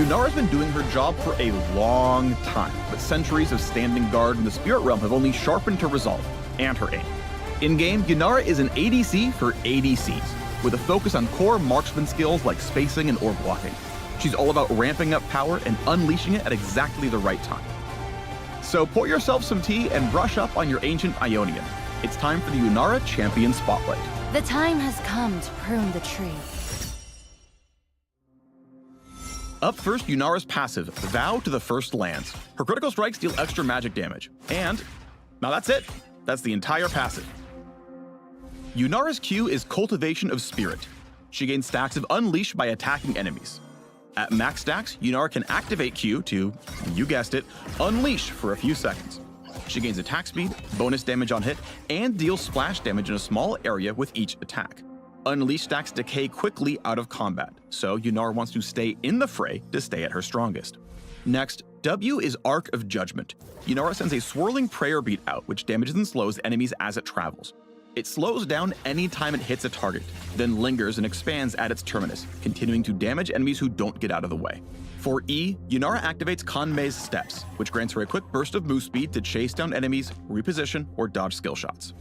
Yunara's been doing her job for a long time, but centuries of standing guard in the Spirit Realm have only sharpened her resolve and her aim. In-game, Yunara is an ADC for ADCs, with a focus on core marksman skills like spacing and orb blocking. She's all about ramping up power and unleashing it at exactly the right time. So pour yourself some tea and brush up on your ancient Ionian. It's time for the Yunara Champion Spotlight. The time has come to prune the tree. Up first, Yunara's passive, Vow to the First Lands. Her critical strikes deal extra magic damage. And now that's it. That's the entire passive. Yunara's Q is Cultivation of Spirit. She gains stacks of Unleash by attacking enemies. At max stacks, Yunara can activate Q to, you guessed it, Unleash for a few seconds. She gains attack speed, bonus damage on hit, and deals splash damage in a small area with each attack. Unleash stacks decay quickly out of combat, so Yunara wants to stay in the fray to stay at her strongest. Next, W is Arc of Judgment. Yunara sends a swirling prayer beat out, which damages and slows enemies as it travels. It slows down any time it hits a target, then lingers and expands at its terminus, continuing to damage enemies who don't get out of the way. For E, Yunara activates Kanmei's Steps, which grants her a quick burst of move speed to chase down enemies, reposition, or dodge skill shots.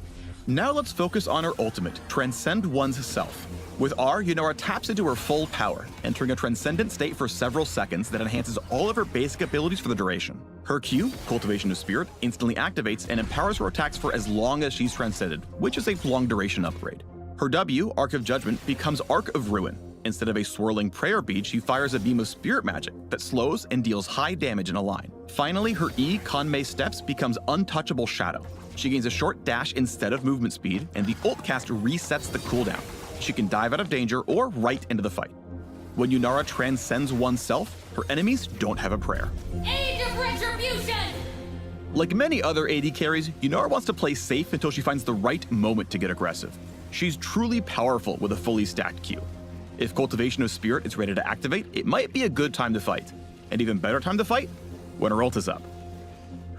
Now let's focus on her ultimate, Transcend One's Self. With R, Yunara taps into her full power, entering a transcendent state for several seconds that enhances all of her basic abilities for the duration. Her Q, Cultivation of Spirit, instantly activates and empowers her attacks for as long as she's transcended, which is a long duration upgrade. Her W, Arc of Judgment, becomes Arc of Ruin. Instead of a swirling prayer bead, she fires a beam of spirit magic that slows and deals high damage in a line. Finally, her E, Kanmei Steps, becomes Untouchable Shadow. She gains a short dash instead of movement speed, and the ult cast resets the cooldown. She can dive out of danger or right into the fight. When Yunara transcends oneself, her enemies don't have a prayer. Age of Retribution! Like many other AD carries, Yunara wants to play safe until she finds the right moment to get aggressive. She's truly powerful with a fully stacked Q. If Cultivation of Spirit is ready to activate, it might be a good time to fight. An even better time to fight? When her ult is up.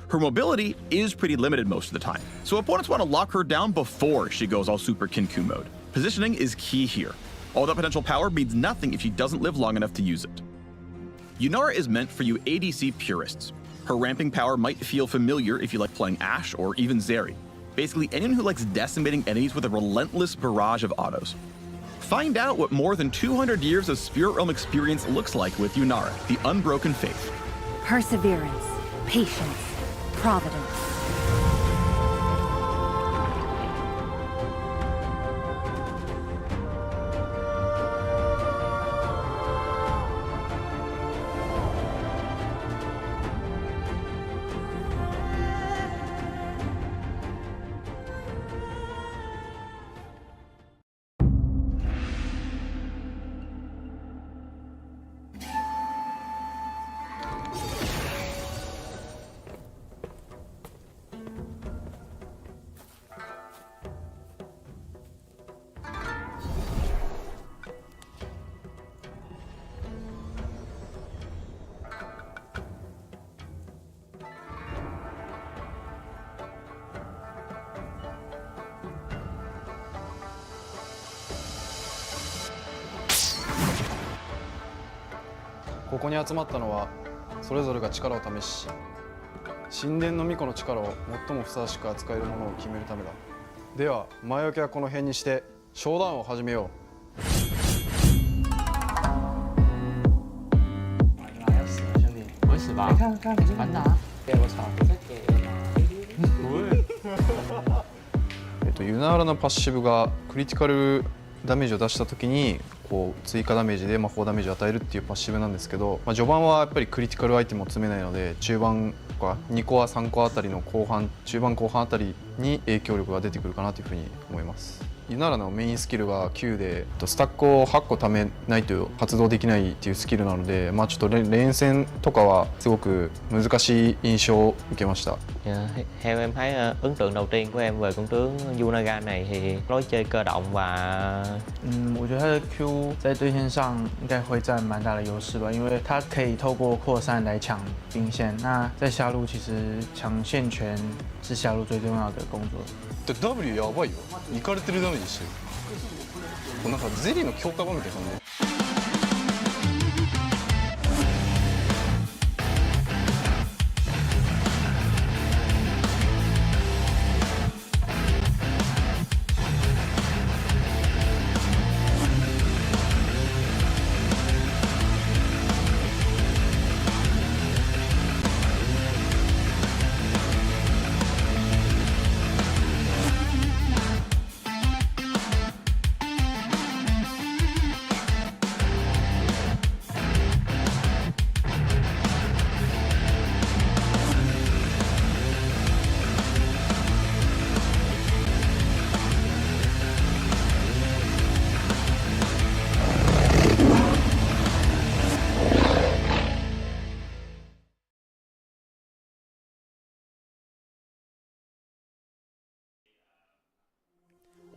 Her mobility is pretty limited most of the time, so opponents want to lock her down before she goes all Super Kinku mode. Positioning is key here. All that potential power means nothing if she doesn't live long enough to use it. Yunara is meant for you ADC purists. Her ramping power might feel familiar if you like playing Ashe or even Zeri. Basically anyone who likes decimating enemies with a relentless barrage of autos. Find out what more than 200 years of Spirit Realm experience looks like with Yunara, the Unbroken Faith. Perseverance, patience, providence.ここに集まったのはそれぞれが力を試し神殿の巫女の力を最もふさわしく扱えるものを決めるためだ。では前置きはこの辺にしてショーダウンを始めよう。不会死吧？看看，反打！对，我操！ユナーラのパッシブがクリティカルダメージを出した時にこう追加ダメージで魔法ダメージを与えるっていうパッシブなんですけど、序盤はやっぱりクリティカルアイテムを詰めないので中盤とか2コア3コアあたりの後半中盤後半あたりに影響力が出てくるかなというふうに思います。ユナーラのメインスキルが9でスタックを8個貯めないと発動できないっていうスキルなので、ちょっと連戦とかはすごく難しい印象を受けました。Theo em thấy ấn tượng đầu tiên của em về con tướng Yunara này thì lối chơi cơ động và 我觉得他的 Q 在对线上应该会占蛮大的优势吧，因为他可以透过扩散来抢兵线。那在下路其实抢线权是下路最重要的工作。W やばいよ。いかれてるダメージしてる。なんかゼリーの強化版みたいな感じ。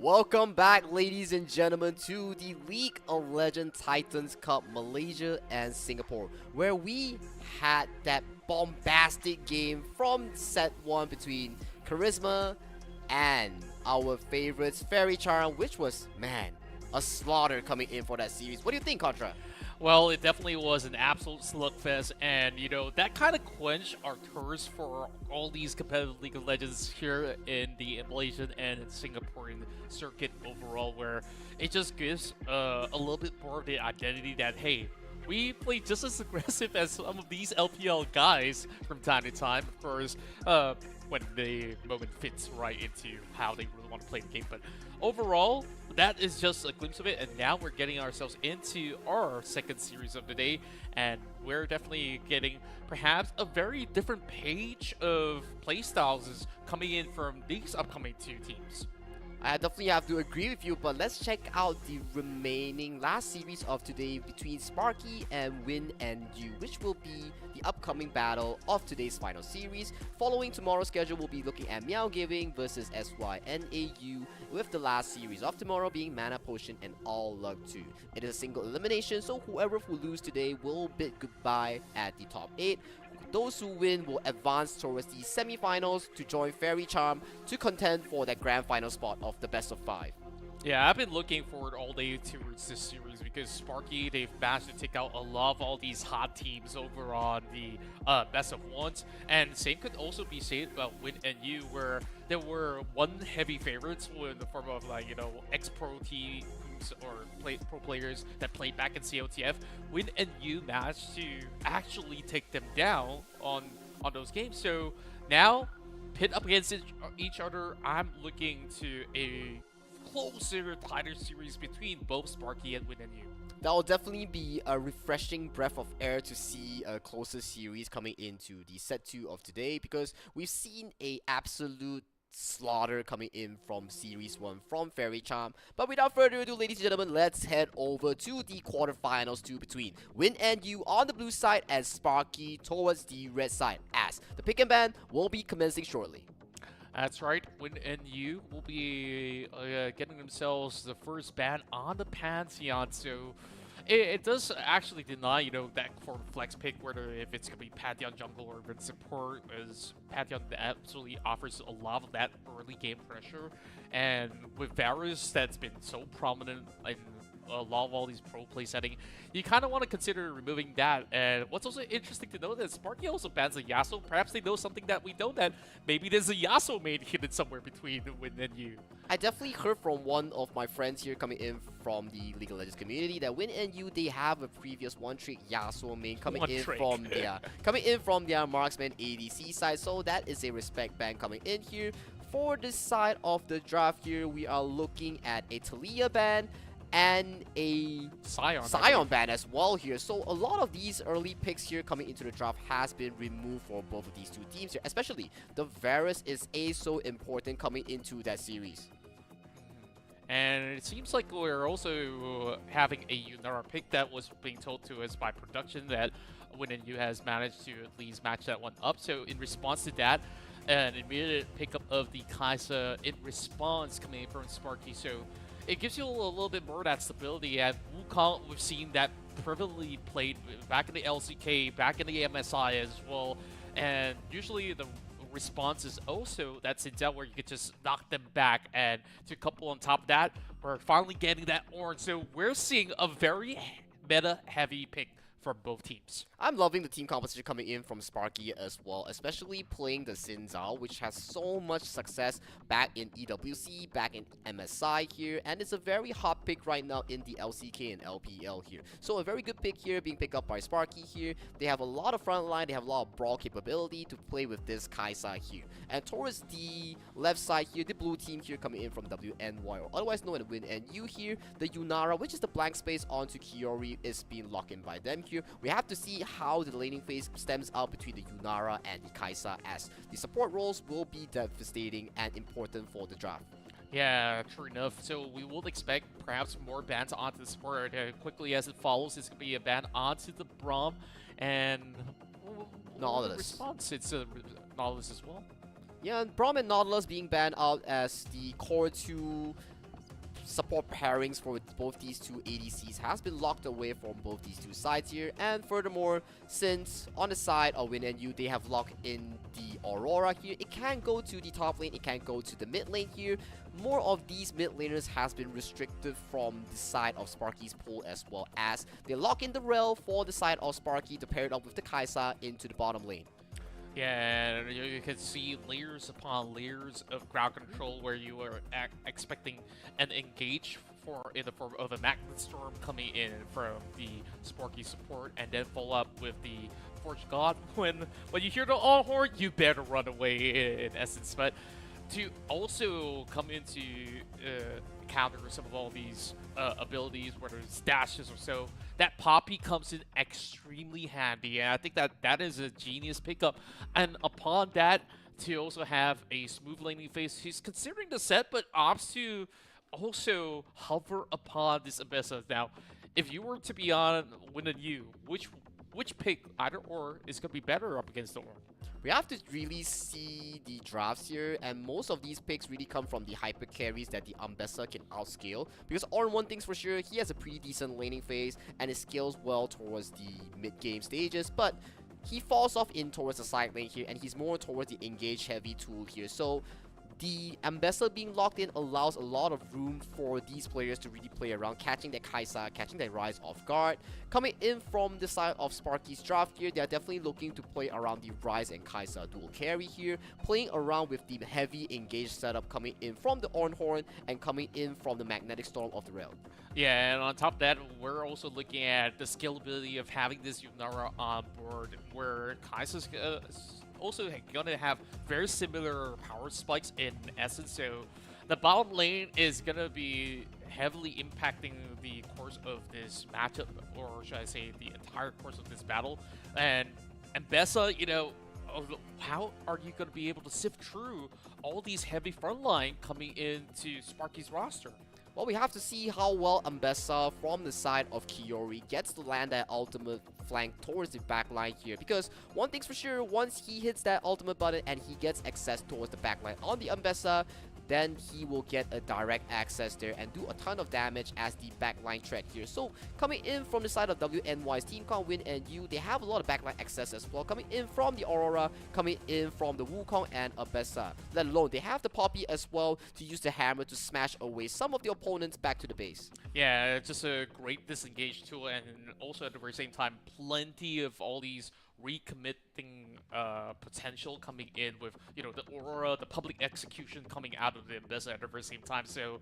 Welcome back, ladies and gentlemen, to the League of Legends Titans Cup Malaysia and Singapore, where we had that bombastic game from set 1 between Charisma and our favorites, Fairy Charm, which was, man, a slaughter coming in for that series. What do you think, Contra? Well, it definitely was an absolute slugfest, and you know that kind of quenched our thirst for all these competitive League of Legends here in the Malaysian and Singaporean circuit overall, where it just gives a little bit more of the identity that, hey, we play just as aggressive as some of these LPL guys from time to time, of course, when the moment fits right into how they really want to play the game. But overall, that is just a glimpse of it, and now we're getting ourselves into our second series of the day, and we're definitely getting perhaps a very different page of playstyles is coming in from these upcoming two teams. I definitely have to agree with you, but let's check out the remaining last series of today between Sparky and Win and You, which will be the upcoming battle of today's final series. Following tomorrow's schedule, we'll be looking at Meow Giving versus SYNAU, with the last series of tomorrow being Mana Potion and All Luck 2. It is a single elimination, so whoever will lose today will bid goodbye at the top 8. Those who win will advance towards the semi-finals to join Fairy Charm to contend for that grand final spot of the best of 5. Yeah, I've been looking forward all day towards this series because Sparky, they've managed to take out a lot of all these hot teams over on the best of ones, and same could also be said about Win and You, where there were one heavy favorites in the form of, like, you know, ex-pro teams or pro players that played back in COTF. Win and You managed to actually take them down on those games. So now, pit up against each other, I'm looking to a closer, tighter series between both Sparky and Win and You. That will definitely be a refreshing breath of air to see a closer series coming into the set 2 of today, because we've seen a absolute slaughter coming in from Series 1 from Fairy Charm. But without further ado, ladies and gentlemen, let's head over to the quarterfinals 2 between Win and You on the blue side and Sparky towards the red side, as the pick and ban will be commencing shortly. That's right, Win and You will be getting themselves the first ban on the Pantheon, so it does actually deny, you know, that form of flex pick, whether if it's going to be Pantheon jungle or even support, as Pantheon absolutely offers a lot of that early game pressure. And with Varus, that's been so prominent in a lot of all these pro play setting, you kind of want to consider removing that. And what's also interesting to note is Sparky also bans a Yasuo. Perhaps they know something that we don't, that maybe there's a Yasuo main hidden somewhere between Win and You. I definitely heard from one of my friends here coming in from the League of Legends community that Win and You, they have a previous one-trick Yasuo main coming in from their marksman ADC side, so that is a respect ban coming in here. For this side of the draft here, we are looking at a Talia ban and a Scion ban as well here. So a lot of these early picks here coming into the draft has been removed for both of these two teams here. Especially the Varus is so important coming into that series. And it seems like we're also having a Yunara pick that was being told to us by production that Win and You has managed to at least match that one up. So in response to that, an immediate pickup of the Kai'Sa in response coming in from Sparky. So it gives you a little bit more of that stability. At Wukong, we've seen that prevalently played back in the LCK, back in the MSI as well. And usually the response is also that Sindel where you could just knock them back. And to couple on top of that, we're finally getting that orange. So we're seeing a very meta-heavy pick from both teams. I'm loving the team composition coming in from Sparky as well, especially playing the Xin Zhao, which has so much success back in EWC, back in MSI here, and it's a very hot pick right now in the LCK and LPL here. So a very good pick here being picked up by Sparky here. They have a lot of front line, they have a lot of brawl capability to play with this Kai'Sa here. And towards the left side here, the blue team here coming in from WNY, or otherwise known as Win and You here, the Yunara, which is the blank space onto Kiori, is being locked in by them here. We have to see how the laning phase stems out between the Yunara and the Kai'Sa, as the support roles will be devastating and important for the draft. Yeah, true enough. So we will expect perhaps more bans onto the support quickly as it follows. It's going to be a ban onto the Braum and Nautilus. Response, it's a Nautilus as well. Yeah, and Braum and Nautilus being banned out as the core 2 support pairings for both these two ADCs has been locked away from both these two sides here. And furthermore, since on the side of Win and Yu, they have locked in the Aurora here, it can go to the top lane, it can go to the mid lane here. More of these mid laners has been restricted from the side of Sparky's pool, as well as they lock in the rail for the side of Sparky to pair it up with the Kai'Sa into the bottom lane. Yeah, you can see layers upon layers of ground control where you are expecting an engage in the form of a Magnet Storm coming in from the Sparky support, and then follow up with the Forge God. When you hear the all horn, you better run away in essence. But to also come into counter some of all these abilities, whether it's dashes or so, that Poppy comes in extremely handy, and I think that is a genius pickup. And upon that, to also have a smooth laning phase, he's considering the set, but opts to also hover upon this Ambessa. Now, if you were to be on Win and Yu, which pick, either or, is going to be better up against the Ornn? We have to really see the drafts here, and most of these picks really come from the hyper carries that the Ambessa can outscale. Because Ornn, one thing's for sure, he has a pretty decent laning phase, and it scales well towards the mid-game stages, but he falls off in towards the side lane here, and he's more towards the engage heavy tool here. So the Ambessa being locked in allows a lot of room for these players to really play around, catching that Kai'Sa, catching that Rise off guard. Coming in from the side of Sparky's draft here, they are definitely looking to play around the Rise and Kai'Sa dual carry here, playing around with the heavy engage setup coming in from the Ornn Horn and coming in from the Magnetic Storm of the Rail. Yeah, and on top of that, we're also looking at the scalability of having this Yunara on board, where Kai'Sa's also gonna have very similar power spikes in essence, so the bottom lane is gonna be heavily impacting the course of this matchup, or should I say the entire course of this battle. And Ambessa, you know, how are you gonna be able to sift through all these heavy frontline coming into Sparky's roster? Well, we have to see how well Ambessa from the side of Kiori gets to land that ultimate flank towards the backline here. Because one thing's for sure, once he hits that ultimate button and he gets access towards the backline on the Ambessa, then he will get a direct access there and do a ton of damage as the backline threat here. So coming in from the side of WNY's Team Con, Win and Yu, they have a lot of backline access as well. Coming in from the Aurora, coming in from the Wukong and Ambessa. Let alone, they have the Poppy as well to use the hammer to smash away some of the opponents back to the base. Yeah, it's just a great disengage tool, and also at the very same time, plenty of all these recommitting potential coming in with, you know, the Aurora, the public execution coming out of the Ambessa at the very same time. So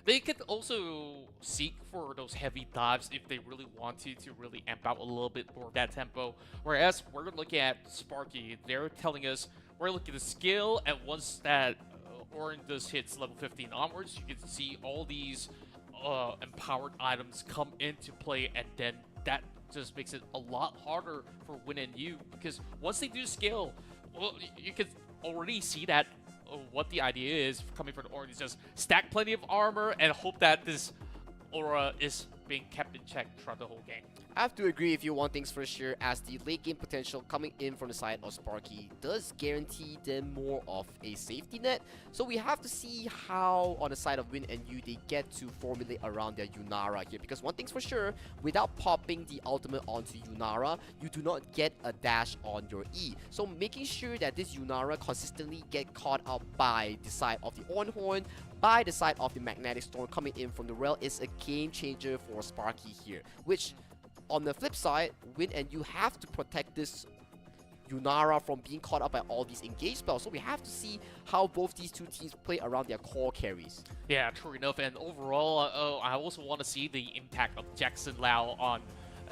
they could also seek for those heavy dives if they really want to really amp out a little bit more of that tempo. Whereas we're looking at Sparky, they're telling us we're looking at the skill, and once that Ornn does hits level 15 onwards, you can see all these empowered items come into play, and then that just makes it a lot harder for Win and Yu, because once they do scale, well, you can already see that what the idea is coming from the Ornn is just stack plenty of armor and hope that this Aura is being kept in check throughout the whole game. I have to agree with you, one thing's for sure, as the late game potential coming in from the side of Sparky does guarantee them more of a safety net. So we have to see how on the side of Win and Yu they get to formulate around their Yunara here. Because one thing's for sure, without popping the ultimate onto Yunara, you do not get a dash on your E. So making sure that this Yunara consistently get caught out by the side of the Ornn Horn, by the side of the Magnetic Storm coming in from the rail is a game changer for Sparky here. Which, on the flip side, Win and Yu have to protect this Yunara from being caught up by all these engage spells. So we have to see how both these two teams play around their core carries. Yeah, true enough. And overall, I also want to see the impact of Jackson Lau on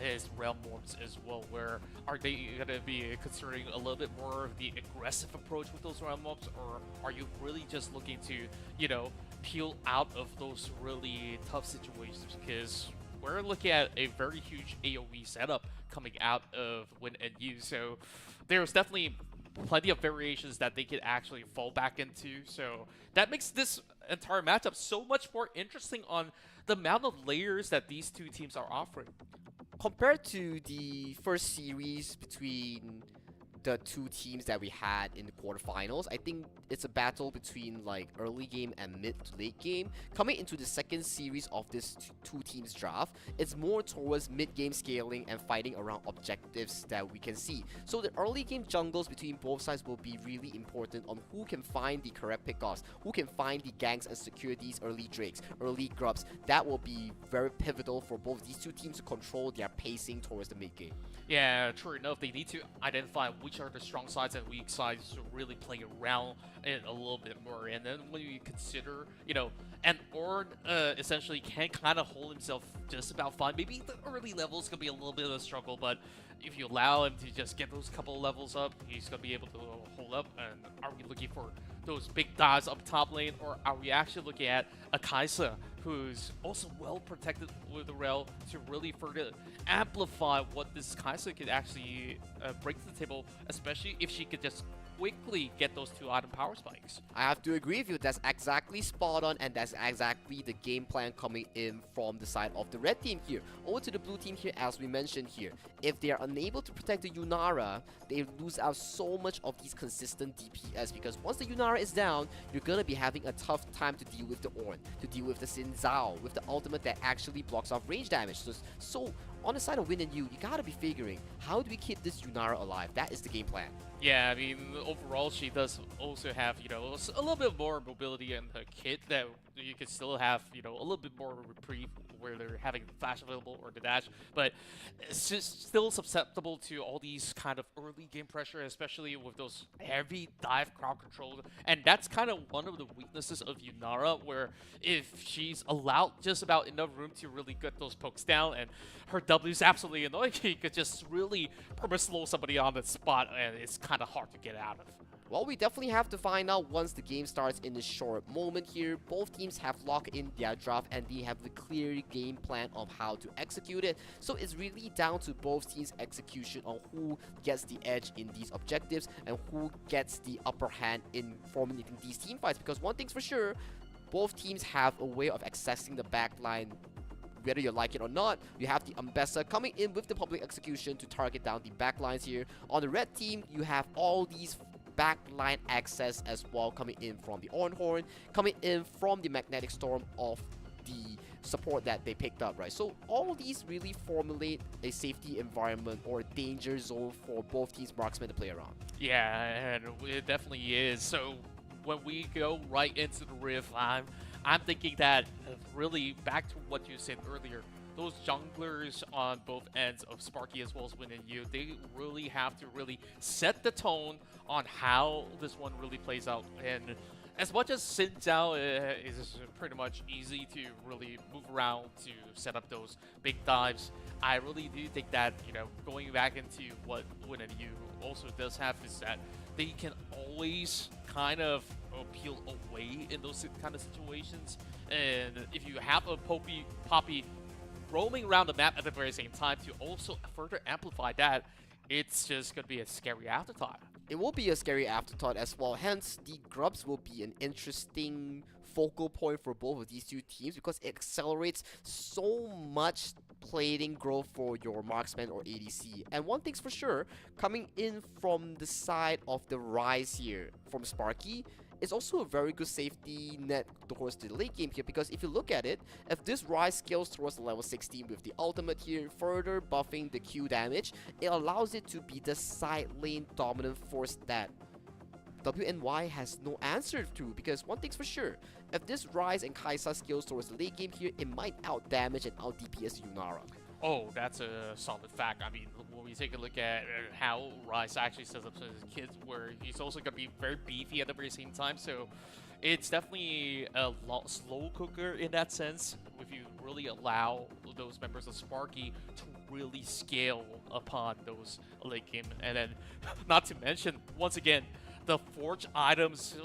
his realm orbs as well. Where are they going to be considering a little bit more of the aggressive approach with those realm orbs, or are you really just looking to, you know, peel out of those really tough situations? Because we're looking at a very huge AoE setup coming out of Win and Yu, so there's definitely plenty of variations that they could actually fall back into. So that makes this entire matchup so much more interesting on the amount of layers that these two teams are offering. Compared to the first series between the two teams that we had in the quarterfinals. I think it's a battle between like early game and mid to late game. Coming into the second series of this two teams draft, it's more towards mid game scaling and fighting around objectives that we can see. So the early game jungles between both sides will be really important on who can find the correct pickoffs, who can find the ganks and secure these early drakes, early grubs. That will be very pivotal for both these two teams to control their pacing towards the mid game. Yeah, true enough, they need to identify which are the strong sides and weak sides to really play around it a little bit more. And then when you consider, you know, and Orn essentially can kind of hold himself just about fine. Maybe the early levels could be a little bit of a struggle, but if you allow him to just get those couple of levels up, he's going to be able to hold up. And are we looking for those big dives up top lane, or are we actually looking at a Kaisa who's also well protected with the rail to really further amplify what this Kaisa could actually bring to the table, especially if she could just quickly get those 2 item power spikes. I have to agree with you. That's exactly spot on, and that's exactly the game plan coming in from the side of the red team here. Over to the blue team here, as we mentioned here. If they are unable to protect the Yunara, they lose out so much of these consistent DPS, because once the Yunara is down, you're gonna be having a tough time to deal with the Orn, to deal with the Xin Zhao, with the ultimate that actually blocks off range damage. So on the side of Win and you gotta be figuring, how do we keep this Yunara alive? That is the game plan. Yeah, I mean, overall, she does also have, you know, a little bit more mobility in her kit that you could still have, you know, a little bit more reprieve where they're having the flash available or the dash, but it's just still susceptible to all these kind of early game pressure, especially with those heavy dive crowd controls. And that's kind of one of the weaknesses of Yunara, where if she's allowed just about enough room to really get those pokes down, and her W is absolutely annoying, you could just really perma-slow somebody on the spot, and it's kind of hard to get out of. Well, we definitely have to find out once the game starts in this short moment here. Both teams have locked in their draft and they have the clear game plan of how to execute it. So it's really down to both teams' execution on who gets the edge in these objectives and who gets the upper hand in formulating these team fights. Because one thing's for sure, both teams have a way of accessing the backline. Whether you like it or not, you have the Ambessa coming in with the public execution to target down the backlines here. On the red team, you have all these backline access as well, coming in from the Ornhorn, coming in from the Magnetic Storm of the support that they picked up, right? So all these really formulate a safety environment or a danger zone for both teams' marksmen to play around. Yeah, and it definitely is. So when we go right into the Rift, I'm thinking that really back to what you said earlier, those junglers on both ends of Sparky as well as Win and You, they really have to really set the tone on how this one really plays out. And as much as Xin Zhao is pretty much easy to really move around to set up those big dives, I really do think that, you know, going back into what Win and You also does have is that they can always kind of peel away in those kind of situations. And if you have a Poppy roaming around the map at the very same time to also further amplify that, it's just going to be a scary afterthought. It will be a scary afterthought as well. Hence, the grubs will be an interesting focal point for both of these two teams because it accelerates so much plating growth for your marksman or ADC. And one thing's for sure, coming in from the side of the Rise here from Sparky, it's also a very good safety net towards the late game here, because if you look at it, if this Rise scales towards level 16 with the ultimate here, further buffing the Q damage, it allows it to be the side lane dominant force that WNY has no answer to. Because one thing's for sure, if this Rise and Kaisa scales towards the late game here, it might out damage and out DPS Yunara. Oh, that's a solid fact. I mean, when we take a look at how Rise actually sets up his kids, where he's also going to be very beefy at the very same time, so it's definitely a slow cooker in that sense, if you really allow those members of Sparky to really scale upon those late game. And then, not to mention, once again, the forge items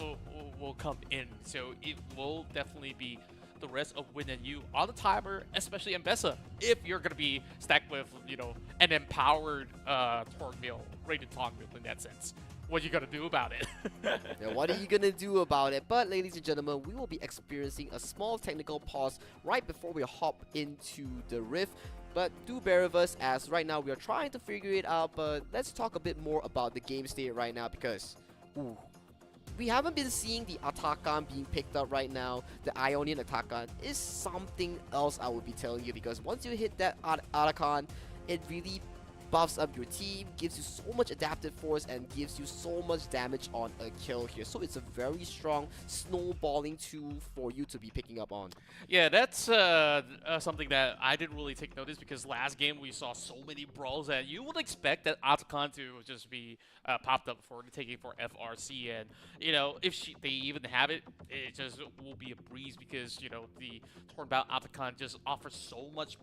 will come in, so it will definitely be the rest of Win and You on the timer, especially Ambessa, if you're going to be stacked with, you know, an empowered Torg Mill, rated Torg Mill in that sense. What are you going to do about it? Yeah, what are you going to do about it? But ladies and gentlemen, we will be experiencing a small technical pause right before we hop into the Rift. But do bear with us, as right now we are trying to figure it out. But let's talk a bit more about the game state right now, because we haven't been seeing the Atakan being picked up right now. The Ionian Atakan is something else, I would be telling you, because once you hit that Atakan, it really buffs up your team, gives you so much adaptive force, and gives you so much damage on a kill here. So it's a very strong snowballing tool for you to be picking up on. Yeah, that's something that I didn't really take notice, because last game we saw so many brawls that you would expect that Atakan to just be popped up for taking for FRC, and you know, if they even have it, it just will be a breeze, because you know, the Turnabout Atakan just offers so much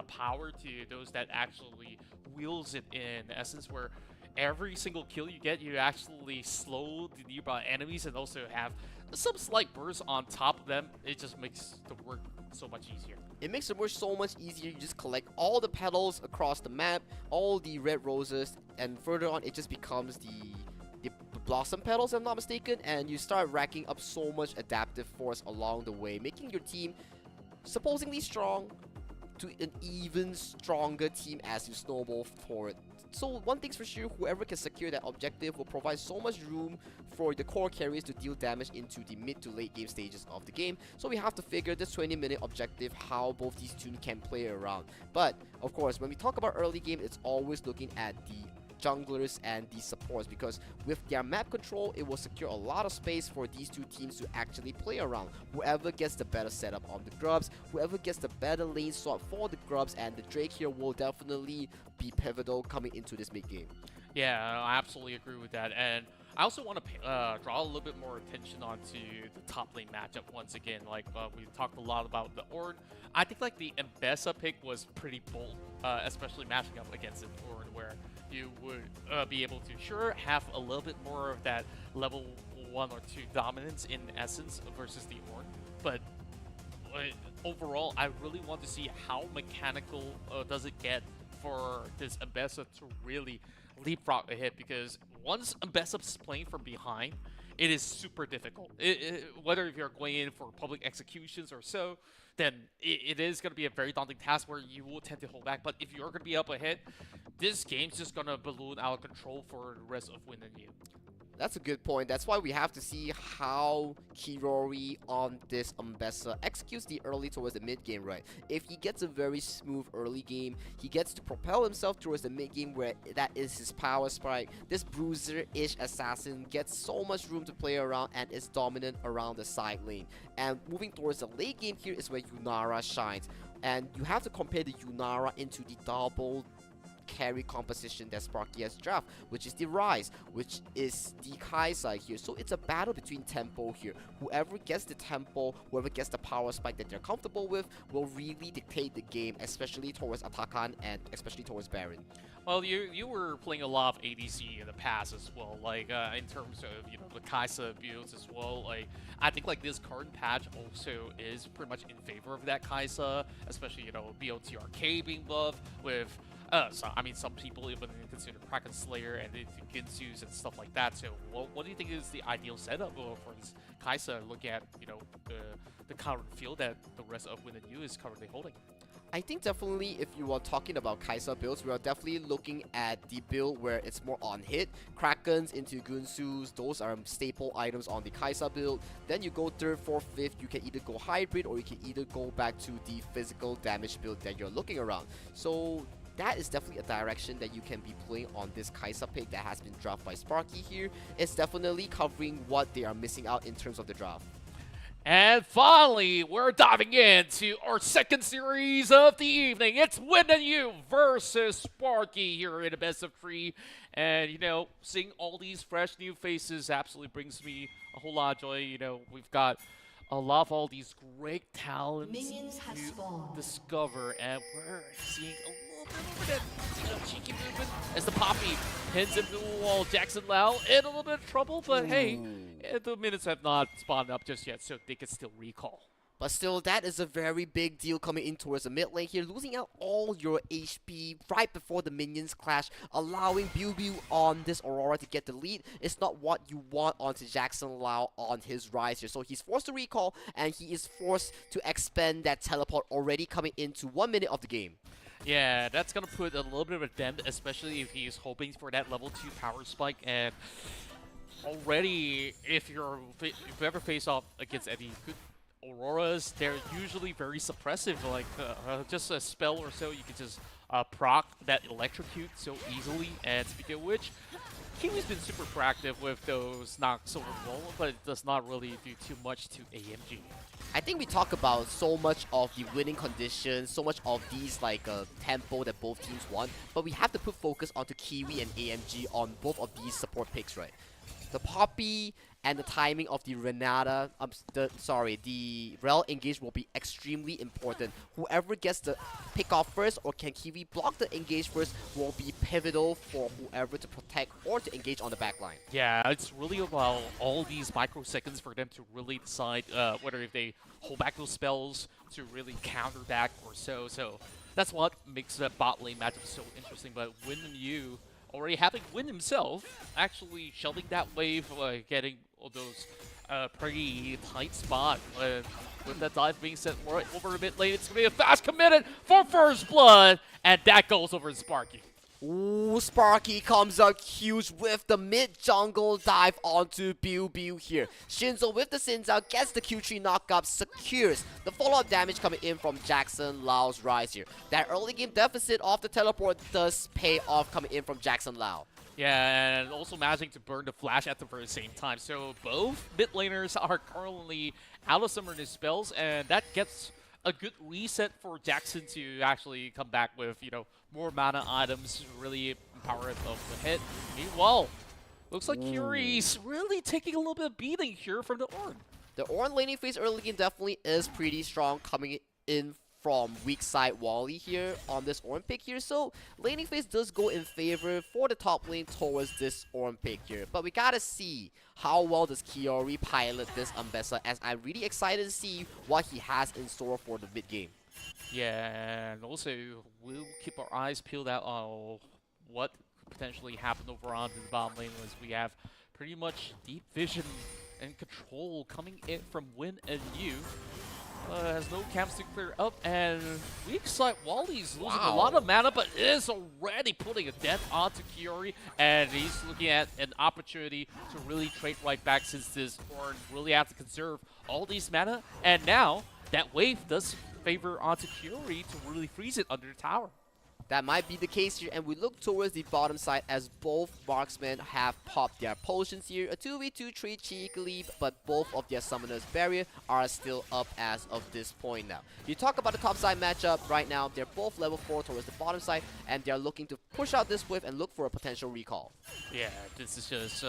power to those that actually wields it in essence, where every single kill you get, you actually slow the nearby enemies and also have some slight bursts on top of them. It just makes the work so much easier. It makes the work so much easier. You just collect all the petals across the map, all the red roses, and further on it just becomes the blossom petals, if I'm not mistaken, and you start racking up so much adaptive force along the way, making your team supposedly strong to an even stronger team as you snowball forward. So one thing's for sure, whoever can secure that objective will provide so much room for the core carriers to deal damage into the mid to late game stages of the game. So we have to figure this 20-minute objective, how both these teams can play around. But of course, when we talk about early game, it's always looking at the junglers and the supports, because with their map control, it will secure a lot of space for these two teams to actually play around. Whoever gets the better setup on the grubs, whoever gets the better lane swap for the grubs, and the Drake here will definitely be pivotal coming into this mid game. Yeah, I absolutely agree with that, and I also want to draw a little bit more attention onto the top lane matchup once again. Like we talked a lot about the Ornn. I think like the Mbessa pick was pretty bold, especially matching up against an Ornn, where you would be able to have a little bit more of that level 1 or 2 dominance in essence versus the Ornn. But overall, I really want to see how mechanical does it get for this Mbessa to really leapfrog ahead, because once Mbessa's playing from behind, it is super difficult. Whether if you're going in for public executions or so, then it is going to be a very daunting task where you will tend to hold back. But if you're going to be up ahead, this game's just going to balloon out of control for the rest of Win and You. That's a good point. That's why we have to see how Kirori on this Mbessa executes the early towards the mid game, right? If he gets a very smooth early game, he gets to propel himself towards the mid game where that is his power spike. This bruiser-ish assassin gets so much room to play around and is dominant around the side lane. And moving towards the late game here is where Yunara shines. And you have to compare the Yunara into the double carry composition that Sparky has draft, which is the Rise, which is the Kai'Sa here. So it's a battle between tempo here. Whoever gets the tempo, whoever gets the power spike that they're comfortable with, will really dictate the game, especially towards Atakan and especially towards Baron. Well, you were playing a lot of ADC in the past as well, like in terms of the Kai'Sa builds as well. Like I think like this current patch also is pretty much in favor of that Kai'Sa, especially BOTRK being buffed with. So, I mean, some people even consider Kraken Slayer and Ginsu's and stuff like that. So, what do you think is the ideal setup for this Kai'Sa? Look at the current field that the rest of Win and You is currently holding. I think definitely if you are talking about Kai'Sa builds, we are definitely looking at the build where it's more on hit. Krakens into Gunsus, those are staple items on the Kai'Sa build. Then you go 3rd, 4th, 5th, you can either go hybrid or you can either go back to the physical damage build that you're looking around. So that is definitely a direction that you can be playing on this Kai'Sa pick that has been drafted by Sparky here. It's definitely covering what they are missing out in terms of the draft. And finally, we're diving into our second series of the evening. It's Win and You versus Sparky here in a best of 3. And, seeing all these fresh new faces absolutely brings me a whole lot of joy. We've got a lot of all these great talents to discover, and we're seeing a little bit over that cheeky movement as the Poppy pins him to the wall. Jackson Lau in a little bit of trouble, but hey, the minutes have not spawned up just yet, so they can still recall. But still, that is a very big deal coming in towards the mid lane here, losing out all your HP right before the minions clash, allowing Biu on this Aurora to get the lead. It's not what you want onto Jackson Lau on his Rise here. So he's forced to recall, and he is forced to expend that teleport already coming into 1 minute of the game. Yeah, that's gonna put a little bit of a dent, especially if he's hoping for that level 2 power spike. And already, if you ever face off against any good Auroras, they're usually very suppressive. Like just a spell or so, you can just proc that electrocute so easily. And speaking of which, Kiwi's been super proactive with those knocks over the wall, but it does not really do too much to AMG. I think we talk about so much of the winning conditions, so much of these like tempo that both teams want, but we have to put focus onto Kiwi and AMG on both of these support picks, right? The Poppy and the timing of the Renata, the Rel engage will be extremely important. Whoever gets the pick off first or can Kiwi block the engage first will be pivotal for whoever to protect or to engage on the back line. Yeah, it's really about all these microseconds for them to really decide whether if they hold back those spells to really counter that or so. So that's what makes the bot lane matchup so interesting. But Win and Yu already having Win himself, actually shelving that wave, getting all those pretty tight spot. With that dive being sent right over a bit late, it's going to be a fast committed for first blood, and that goes over to Sparky. Ooh, Sparky comes out huge with the mid-jungle dive onto Biu here. Shinzo with the Sins out, gets the Q3 knockup, secures the follow-up damage coming in from Jackson Lau's Rise here. That early game deficit off the teleport does pay off coming in from Jackson Lau. Yeah, and also managing to burn the flash at the very same time. So both mid laners are currently out of some of their spells, and that gets a good reset for Jackson to actually come back with, you know, more mana items to really empower it of the hit. Meanwhile, looks like Kyuri's really taking a little bit of beating here from the Ornn. The Ornn laning phase early game definitely is pretty strong coming in from weak side Wally here on this Ornn pick here. So laning phase does go in favor for the top lane towards this Ornn pick here. But we gotta see how well does Kiori pilot this Ambessa, as I'm really excited to see what he has in store for the mid game. Yeah, and also we'll keep our eyes peeled out on what could potentially happen over on the bottom lane, as we have pretty much deep vision and control coming in from Win and Yu. Has no camps to clear up, and weak side Wally's losing a lot of mana, but is already putting a dent onto Kiori, and he's looking at an opportunity to really trade right back, since this Ornn really have to conserve all these mana, and now that wave does favor onto Kiori to really freeze it under the tower. That might be the case here, and we look towards the bottom side as both marksmen have popped their potions here. A 2v2 trade cheekily, but both of their summoners barrier are still up as of this point now. You talk about the top side matchup right now, they're both level 4 towards the bottom side, and they're looking to push out this wave and look for a potential recall. Yeah, this is just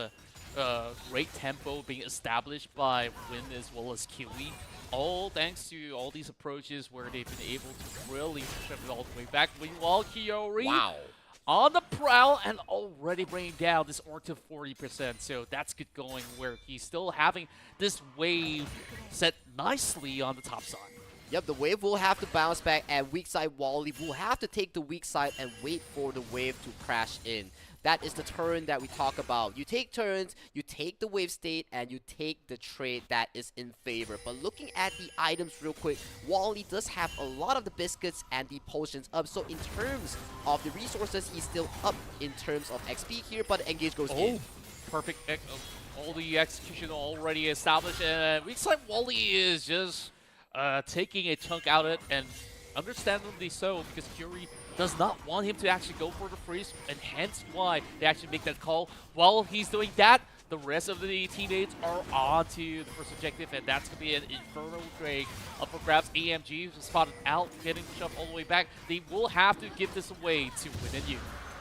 great tempo being established by Win as well as Kiwi. All thanks to all these approaches where they've been able to really push it all the way back. Meanwhile, Kiori on the prowl and already bringing down this Ornn to 40%. So that's good going, where he's still having this wave set nicely on the top side. Yep, the wave will have to bounce back, and weak side Wally will have to take the weak side and wait for the wave to crash in. That is the turn that we talk about. You take turns, you take the wave state, and you take the trade that is in favor. But looking at the items real quick, Wally does have a lot of the biscuits and the potions up. So in terms of the resources, he's still up in terms of XP here, but the engage goes in. Perfect. All the execution already established, and weak side Wally is just taking a chunk out of it, and understandably so, because Kyuri does not want him to actually go for the freeze, and hence why they actually make that call. While he's doing that, the rest of the teammates are on to the first objective, and that's going to be an Infernal Drake up for grabs. AMG spotted out, getting shoved all the way back. They will have to give this away to Win and Yu.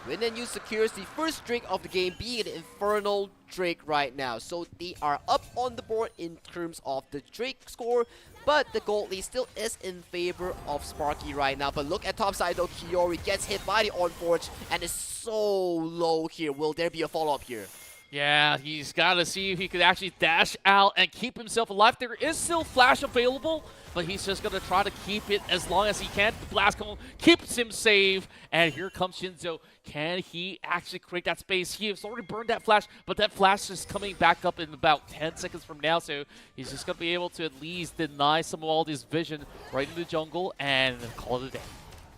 Win and Yu secures the first Drake of the game, being an Infernal Drake right now. So they are up on the board in terms of the Drake score, but the gold lead still is in favor of Sparky right now. But look at top side though, Kiori gets hit by the Ornforge and is so low here. Will there be a follow-up here? Yeah, he's got to see if he could actually dash out and keep himself alive. There is still flash available, but he's just going to try to keep it as long as he can. The blast cone keeps him safe, and here comes Shinzo. Can he actually create that space? He has already burned that flash, but that flash is coming back up in about 10 seconds from now, so he's just going to be able to at least deny some of all this vision right in the jungle and call it a day.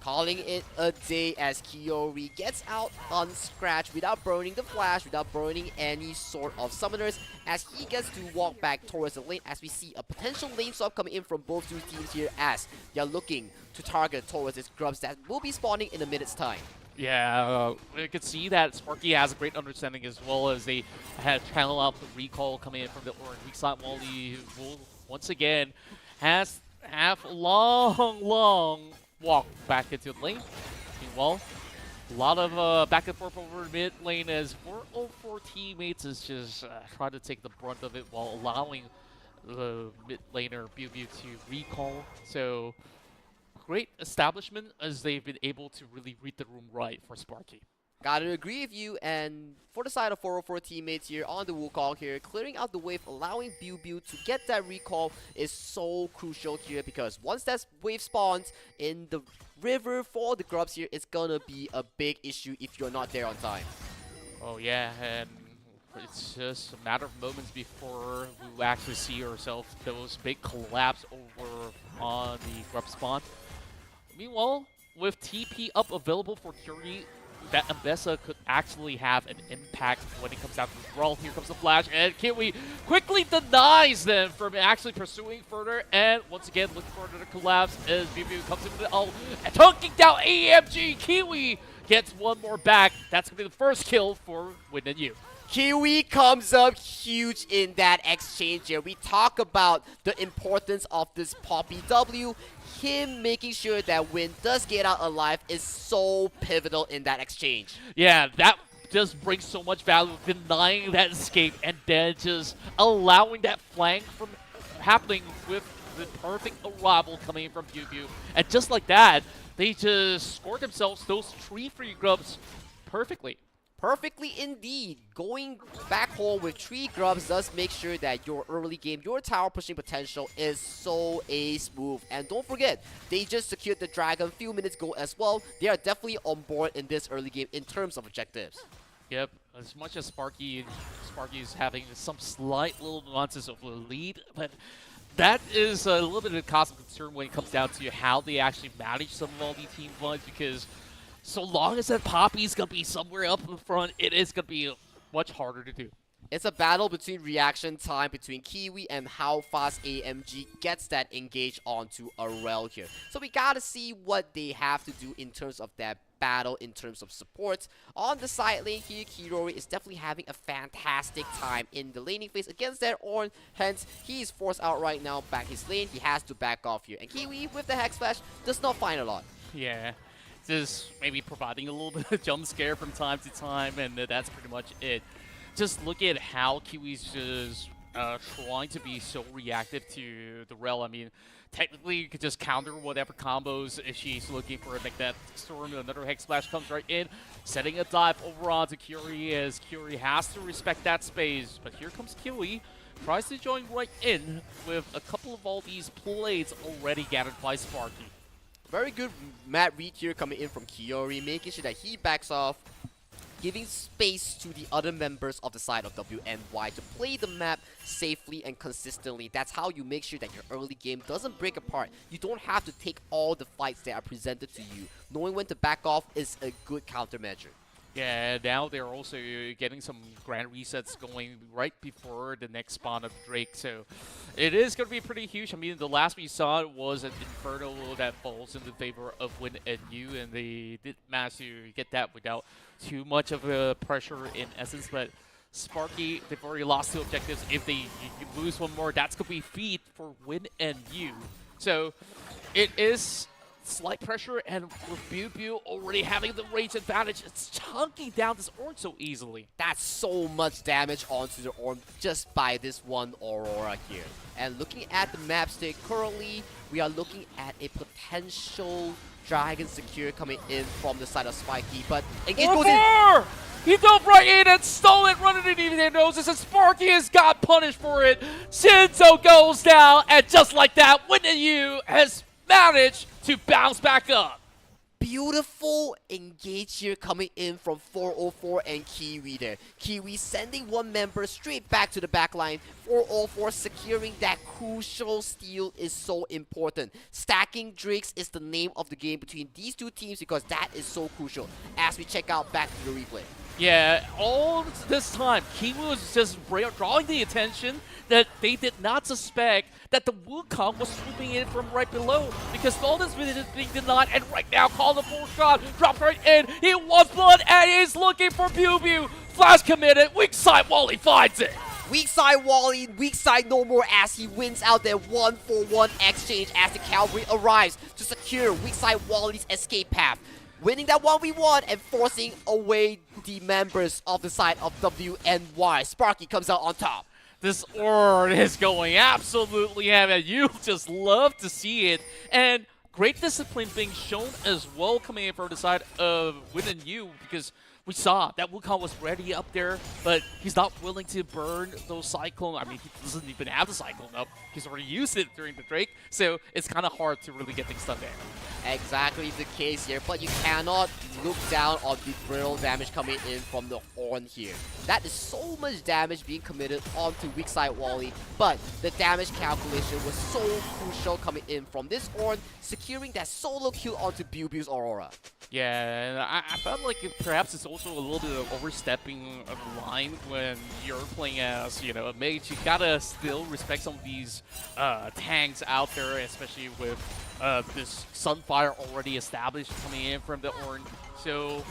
calling it a day as Kiori gets out unscratched without burning the flash, without burning any sort of summoners, as he gets to walk back towards the lane, as we see a potential lane swap coming in from both two teams here, as they're looking to target towards his grubs that will be spawning in a minute's time. Yeah, you can see that Sparky has a great understanding, as well as they had channel out the recall coming in from the orange weak side, while he will once again has have a long walk back into the lane. Meanwhile, a lot of back and forth over mid lane as 404 teammates is just trying to take the brunt of it while allowing the mid laner BB to recall. So great establishment as they've been able to really read the room right for Sparky. Gotta agree with you, and for the side of 404 teammates here on the Wukong here, clearing out the wave, allowing Biu to get that recall is so crucial here, because once that wave spawns in the river for the grubs here, it's gonna be a big issue if you're not there on time. Oh yeah, and it's just a matter of moments before we will actually see ourselves those big collapse over on the grub spawn. Meanwhile, with TP up available for Curie, that Ambessa could actually have an impact when it comes down to the brawl. Here comes the flash, and Kiwi quickly denies them from actually pursuing further. And once again, looking for another collapse as BB comes in with the ult, tunking down AMG. Kiwi gets one more back. That's going to be the first kill for Win and You. Kiwi comes up huge in that exchange here. We talk about the importance of this Poppy W. Him making sure that Win does get out alive is so pivotal in that exchange. Yeah, that just brings so much value, denying that escape and then just allowing that flank from happening with the perfect arrival coming in from Pew Pew. And just like that, they just scored themselves those 3 free grubs perfectly. Perfectly indeed. Going back home with 3 grubs does make sure that your early game, your tower pushing potential is so smooth. And don't forget, they just secured the dragon a few minutes ago as well. They are definitely on board in this early game in terms of objectives. Yep, as much as Sparky is having some slight little nuances of the lead, but that is a little bit of a cause of concern when it comes down to how they actually manage some of all these team fights, because so long as that Poppy's going to be somewhere up in front, it is going to be much harder to do. It's a battle between reaction time between Kiwi and how fast AMG gets that engage onto Aurel here. So we gotta see what they have to do in terms of that battle, in terms of support. On the side lane here, Kirori is definitely having a fantastic time in the laning phase against that Ornn. Hence, he is forced out right now back his lane. He has to back off here. And Kiwi, with the Hex Flash, does not find a lot. Yeah. Just maybe providing a little bit of jump scare from time to time, and that's pretty much it. Just look at how Kiwi's just trying to be so reactive to the Rel. I mean, technically you could just counter whatever combos if she's looking for, like that Storm. Another Hex Splash comes right in, setting a dive over onto Curie, as Curie has to respect that space. But here comes Kiwi, tries to join right in with a couple of all these plays already gathered by Sparky. Very good map read here coming in from Kiori, making sure that he backs off, giving space to the other members of the side of WNY to play the map safely and consistently. That's how you make sure that your early game doesn't break apart. You don't have to take all the fights that are presented to you. Knowing when to back off is a good countermeasure. Yeah, now they're also getting some grand resets going right before the next spawn of Drake, so it is going to be pretty huge. I mean, the last we saw was an Inferno that falls in the favor of Win and You, and they did manage to get that without too much of a pressure in essence, but Sparky, they've already lost 2 objectives. If they lose one more, that's going to be feed for Win and You. So it is slight pressure, and with Biu already having the range advantage, it's chunking down this Ornn so easily. That's so much damage onto the Ornn just by this one Aurora here. And looking at the map state currently, we are looking at a potential Dragon Secure coming in from the side of Spiky, but engage goes in. He dove right in and stole it, running it into their noses, and Sparky has got punished for it. Shinzo goes down, and just like that, Win and You has managed to bounce back up. beautiful engage here coming in from 404 and Kiwi there. Kiwi sending one member straight back to the back line. 404 securing that crucial steal is so important. Stacking Drakes is the name of the game between these two teams because that is so crucial. As we check out back to the replay. Yeah, all this time, Kiwi was just drawing the attention that they did not suspect that the Wukong was swooping in from right below because all this really is being denied, and right now, call the full shot, drops right in, he wants blood, and he's looking for Pew Pew. Flash committed, weak side Wally finds it. Weak side Wally, weak side no more as he wins out their 1-for-1 exchange as the Cavalry arrives to secure weak side Wally's escape path. Winning that 1v1 and forcing away the members of the side of WNY. Sparky comes out on top. This Ord is going absolutely heavy. You just love to see it. And great discipline being shown as well coming in from the side of Win and You because we saw that Wukong was ready up there, but he's not willing to burn those Cyclone. I mean, he doesn't even have the Cyclone up. He's already used it during the Drake, so it's kind of hard to really get things done there. Exactly the case here, but you cannot look down on the brittle damage coming in from the Horn here. That is so much damage being committed onto weak side Wally, but the damage calculation was so crucial coming in from this Horn, securing that solo kill onto Bubu's Aurora. Yeah, and I felt like perhaps it's also a little bit of overstepping of the line when you're playing as, you know, a mage. You gotta still respect some of these tanks out there, especially with this Sunfire already established coming in from the Orn. So,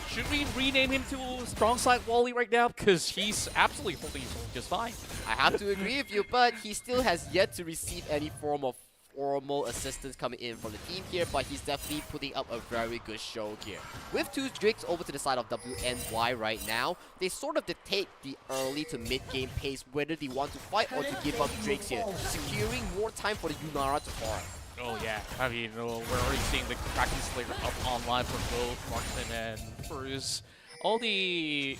should we rename him to Strong Side Wally right now? Because he's absolutely holding his own just fine. I have to agree with you, but he still has yet to receive any form of formal assistance coming in from the team here, but he's definitely putting up a very good show here. With two Drakes over to the side of WNY right now, they sort of dictate the early to mid-game pace, whether they want to fight or to give up Drakes here, securing more time for the Yunara to farm. Oh yeah, I mean, we're already seeing the Kraken Slayer up online for both Marksman and Furs. All the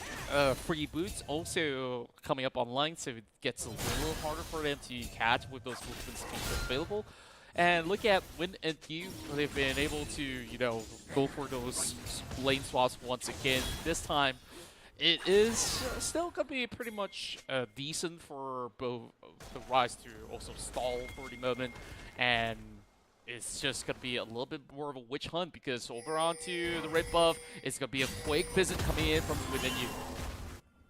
free boots also coming up online, so it gets a little harder for them to catch with those movement speeds available. And look at Win and You, they've been able to, you know, go for those lane swaps once again. This time, it is still going to be pretty much decent for both the Rise to also stall for the moment, and it's just going to be a little bit more of a witch hunt because over onto the red buff, it's going to be a quick visit coming in from Within You.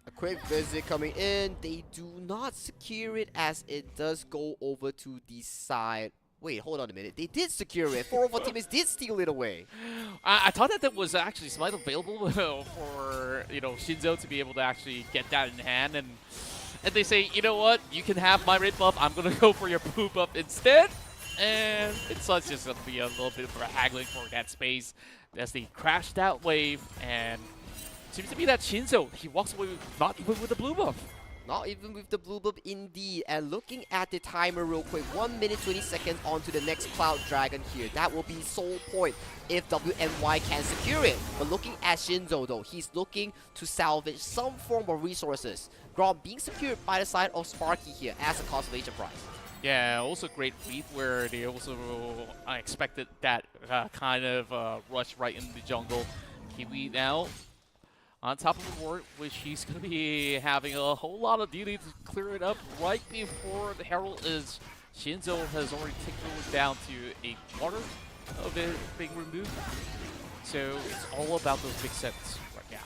A quick visit coming in. They do not secure it as it does go over to the side. Wait, hold on a minute. They did secure it. 404 teammates did steal it away. I thought that was actually slightly available for, you know, Shinzo to be able to actually get that in hand. And they say, you know what, you can have my red buff. I'm going to go for your blue buff instead. And it's just going to be a little bit of a haggling for that space as they crash that wave. And it seems to be that Shinzo, he walks away not even with the blue buff. Not even with the blue buff indeed. And looking at the timer real quick, 1 minute 20 seconds onto the next Cloud Dragon here. That will be sole point if WNY can secure it. But looking at Shinzo though, he's looking to salvage some form of resources. Grom being secured by the side of Sparky here as a consolation prize. Yeah, also great lead where they also expected that kind of rush right in the jungle. Kiwi now on top of the ward, which he's going to be having a whole lot of duty to clear it up right before the Herald is. Shinzo has already taken it down to a quarter of it being removed. So it's all about those big sets right now.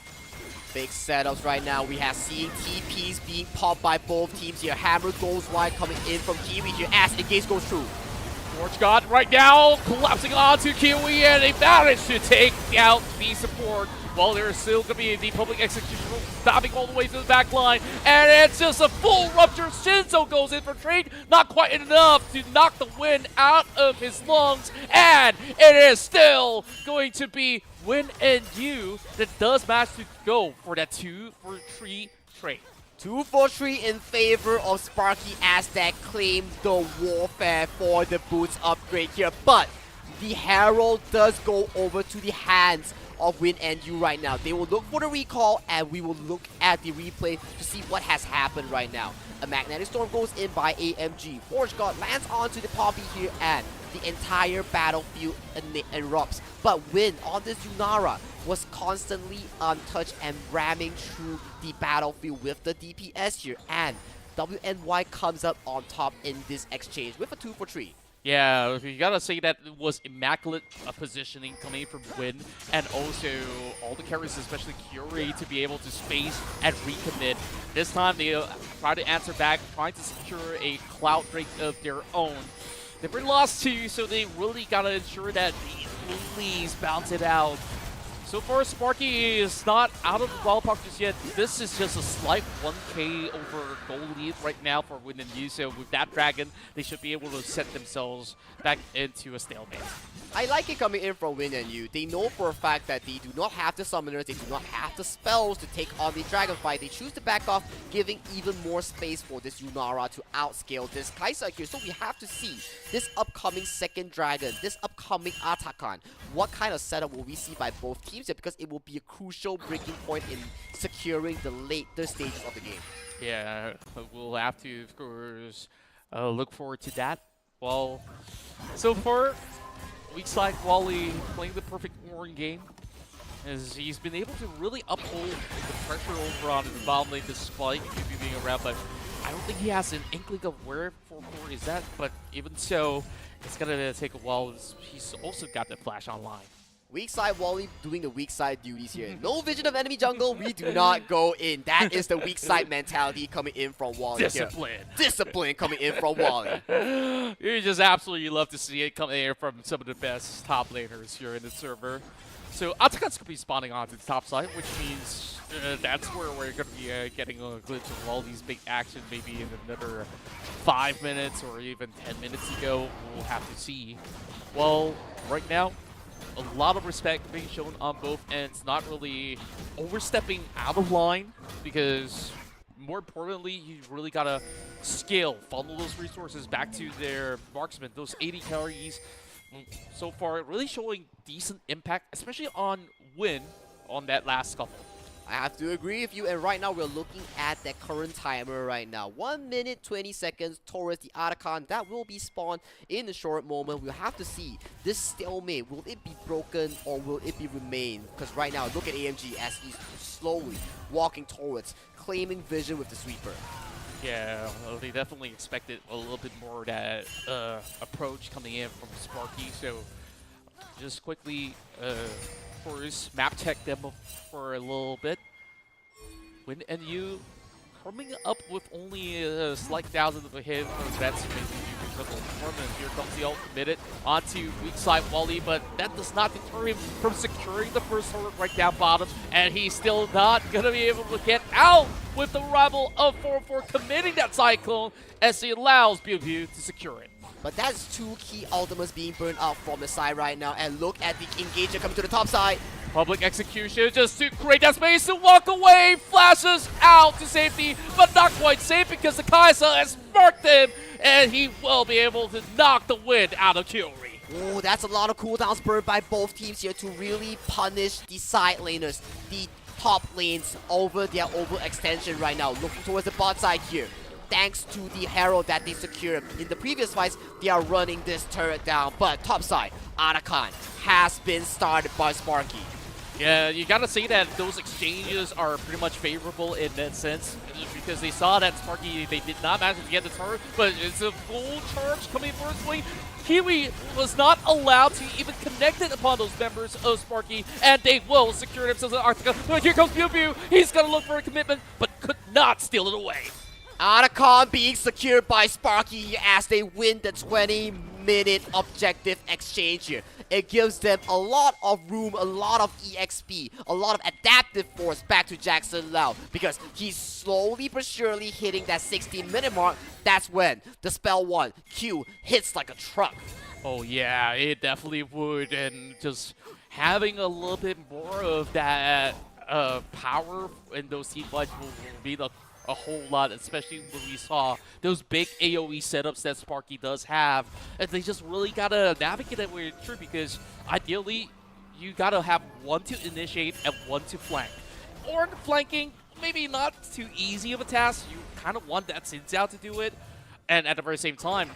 Big setups right now. We have seen TPs being popped by both teams here. Hammer goes wide coming in from Kiwi here as Engage goes through. Forge God right now collapsing onto Kiwi, and they managed to take out the support while there's still going to be the public execution stopping all the way to the back line. And it's just a full rupture. Shinzo goes in for trade. Not quite enough to knock the wind out of his lungs. And it is still going to be Win and You that does manage to go for that 2-for-3 trade. 2-for-3 in favor of Sparky as that claimed the warfare for the boots upgrade here. But the Herald does go over to the hands of Win and You right now. They will look for the recall and we will look at the replay to see what has happened right now. A Magnetic Storm goes in by AMG. Forge God lands onto the Poppy here and the entire battlefield erupts. But Win on this Yunara was constantly untouched and ramming through the battlefield with the DPS here. And WNY comes up on top in this exchange with a 2 for 3. Yeah, you gotta say that it was immaculate positioning coming from Win, and also all the carries, especially Curie, to be able to space and recommit. This time they try to answer back, trying to secure a Cloud Drake of their own. They've been lost 2, so they really gotta ensure that they please bounce it out. So far, Sparky is not out of the ballpark just yet. This is just a slight 1k over goal lead right now for Win and Yu. So with that Dragon, they should be able to set themselves back into a stalemate. I like it coming in from Win and Yu. They know for a fact that they do not have the summoners, they do not have the spells to take on the dragon fight. They choose to back off, giving even more space for this Yunara to outscale this Kai'Sa here. So we have to see this upcoming second dragon, this upcoming Atakan. What kind of setup will we see by both teams here? Because it will be a crucial breaking point in securing the later stages of the game. Yeah, we'll have to, of course, look forward to that. Well, so far, weak side Wally playing the perfect Warren game, as he's been able to really uphold the pressure over on the bottom lane despite maybe being around, but I don't think he has an inkling of where 4-4 is at, but even so, it's gonna take a while. He's also got the flash online. Weak side Wally doing the weak side duties here. No vision of enemy jungle, we do not go in. That is the weak side mentality coming in from Wally. Discipline. Here. Discipline coming in from Wally. You just absolutely love to see it coming here from some of the best top laners here in the server. So Atakan's going to be spawning onto the top side, which means that's where we're going to be getting a glimpse of all these big action maybe in another 5 minutes or even 10 minutes ago. We'll have to see. Well, right now, a lot of respect being shown on both ends, not really overstepping out of line, because more importantly, you really gotta scale, funnel those resources back to their marksmen, those 80 carries. So far, really showing decent impact, especially on Win on that last scuffle. I have to agree with you, and right now we're looking at the current timer right now. 1 minute 20 seconds towards the Atakan. That will be spawned in a short moment. We'll have to see this stalemate. Will it be broken or will it be remain? Because right now, look at AMG as he's slowly walking towards, claiming vision with the sweeper. Yeah, well, they definitely expected a little bit more of that approach coming in from Sparky. So just quickly, course, map check them for a little bit. Win and Yu coming up with only a slight 1,000 of a hit for vets, maybe you can triple performance. Here comes the ult committed onto weak side Wally, but that does not deter him from securing the first turret right down bottom, and he's still not gonna be able to get out with the arrival of 4-4 committing that cyclone as he allows Pew Pew to secure it. But that's 2 key ultimates being burned out from the side right now. And look at the engager coming to the top side. Public execution just to create that space to walk away. Flashes out to safety, but not quite safe because the Kai'Sa has marked him. And he will be able to knock the wind out of Kyori. Oh, that's a lot of cooldowns burned by both teams here to really punish the side laners, the top lanes over their overextension right now. Looking towards the bot side here. Thanks to the Herald that they secured in the previous fights, they are running this turret down. But top side, Atakan has been started by Sparky. Yeah, you gotta say that those exchanges are pretty much favorable in that sense, because they saw that Sparky, they did not manage to get the turret, but it's a full charge coming for his way. Kiwi was not allowed to even connect it upon those members of Sparky, and they will secure themselves an Arctica. But here comes Pew Pew. He's gonna look for a commitment, but could not steal it away. Atakan being secured by Sparky as they win the 20-minute objective exchange here. It gives them a lot of room, a lot of EXP, a lot of adaptive force back to Jackson Lau, because he's slowly but surely hitting that 16-minute mark. That's when the spell 1, Q, hits like a truck. Oh yeah, it definitely would, and just having a little bit more of that power in those team fights will be a whole lot, especially when we saw those big AoE setups that Sparky does have. And they just really gotta navigate that way through, because ideally you gotta have one to initiate and one to flank. Or flanking, maybe not too easy of a task. You kind of want that Xin Zhao to do it. And at the very same time,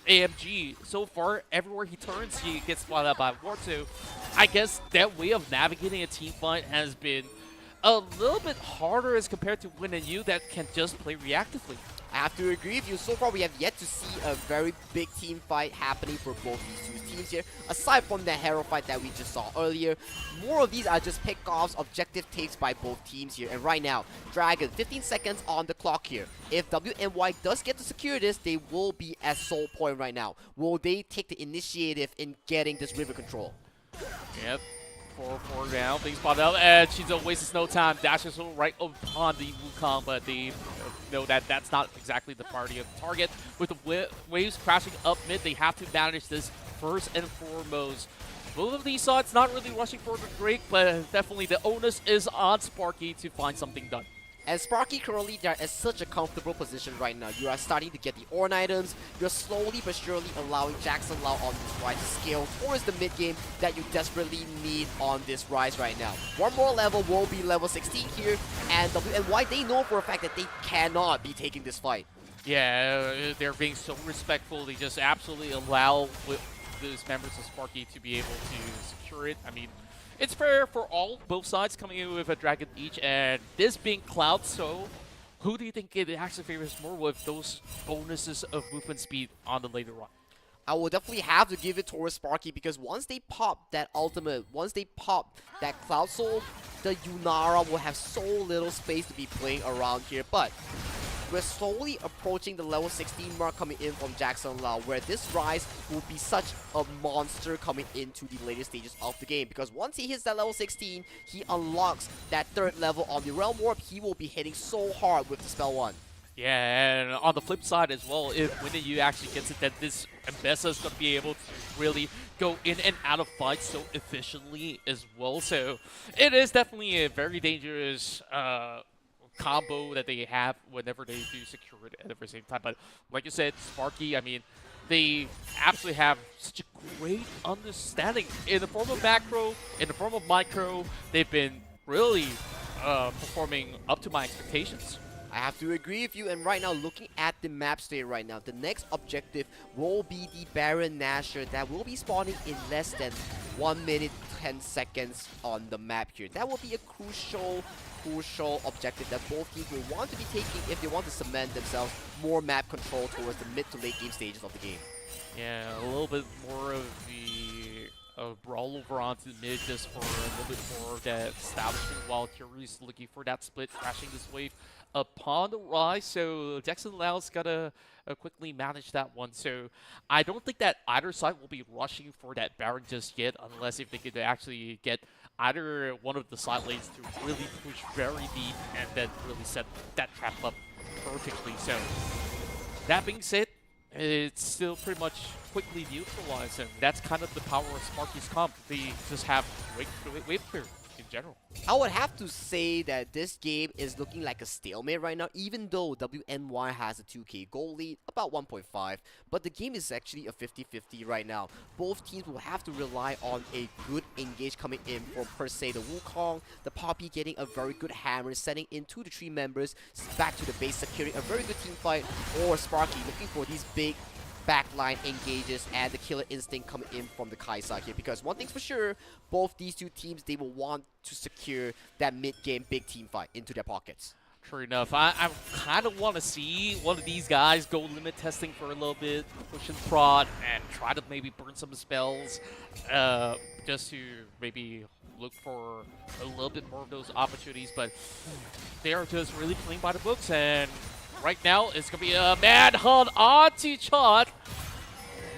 AMG. So far, everywhere he turns, he gets spotted out by Ward. So I guess that way of navigating a team fight has been a little bit harder as compared to Win and You that can just play reactively. I have to agree with you. So far, we have yet to see a very big team fight happening for both these two teams here. Aside from the hero fight that we just saw earlier, more of these are just pickoffs, objective takes by both teams here. And right now, Dragon, 15 seconds on the clock here. If WNY does get to secure this, they will be at soul point right now. Will they take the initiative in getting this river control? Yep. 4-4 now, being spotted out, and Shinzo wastes no time, dashes right upon the Wukong, but they know that that's not exactly the priority of the target. With the waves crashing up mid, they have to manage this first and foremost. Both of these sides not really rushing for the break, but definitely the onus is on Sparky to find something done. And Sparky currently, they're at such a comfortable position right now. You are starting to get the Orn items. You're slowly but surely allowing Jackson Lau on this Rise to scale towards the mid game that you desperately need on this Rise right now. One more level will be level 16 here, and WNY, they know for a fact that they cannot be taking this fight. Yeah, they're being so respectful. They just absolutely allow those members of Sparky to be able to secure it. I mean, it's fair for both sides coming in with a dragon each, and this being Cloud, so who do you think it actually favors more with those bonuses of movement speed on the later run? I will definitely have to give it towards Sparky because once they pop that ultimate, once they pop that Cloud Soul, the Yunara will have so little space to be playing around here. But we're slowly approaching the level 16 mark coming in from Jackson Lau, where this Rise will be such a monster coming into the later stages of the game. Because once he hits that level 16, he unlocks that third level on the Realm Warp. He will be hitting so hard with the Spell 1. Yeah, and on the flip side as well, if Win and You actually gets it, that this Ambessa is going to be able to really go in and out of fights so efficiently as well. So it is definitely a very dangerous combo that they have whenever they do secure it at the same time. But like you said, Sparky, I mean, they absolutely have such a great understanding in the form of macro, in the form of micro. They've been really performing up to my expectations. I have to agree with you, and right now, looking at the map state right now, the next objective will be the Baron Nashor that will be spawning in less than 1 minute 10 seconds on the map here. That will be a crucial objective that both teams will want to be taking if they want to cement themselves more map control towards the mid to late game stages of the game. Yeah, a little bit more of the brawl over onto the mid just for a little bit more of that establishment, while Curious looking for that split, crashing this wave upon the Rise. So Jackson Lau's got to quickly manage that one. So I don't think that either side will be rushing for that Baron just yet, unless if they could actually get either one of the side lanes to really push very deep and then really set that trap up perfectly. So that being said, it's still pretty much quickly neutralized, and that's kind of the power of Sparky's comp. They just have great wave clear in general. I would have to say that this game is looking like a stalemate right now, even though WNY has a 2k goal lead, about 1.5, but the game is actually a 50-50 right now. Both teams will have to rely on a good engage coming in from, per se, the Wukong, the Poppy getting a very good hammer, setting in 2 to 3 members back to the base, securing a very good team fight, or Sparky looking for these big backline engages and the killer instinct coming in from the Kaisa here, because one thing's for sure, both these two teams, they will want to secure that mid-game big team fight into their pockets. True enough. I kind of want to see one of these guys go limit testing for a little bit, push and prod, and try to maybe burn some spells, just to maybe look for a little bit more of those opportunities, but they are just really playing by the books, and right now, it's going to be a manhunt onto Chot.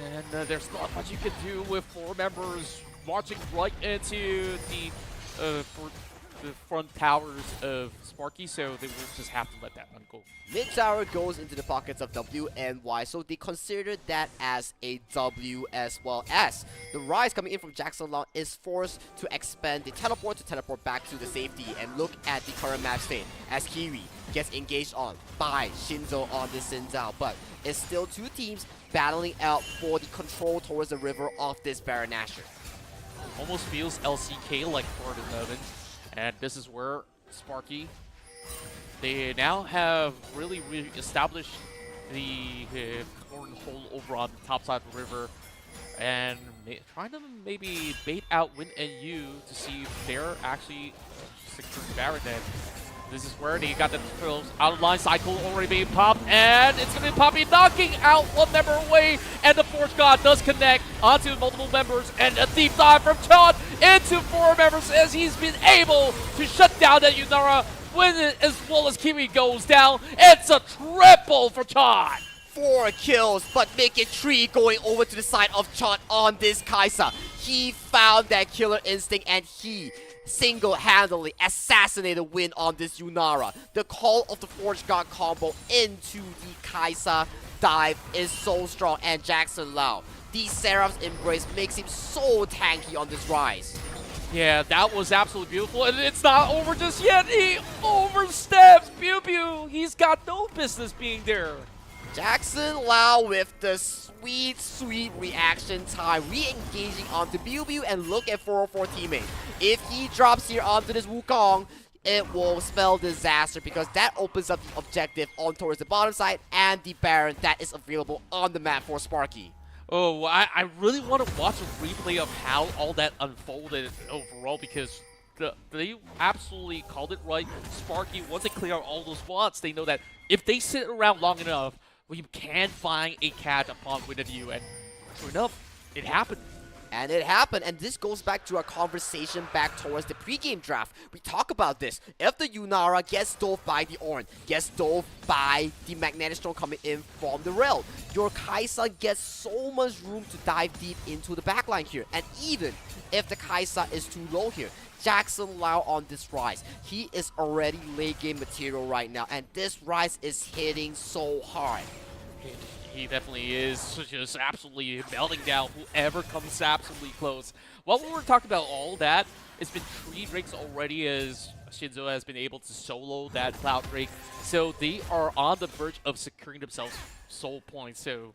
And there's not much you can do with 4 members marching right into the front towers of Sparky, so they will just have to let that one go. Mid tower goes into the pockets of WNY, so they consider that as a W, as well as the Rise coming in from Jackson Lau is forced to expand the teleport to teleport back to the safety. And look at the current map state as Kiwi gets engaged on by Shinzo on this Xin Zhao, but it's still 2 teams battling out for the control towards the river of this Baron Nashor. Almost feels LCK-like for the moment. And this is where Sparky, they now have really established the cornhole over on the top side of the river, and trying to maybe bait out Win and Yu to see if they're actually securing Baron then. This is where they got the out of line cycle already being popped, and it's going to be Poppy knocking out one member away, and the Forge God does connect onto multiple members, and a deep dive from Chon into 4 members as he's been able to shut down that Yunara when as well as Kiwi goes down. It's a triple for Chon. 4 kills, but make it 3 going over to the side of Chon on this Kai'Sa. He found that killer instinct and he single-handedly assassinated Win on this Yunara. The call of the Forge God combo into the Kai'Sa dive is so strong, and Jackson Lau, the Seraph's Embrace makes him so tanky on this rise. Yeah, that was absolutely beautiful, and it's not over just yet. He oversteps. Pew Pew. He's got no business being there. Jackson Lau with the sweet reaction time, re-engaging onto Biu and look at 404 teammate. If he drops here onto this Wukong, it will spell disaster because that opens up the objective on towards the bottom side and the Baron that is available on the map for Sparky. Oh, I really want to watch a replay of how all that unfolded overall because they absolutely called it right. Sparky, once they clear out all those spots, they know that if they sit around long enough, we can find a catch upon Win of You, and true enough, it happened. And it happened, and this goes back to our conversation back towards the pregame draft. We talk about this. If the Yunara gets dove by the Ornn, gets dove by the Magnetic Storm coming in from the rail, your Kai'Sa gets so much room to dive deep into the backline here. And even if the Kai'Sa is too low here, Jackson Lau on this rise, he is already late game material right now, and this rise is hitting so hard. He definitely is just absolutely melting down whoever comes absolutely close. While we were talking about all that, it's been 3 drakes already as Shinzo has been able to solo that Cloud Drake. So they are on the verge of securing themselves soul points. So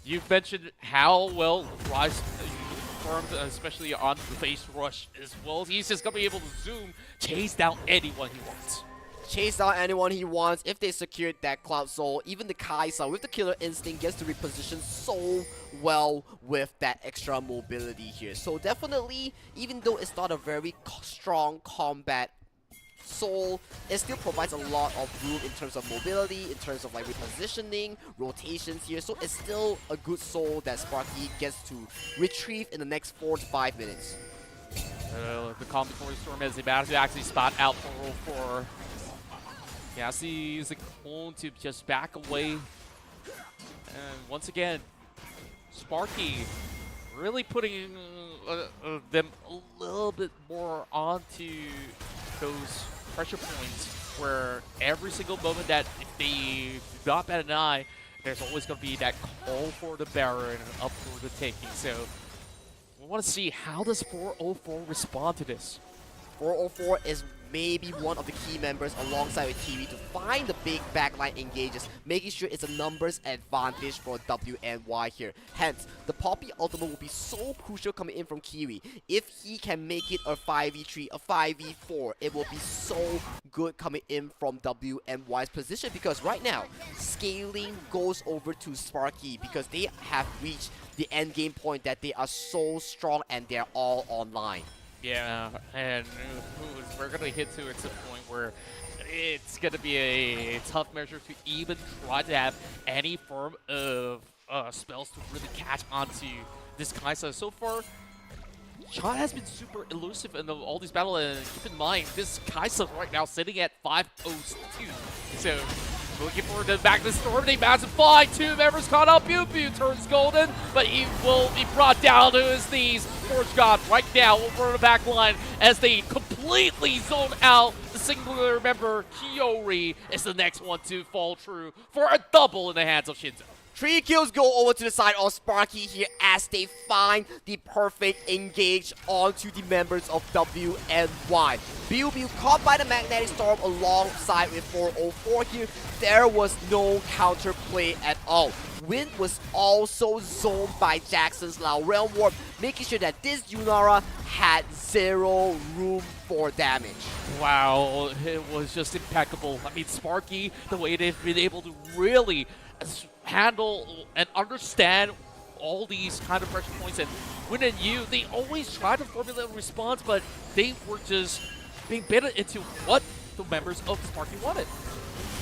you've mentioned how well Rise performed, especially on the face rush as well. He's just going to be able to zoom, chase down anyone he wants. Chase down anyone he wants. If they secured that Cloud Soul, even the Kai'Sa with the Killer Instinct gets to reposition so well with that extra mobility here. So definitely, even though it's not a very strong combat Soul, it still provides a lot of room in terms of mobility, in terms of like repositioning, rotations here. So it's still a good Soul that Sparky gets to retrieve in the next 4 to 5 minutes. The calm before the storm as they battle to actually spot out 404. Cassie is going to just back away. And once again, Sparky really putting them a little bit more onto those pressure points where every single moment that if they do not bat an eye, there's always going to be that call for the Baron up for the taking. So we want to see how does 404 respond to this. 404 is maybe one of the key members alongside with Kiwi to find the big backline engages, making sure it's a numbers advantage for WNY here. Hence, the Poppy ultimate will be so crucial coming in from Kiwi. If he can make it a 5v3, a 5v4, it will be so good coming in from WNY's position because right now, scaling goes over to Sparky because they have reached the end game point that they are so strong and they're all online. Yeah, and we're going to hit to a point where it's going to be a tough measure to even try to have any form of spells to really catch onto this Kai'Sa. So far, Chon has been super elusive in all these battles, and keep in mind, this Kai'Sa right now sitting at 502. So looking forward to back to the storm. They massive fight. 2 members caught up. Pew Pew turns golden, but he will be brought down to his knees. Forge God right now over the back line as they completely zone out the singular member. Kiori is the next one to fall true for a double in the hands of Shinzo. 3 kills go over to the side of Sparky here as they find the perfect engage onto the members of WNY. Biu caught by the Magnetic Storm alongside with 404 here. There was no counterplay at all. Win was also zoned by Jackson's Lau Realm Warp, making sure that this Yunara had zero room for damage. Wow, it was just impeccable. I mean, Sparky, the way they've been able to really handle and understand all these kind of pressure points, and Win and Yu, they always try to formulate a response, but they were just being baited into what the members of Sparky wanted.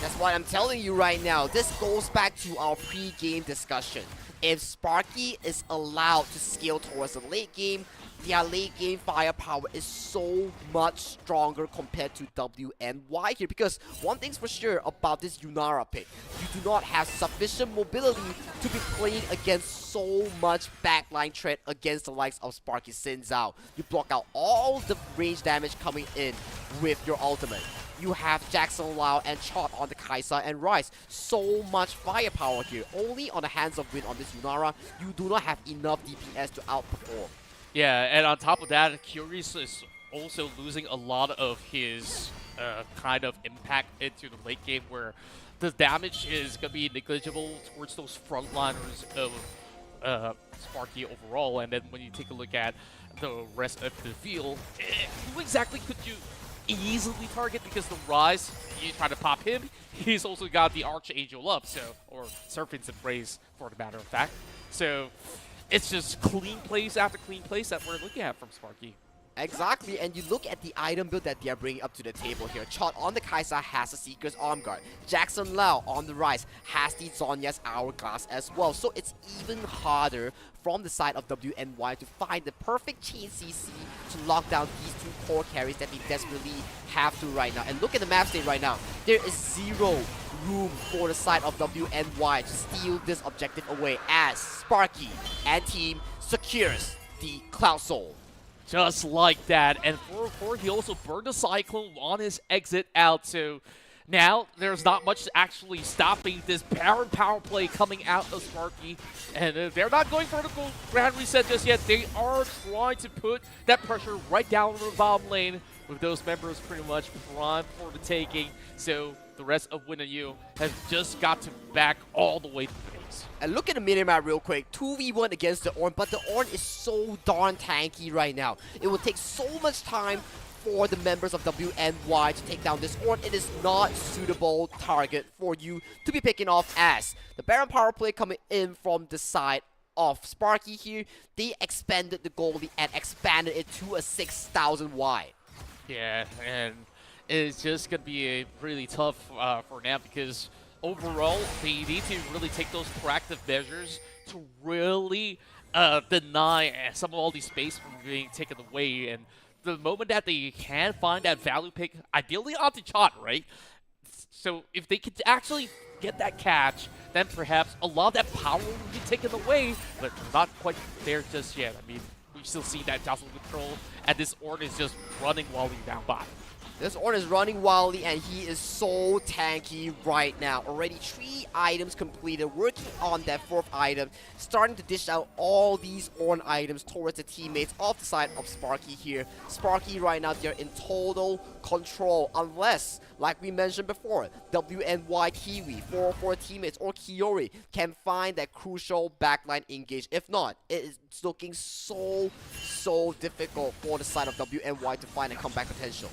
That's why I'm telling you right now, this goes back to our pre-game discussion. If Sparky is allowed to scale towards the late game, their late game firepower is so much stronger compared to WNY here. Because one thing's for sure about this Yunara pick, you do not have sufficient mobility to be playing against so much backline threat against the likes of Sparky Sin Zhao. You block out all the range damage coming in with your ultimate. You have Jackson Lau and Chot on the Kaisa and Rise. So much firepower here. Only on the hands of Win on this Yunara, you do not have enough DPS to outperform. Yeah, and on top of that, Curious is also losing a lot of his kind of impact into the late game, where the damage is going to be negligible towards those frontliners of Sparky overall. And then when you take a look at the rest of the field, who exactly could you easily target? Because the Rise, you try to pop him, he's also got the Archangel up, so, or Serpent's Embrace for the matter of fact. So it's just clean plays after clean plays that we're looking at from Sparky. Exactly, and you look at the item build that they are bringing up to the table here. Chot on the Kaisa has a Seeker's Arm Guard. Jackson Lau on the Rise has the Zonya's Hourglass as well. So it's even harder from the side of WNY to find the perfect chain CC to lock down these two core carries that they desperately have to right now. And look at the map state right now. There is zero room for the side of WNY to steal this objective away as Sparky and team secures the Cloud Soul. Just like that, and 4-4, he also burned a Cyclone on his exit out, so now there's not much actually stopping this Baron power play coming out of Sparky, and they're not going for the grand reset just yet. They are trying to put that pressure right down the bottom lane with those members pretty much primed for the taking, so the rest of Win and Yu have just got to back all the way to the base. And look at the minimap real quick. 2v1 against the Ornn, but the Ornn is so darn tanky right now. It will take so much time for the members of WNY to take down this Ornn. It is not suitable target for you to be picking off as the Baron power play coming in from the side of Sparky here. They expanded the goalie and expanded it to a 6,000 wide. Yeah, and it's just going to be a really tough for now, because overall, they need to really take those proactive measures to really deny some of all these space from being taken away. And the moment that they can find that value pick, ideally onto Chot, right? So if they could actually get that catch, then perhaps a lot of that power will be taken away, but not quite there just yet. I mean, we still see that jostle control, and this Ornn is just running wildly down bottom. This Ornn is running wildly, and he is so tanky right now. Already 3 items completed, working on that 4th item, starting to dish out all these Ornn items towards the teammates off the side of Sparky here. Sparky right now, they're in total control, unless, like we mentioned before, WNY Kiwi, 404 teammates, or Kiori can find that crucial backline engage. If not, it is looking so difficult for the side of WNY to find a comeback potential.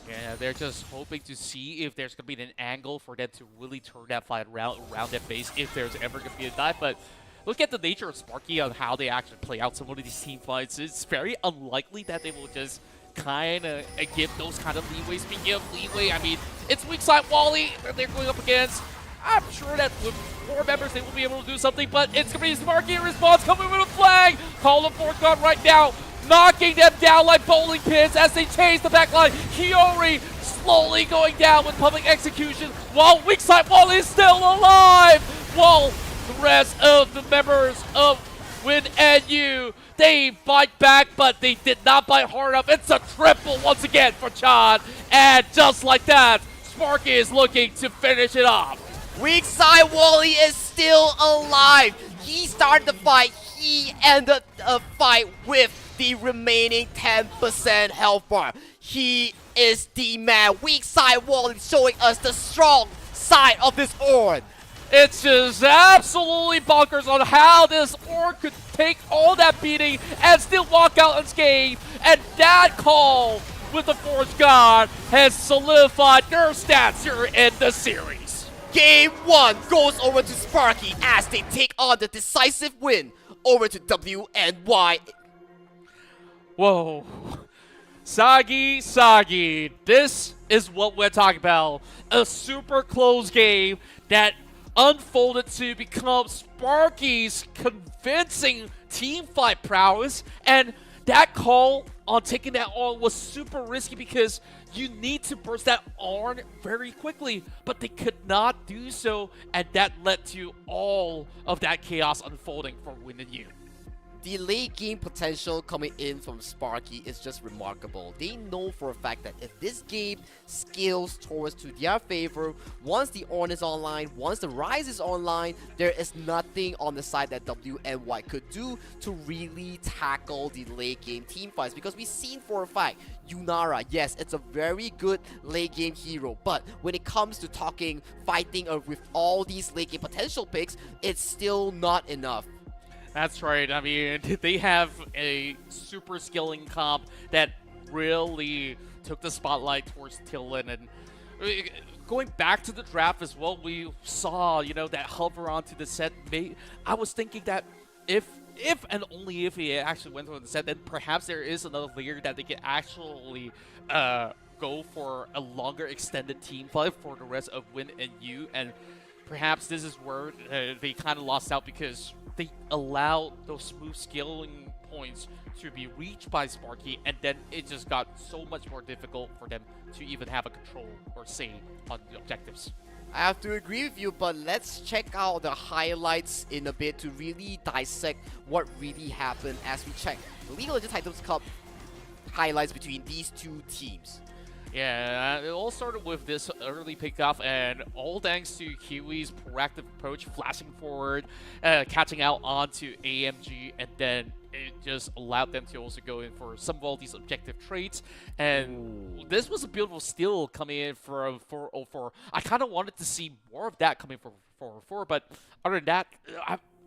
Yeah, they're just hoping to see if there's going to be an angle for them to really turn that fight around that base, if there's ever going to be a dive. But look at the nature of Sparky on how they actually play out some of these team fights. It's very unlikely that they will just kind of give those kind of leeways. Speaking of leeway, I mean, it's weak side Wally that they're going up against. I'm sure that with 4 members, they will be able to do something, but it's going to be Sparky in response, coming with a flag. Call the 4th gun right now, knocking them down like bowling pins as they chase the backline. Kiori slowly going down with public execution, while weak side Wall is still alive. While the rest of the members of Win and Yu, they bite back, but they did not bite hard enough. It's a triple once again for Chan, and just like that, Sparky is looking to finish it off. Weak side Wally is still alive. He started the fight. He ended the fight with the remaining 10% health bar. He is the man. Weak side Wally showing us the strong side of this Ornn. It's just absolutely bonkers on how this Orc could take all that beating and still walk out unscathed. And that call with the Forge God has solidified their stats here in the series. Game 1 goes over to Sparky as they take on the decisive win over to WNY. Whoa. Sagi, this is what we're talking about. A super close game that unfolded to become Sparky's convincing team fight prowess, and that call on taking that on was super risky because you need to burst that on very quickly, but they could not do so, and that led to all of that chaos unfolding for Win and You. The late game potential coming in from Sparky is just remarkable. They know for a fact that if this game scales towards to their favor, once the Orn is online, once the Rise is online, there is nothing on the side that WNY could do to really tackle the late game team fights. Because we've seen for a fact, Yunara, yes, it's a very good late game hero, but when it comes to fighting with all these late game potential picks, it's still not enough. That's right. I mean, they have a super skilling comp that really took the spotlight towards Tillin. And going back to the draft as well, we saw, that hover onto the set. I was thinking that if and only if he actually went on the set, then perhaps there is another layer that they can actually go for a longer extended team fight for the rest of Win and You. And perhaps this is where they kind of lost out because they allowed those smooth scaling points to be reached by Sparky, and then it just got so much more difficult for them to even have a control or say on the objectives. I have to agree with you, but let's check out the highlights in a bit to really dissect what really happened as we check the League of Legends Titans Cup highlights between these two teams. Yeah, it all started with this early pickoff, and all thanks to Kiwi's proactive approach, flashing forward, catching out onto AMG, and then it just allowed them to also go in for some of all these objective traits. And this was a beautiful steal coming in from 404. I kind of wanted to see more of that coming from 404, but other than that,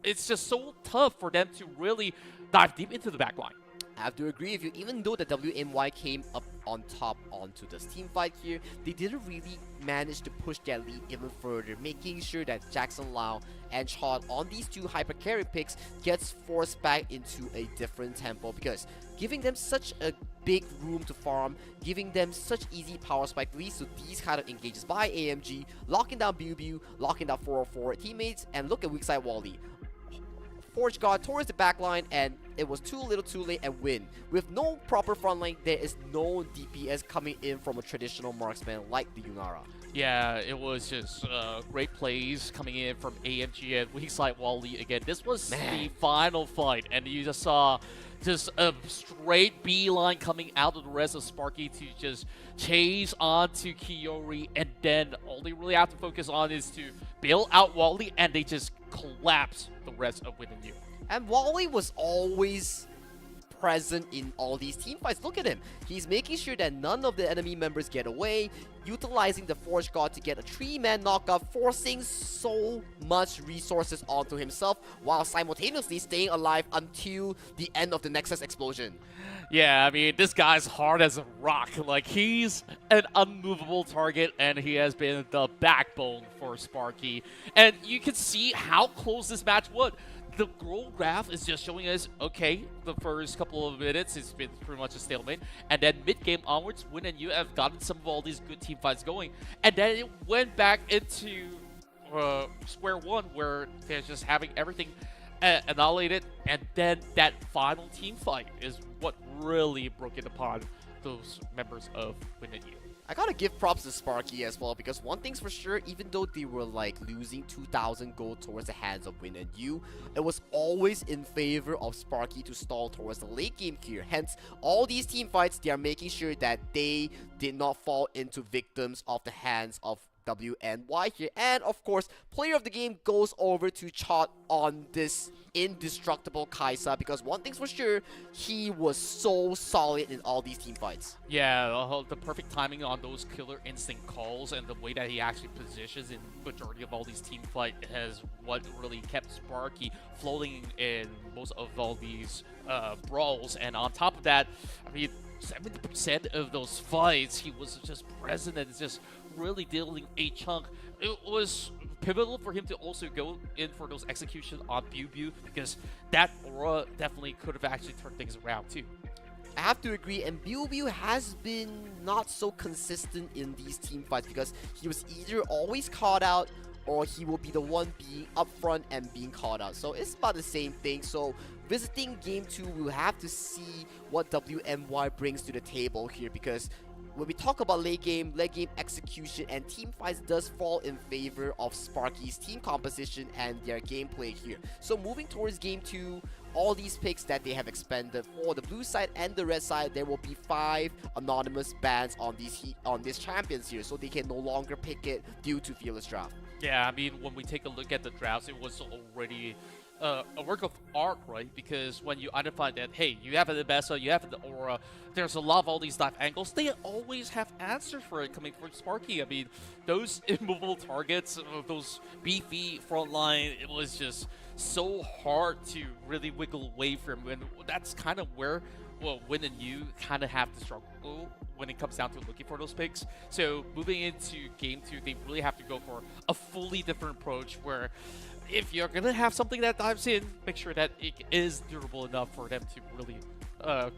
it's just so tough for them to really dive deep into the backline. I have to agree with you, even though the WNY came up on top onto this team fight here, they didn't really manage to push their lead even further, making sure that Jackson Lau and Chod on these two hyper carry picks gets forced back into a different tempo, because giving them such a big room to farm, giving them such easy power spike leads to these kind of engages by AMG, locking down Biu, locking down 404 teammates, and look at weak side Wally. Forge God towards the backline, and it was too little too late and win. With no proper front line, there is no DPS coming in from a traditional marksman like the Yunara. Yeah, it was just great plays coming in from AMG and weak side Wally again. This was the final fight, and you just saw just a straight beeline coming out of the rest of Sparky to just chase onto Kiori, and then all they really have to focus on is to bail out Wally, and they just collapse the rest of Win and You. And Wally was always present in all these team fights. Look at him. He's making sure that none of the enemy members get away, utilizing the Forge God to get a 3-man knockup, forcing so much resources onto himself while simultaneously staying alive until the end of the Nexus explosion. Yeah, I mean, this guy's hard as a rock. Like, he's an unmovable target, and he has been the backbone for Sparky. And you can see how close this match was. The goal graph is just showing us, okay, the first couple of minutes, it's been pretty much a stalemate. And then mid-game onwards, Win and You have gotten some of all these good team fights going. And then it went back into square one, where they're just having everything annihilated. And then that final team fight is what really broke it upon those members of Win and You. I gotta give props to Sparky as well, because one thing's for sure, even though they were like losing 2,000 gold towards the hands of Win and You, it was always in favor of Sparky to stall towards the late game here. Hence, all these team fights, they are making sure that they did not fall into victims of the hands of WNY here. And of course, player of the game goes over to Chot on this indestructible Kaisa, because one thing's for sure, he was so solid in all these team fights. Yeah, the perfect timing on those killer instinct calls and the way that he actually positions in majority of all these team fight has what really kept Sparky floating in most of all these brawls. And on top of that, I mean, 70% of those fights, he was just present and just really dealing a chunk. It was pivotal for him to also go in for those executions on Biu, because that aura definitely could have actually turned things around too. I have to agree, and Biu has been not so consistent in these team fights, because he was either always caught out or he will be the one being up front and being caught out. So it's about the same thing. So visiting game 2, we'll have to see what WNY brings to the table here, because when we talk about late game execution and team fights does fall in favor of Sparky's team composition and their gameplay here. So moving towards game 2, all these picks that they have expended for the blue side and the red side, there will be 5 anonymous bans on these champions here, so they can no longer pick it due to Fearless Draft. Yeah, I mean, when we take a look at the drafts, it was already a work of art, right? Because when you identify that, hey, you have the Bessa, you have the Aura, there's a lot of all these dive angles, they always have answers for it coming from Sparky. I mean, those immovable targets, those beefy front line, it was just so hard to really wiggle away from, and that's kind of where, well, Win and you kind of have to struggle when it comes down to looking for those picks. So moving into game 2, they really have to go for a fully different approach, where if you're gonna have something that dives in, make sure that it is durable enough for them to really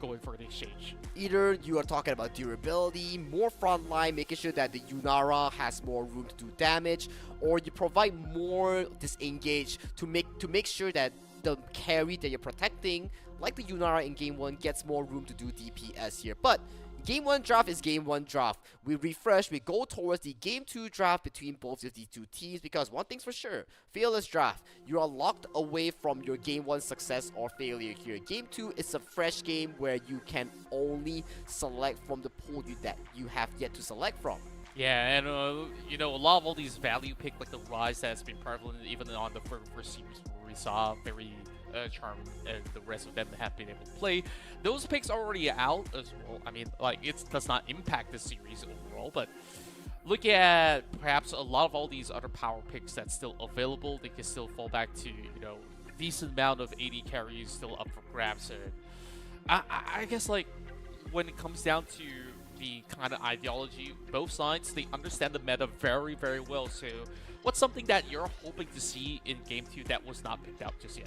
go in for an exchange. Either you are talking about durability, more frontline, making sure that the Yunara has more room to do damage, or you provide more disengage to make sure that the carry that you're protecting, like the Yunara in game 1, gets more room to do DPS here. But game 1 draft is game 1 draft. We refresh, we go towards the game 2 draft between both of these two teams, because one thing's for sure, Fearless Draft, you are locked away from your game 1 success or failure here. Game 2 is a fresh game where you can only select from the pool that you have yet to select from. Yeah, and you know, a lot of all these value pick, like the Rise that's been prevalent even on the first series where we saw very Charm and the rest of them have been able to play. Those picks are already out as well. I mean, like, it does not impact the series overall, but look at perhaps a lot of all these other power picks that's still available. They can still fall back to, you know, decent amount of AD carries still up for grabs. And I guess, like, when it comes down to the kind of ideology, both sides, they understand the meta very, very well. So what's something that you're hoping to see in game 2 that was not picked out just yet?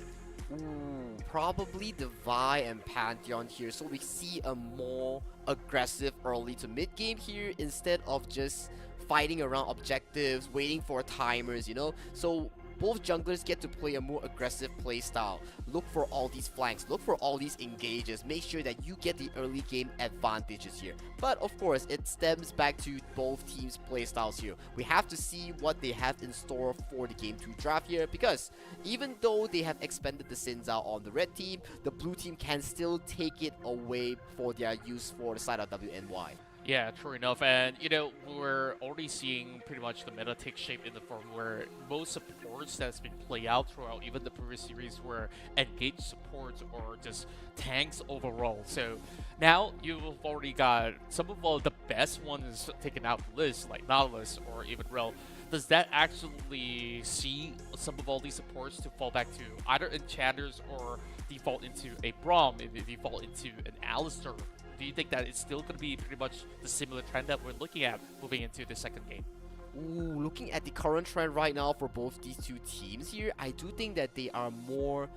Ooh, probably the Vi and Pantheon here, so we see a more aggressive early to mid game here instead of just fighting around objectives, waiting for timers, you know. So both junglers get to play a more aggressive play style. Look for all these flanks, look for all these engages, make sure that you get the early game advantages here. But of course, it stems back to both teams' play styles here. We have to see what they have in store for the game 2 draft here, because even though they have expended the Sinzao on the red team, the blue team can still take it away for their use for the side of WNY. Yeah, true enough. And, you know, we're already seeing pretty much the meta take shape in the form where most supports that's been played out throughout even the previous series were engaged supports or just tanks overall. So now you've already got some of all the best ones taken out the list, like Nautilus or even Rel. Does that actually see some of all these supports to fall back to either enchanters or default into a Braum, default into an Alistar? Do you think that it's still going to be pretty much the similar trend that we're looking at moving into the second game? Ooh, looking at the current trend right now for both these two teams here, I do think that they are more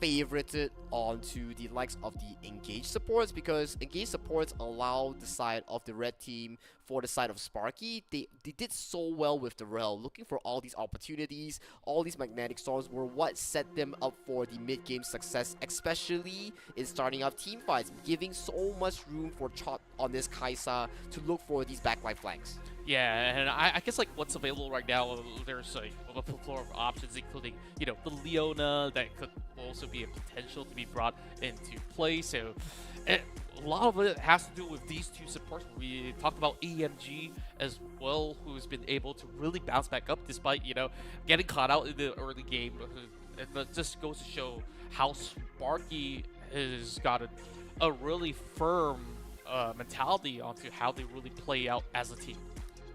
favorited onto the likes of the engaged supports, because engaged supports allow the side of the red team for the side of Sparky. They did so well with the Rel, looking for all these opportunities. All these magnetic storms were what set them up for the mid-game success, especially in starting up team fights, giving so much room for on this Kaisa to look for these backline flanks. Yeah, and I guess like what's available right now, there's a plethora of options, including, you know, the Leona that could also be a potential to be brought into play. So a lot of it has to do with these two supports. We talked about EMG as well, who's been able to really bounce back up despite, you know, getting caught out in the early game. It just goes to show how Sparky has got a really firm mentality onto how they really play out as a team.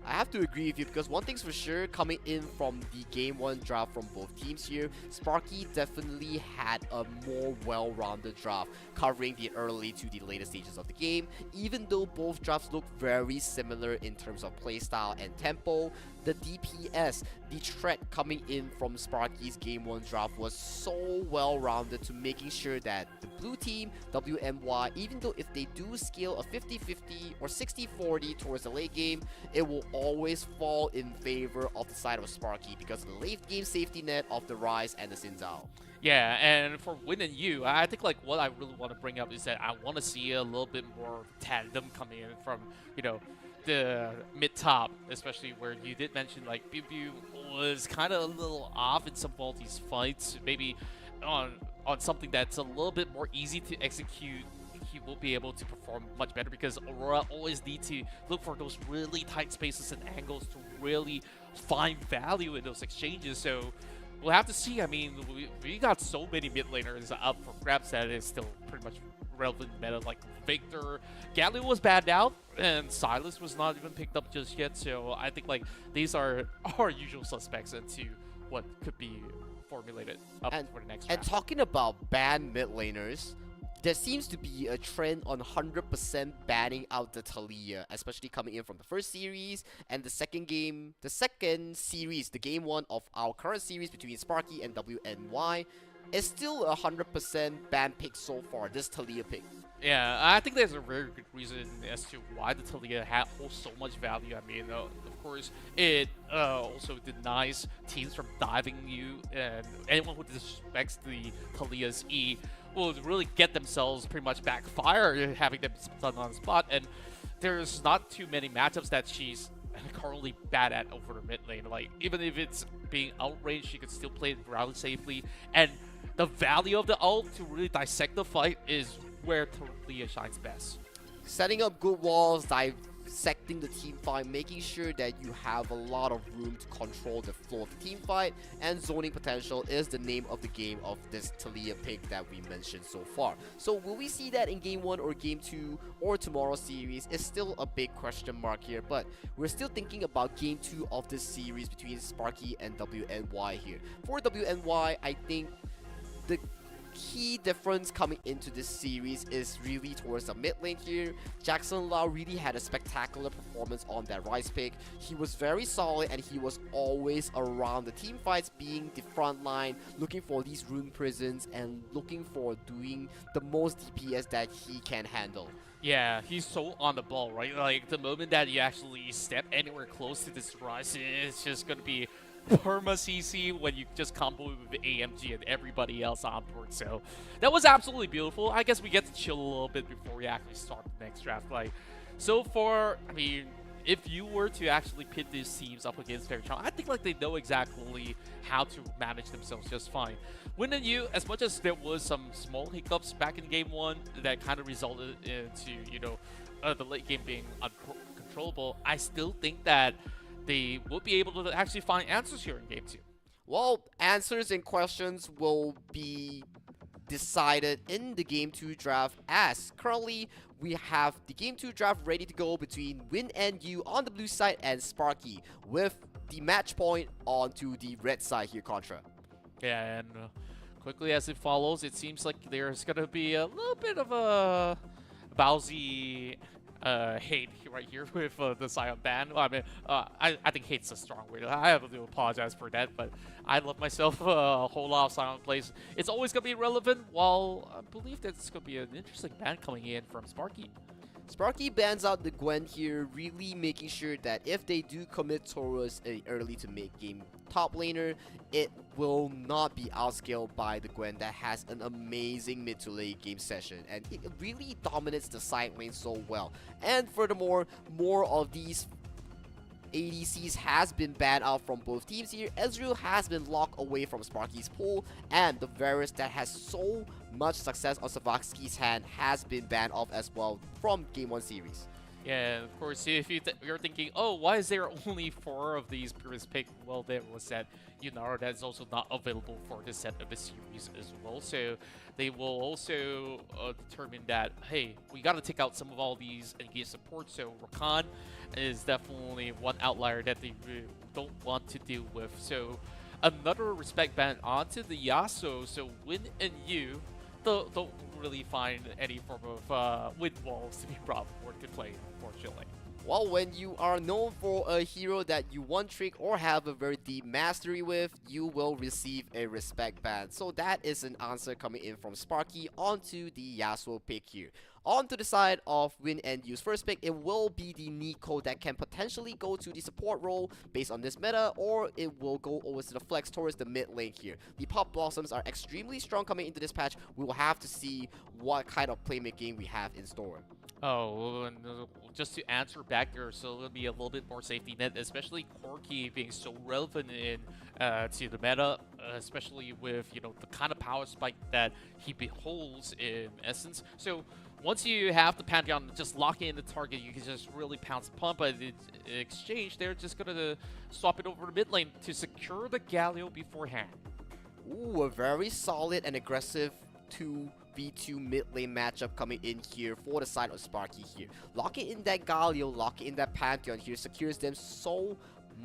I have to agree with you because one thing's for sure, coming in from the Game 1 draft from both teams here, Sparky definitely had a more well-rounded draft, covering the early to the later stages of the game. Even though both drafts look very similar in terms of playstyle and tempo, the DPS, the threat coming in from Sparky's Game 1 draft was so well-rounded to making sure that the blue team, WNY, even though if they do scale a 50-50 or 60-40 towards the late game, it will always fall in favor of the side of Sparky because of the late game safety net of the Rise and the Xin Zhao. Yeah, and for Win and You, I think like what I really want to bring up is that I want to see a little bit more tandem coming in from, you know, the mid-top, especially where you did mention like Biu was kind of a little off in some of these fights. Maybe on something that's a little bit more easy to execute, he will be able to perform much better because Aurora always need to look for those really tight spaces and angles to really find value in those exchanges. So we'll have to see. I mean, we got so many mid laners up for grabs that is still pretty much relevant meta, like Victor. Gatling was banned out, and Silas was not even picked up just yet. So I think like these are our usual suspects into what could be formulated up for the next round. And talking about banned mid laners, there seems to be a trend on 100% banning out the Taliyah, especially coming in from the first series and the second series, the Game 1 of our current series between Sparky and WNY. Is still a 100% ban pick so far, this Taliyah pick. Yeah, I think there's a very good reason as to why the Taliyah holds so much value. I mean, of course, it also denies teams from diving you, and anyone who disrespects the Taliyah's E will really get themselves pretty much backfire, having them stunned on the spot. And there's not too many matchups that she's currently bad at over the mid lane. Like, even if it's being outraged, she could still play it rather safely. And the value of the ult to really dissect the fight is where Taliyah shines best. Setting up good walls, dissecting the team fight, making sure that you have a lot of room to control the flow of the team fight, and zoning potential is the name of the game of this Taliyah pick that we mentioned so far. So will we see that in Game 1 or Game 2 or tomorrow's series is still a big question mark here, but we're still thinking about Game 2 of this series between Sparky and WNY here. For WNY, I think the key difference coming into this series is really towards the mid lane here. Jackson Lau really had a spectacular performance on that Rise pick. He was very solid and he was always around the team fights, being the front line, looking for these rune prisons and looking for doing the most DPS that he can handle. Yeah, he's so on the ball, right? Like, the moment that you actually step anywhere close to this Rise, it's just gonna be perma CC when you just combo with AMG and everybody else on board. So that was absolutely beautiful. I guess we get to chill a little bit before we actually start the next draft. Like, so far, I mean, if you were to actually pit these teams up against Fairy Charm, I think like they know exactly how to manage themselves just fine. Win and You, as much as there was some small hiccups back in Game 1 that kind of resulted into, you know, the late game being uncontrollable, I still think that they will be able to actually find answers here in Game 2. Well, answers and questions will be decided in the Game 2 draft, as currently we have the Game 2 draft ready to go between Win and You on the blue side and Sparky, with the match point onto the red side here, Contra. Yeah, and quickly as it follows, it seems like there's going to be a little bit of a Bowsy hate right here with the Sion ban. Well, I mean, I think hate's a strong word. I have to apologize for that, but I love myself a whole lot of Sion plays. It's always going to be relevant, while I believe that it's going to be an interesting ban coming in from Sparky. Sparky bans out the Gwen here, really making sure that if they do commit towards a early to mid game top laner, it will not be outscaled by the Gwen that has an amazing mid to late game session, and it really dominates the side lane so well. And furthermore, more of these ADCs has been banned out from both teams here. Ezreal has been locked away from Sparky's pool, and the Varus that has so much success on Savaksky's hand has been banned off as well from Game 1 series. Yeah, of course, if you're thinking, oh, why is there only 4 of these previous pick? Well, there was that Yunara that's also not available for this set of the series as well. So they will also determine that, hey, we got to take out some of all these engaged support. So Rakan is definitely one outlier that they don't want to deal with. So another respect ban onto the Yasuo. So Win and you don't really find any form of wind walls to be brought forward to play, unfortunately. Well, when you are known for a hero that you one trick or have a very deep mastery with, you will receive a respect ban. So that is an answer coming in from Sparky onto the Yasuo pick here. On to the side of Win and Use first pick, it will be the Nico that can potentially go to the support role based on this meta, or it will go over to the flex towards the mid lane here. The Pop Blossoms are extremely strong coming into this patch. We will have to see what kind of playmaking we have in store. Oh, and just to answer back there, so it'll be a little bit more safety net, especially Corki being so relevant in to the meta, especially with, you know, the kind of power spike that he beholds in essence. So once you have the Pantheon just locking in the target, you can just really pounce the pump, but in exchange, they're just going to swap it over to mid lane to secure the Galio beforehand. Ooh, a very solid and aggressive 2v2 mid lane matchup coming in here for the side of Sparky here. Locking in that Galio, locking in that Pantheon here secures them so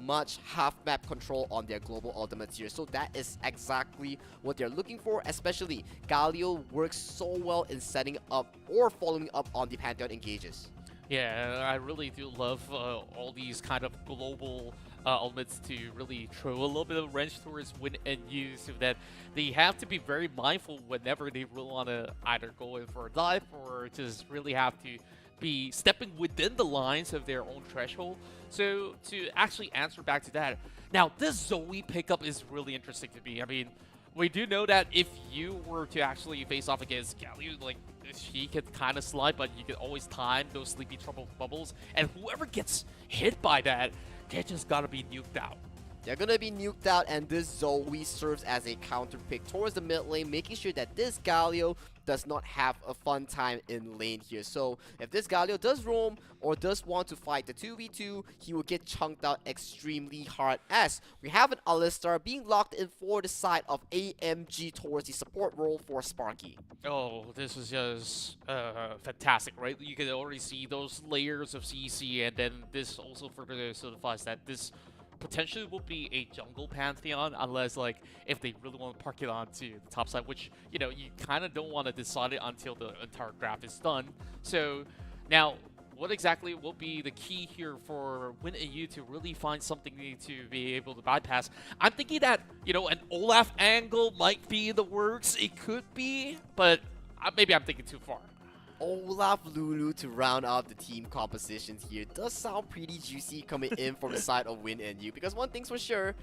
much half map control on their global ultimates here. So that is exactly what they're looking for, especially Galio works so well in setting up or following up on the Pantheon engages. Yeah, I really do love all these kind of global ultimates to really throw a little bit of wrench towards Win and Use, so that they have to be very mindful whenever they really want to either go in for a dive or just really have to be stepping within the lines of their own threshold. So to actually answer back to that, now this Zoe pickup is really interesting to me. I mean, we do know that if you were to actually face off against Galio, like, she can kind of slide, but you can always time those Sleepy Trouble bubbles, and whoever gets hit by that, they just gotta be nuked out. They're gonna be nuked out, and this Zoe serves as a counter pick towards the mid lane, making sure that this Galio does not have a fun time in lane here. So if this Galio does roam or does want to fight the 2v2, he will get chunked out extremely hard, as we have an Alistar being locked in for the side of AMG towards the support role for Sparky. Oh, this is just fantastic, right? You can already see those layers of CC, and then this also further solidifies that this potentially will be a jungle Pantheon, unless, like, if they really want to park it onto the top side, which, you know, you kind of don't want to decide it until the entire graph is done. So now, what exactly will be the key here for Win and You to really find something to be able to bypass? I'm thinking that, you know, an Olaf angle might be in the works. It could be, but maybe I'm thinking too far. Olaf Lulu to round out the team compositions here does sound pretty juicy coming in from the side of Win and You, because one thing's for sure,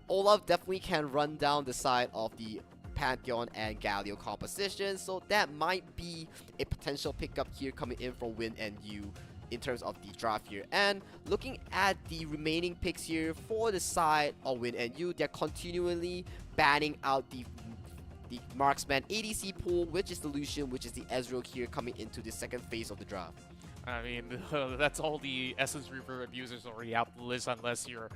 Olaf definitely can run down the side of the Pantheon and Galio composition, so that might be a potential pickup here coming in from Win and You in terms of the draft here. And looking at the remaining picks here for the side of Win and You, they're continually banning out the marksman ADC pool, which is the Lucian, which is the Ezreal here coming into the second phase of the draft. I mean, that's all the Essence Reaper abusers already out the list, unless you're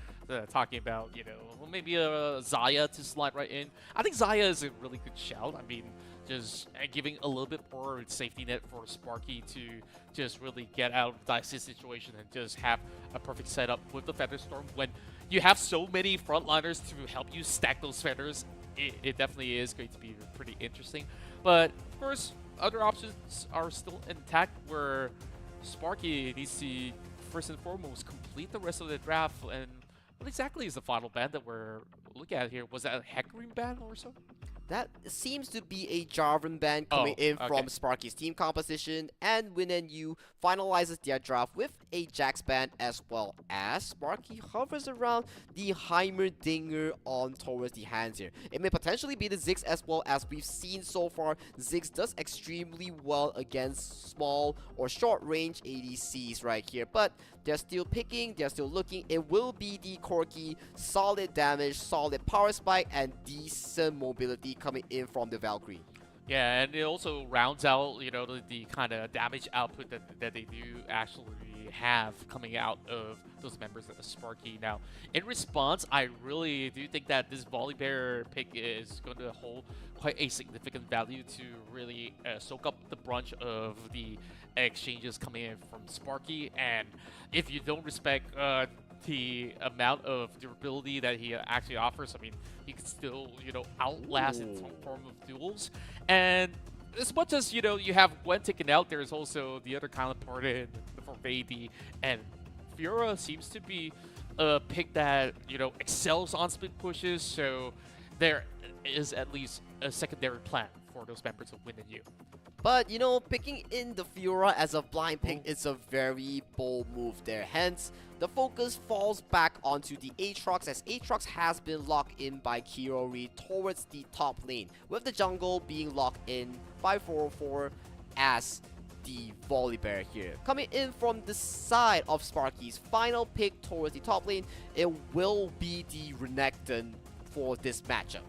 talking about, you know, maybe a Xayah to slide right in. I think Xayah is a really good shout. I mean, just giving a little bit more safety net for Sparky to just really get out of the dicey situation and just have a perfect setup with the Featherstorm. When you have so many frontliners to help you stack those feathers, it definitely is going to be pretty interesting. But of course, other options are still intact, where Sparky needs to first and foremost complete the rest of the draft. And what exactly is the final ban that we're looking at here? Was that a Hecarim ban or so? That seems to be a Jarvan ban coming in from Sparky's team composition, and Win and Yu finalizes their draft with a Jax ban, as well as Sparky hovers around the Heimerdinger on towards the hands here. It may potentially be the Ziggs as well, as we've seen so far. Ziggs does extremely well against small or short range ADCs right here, but they're still picking, they're still looking. It will be the Corki, solid damage, solid power spike, and decent mobility coming in from the Valkyrie. Yeah, and it also rounds out, you know, the kind of damage output that they do actually have coming out of those members of the Sparky. Now, in response, I really do think that this Volibear pick is going to hold quite a significant value to really soak up the brunt of the exchanges coming in from Sparky. And if you don't respect the amount of durability that he actually offers, I mean, he can still, you know, outlast in some form of duels. And as much as, you know, you have Gwen taken out, there's also the other counterpart in the form of AD, and Fiora seems to be a pick that, you know, excels on split pushes, so there is at least a secondary plan for those members of Win and Yu. But, you know, picking in the Fiora as a blind pick is a very bold move there. Hence, the focus falls back onto the Aatrox, as Aatrox has been locked in by Kirori towards the top lane, with the jungle being locked in by 404 as the Volibear here. Coming in from the side of Sparky's final pick towards the top lane, it will be the Renekton for this matchup.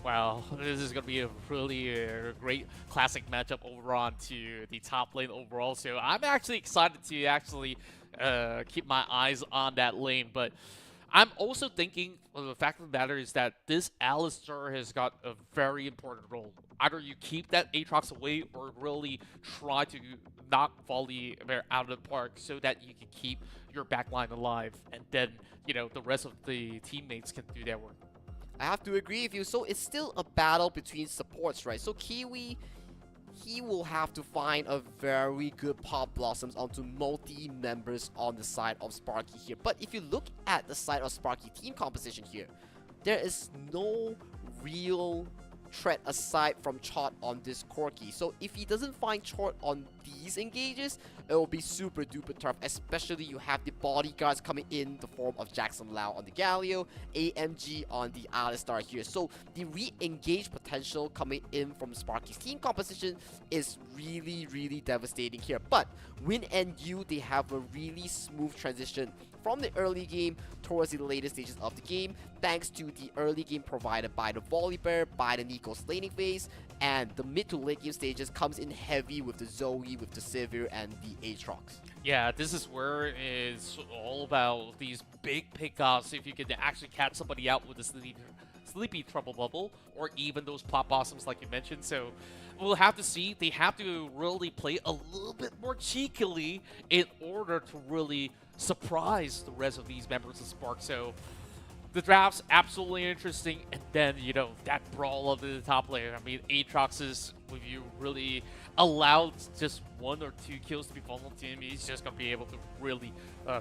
Wow, this is going to be a really great classic matchup over on to the top lane overall. So I'm actually excited to actually keep my eyes on that lane. But I'm also thinking, well, the fact of the matter is that this Alistar has got a very important role. Either you keep that Aatrox away or really try to knock Volibear out of the park so that you can keep your backline alive. And then, you know, the rest of the teammates can do their work. I have to agree with you. So it's still a battle between supports, right? So Kiwi, he will have to find a very good Pop Blossoms onto multi-members on the side of Sparky here. But if you look at the side of Sparky team composition here, there is no real threat aside from Chot on this Corki. So if he doesn't find Chot on these engages, it will be super duper tough, especially you have the bodyguards coming in the form of Jackson Lau on the Galio, AMG on the Alistar here. So the re-engage potential coming in from Sparky's team composition is really, really devastating here. But Win and Yu, they have a really smooth transition from the early game towards the later stages of the game, thanks to the early game provided by the Volibear, by the Nico's laning phase, and the mid to late game stages comes in heavy with the Zoe, with the Sivir, and the Aatrox. Yeah, this is where it's all about these big pickoffs. If you can actually catch somebody out with a sleepy trouble bubble, or even those Pop Blossoms like you mentioned. So we'll have to see. They have to really play a little bit more cheekily in order to really surprise the rest of these members of Spark. So the draft's absolutely interesting, and then, you know, that brawl of the top lane. I mean, Aatrox is, if you really allowed just 1 or 2 kills to be vulnerable to him, he's just going to be able to really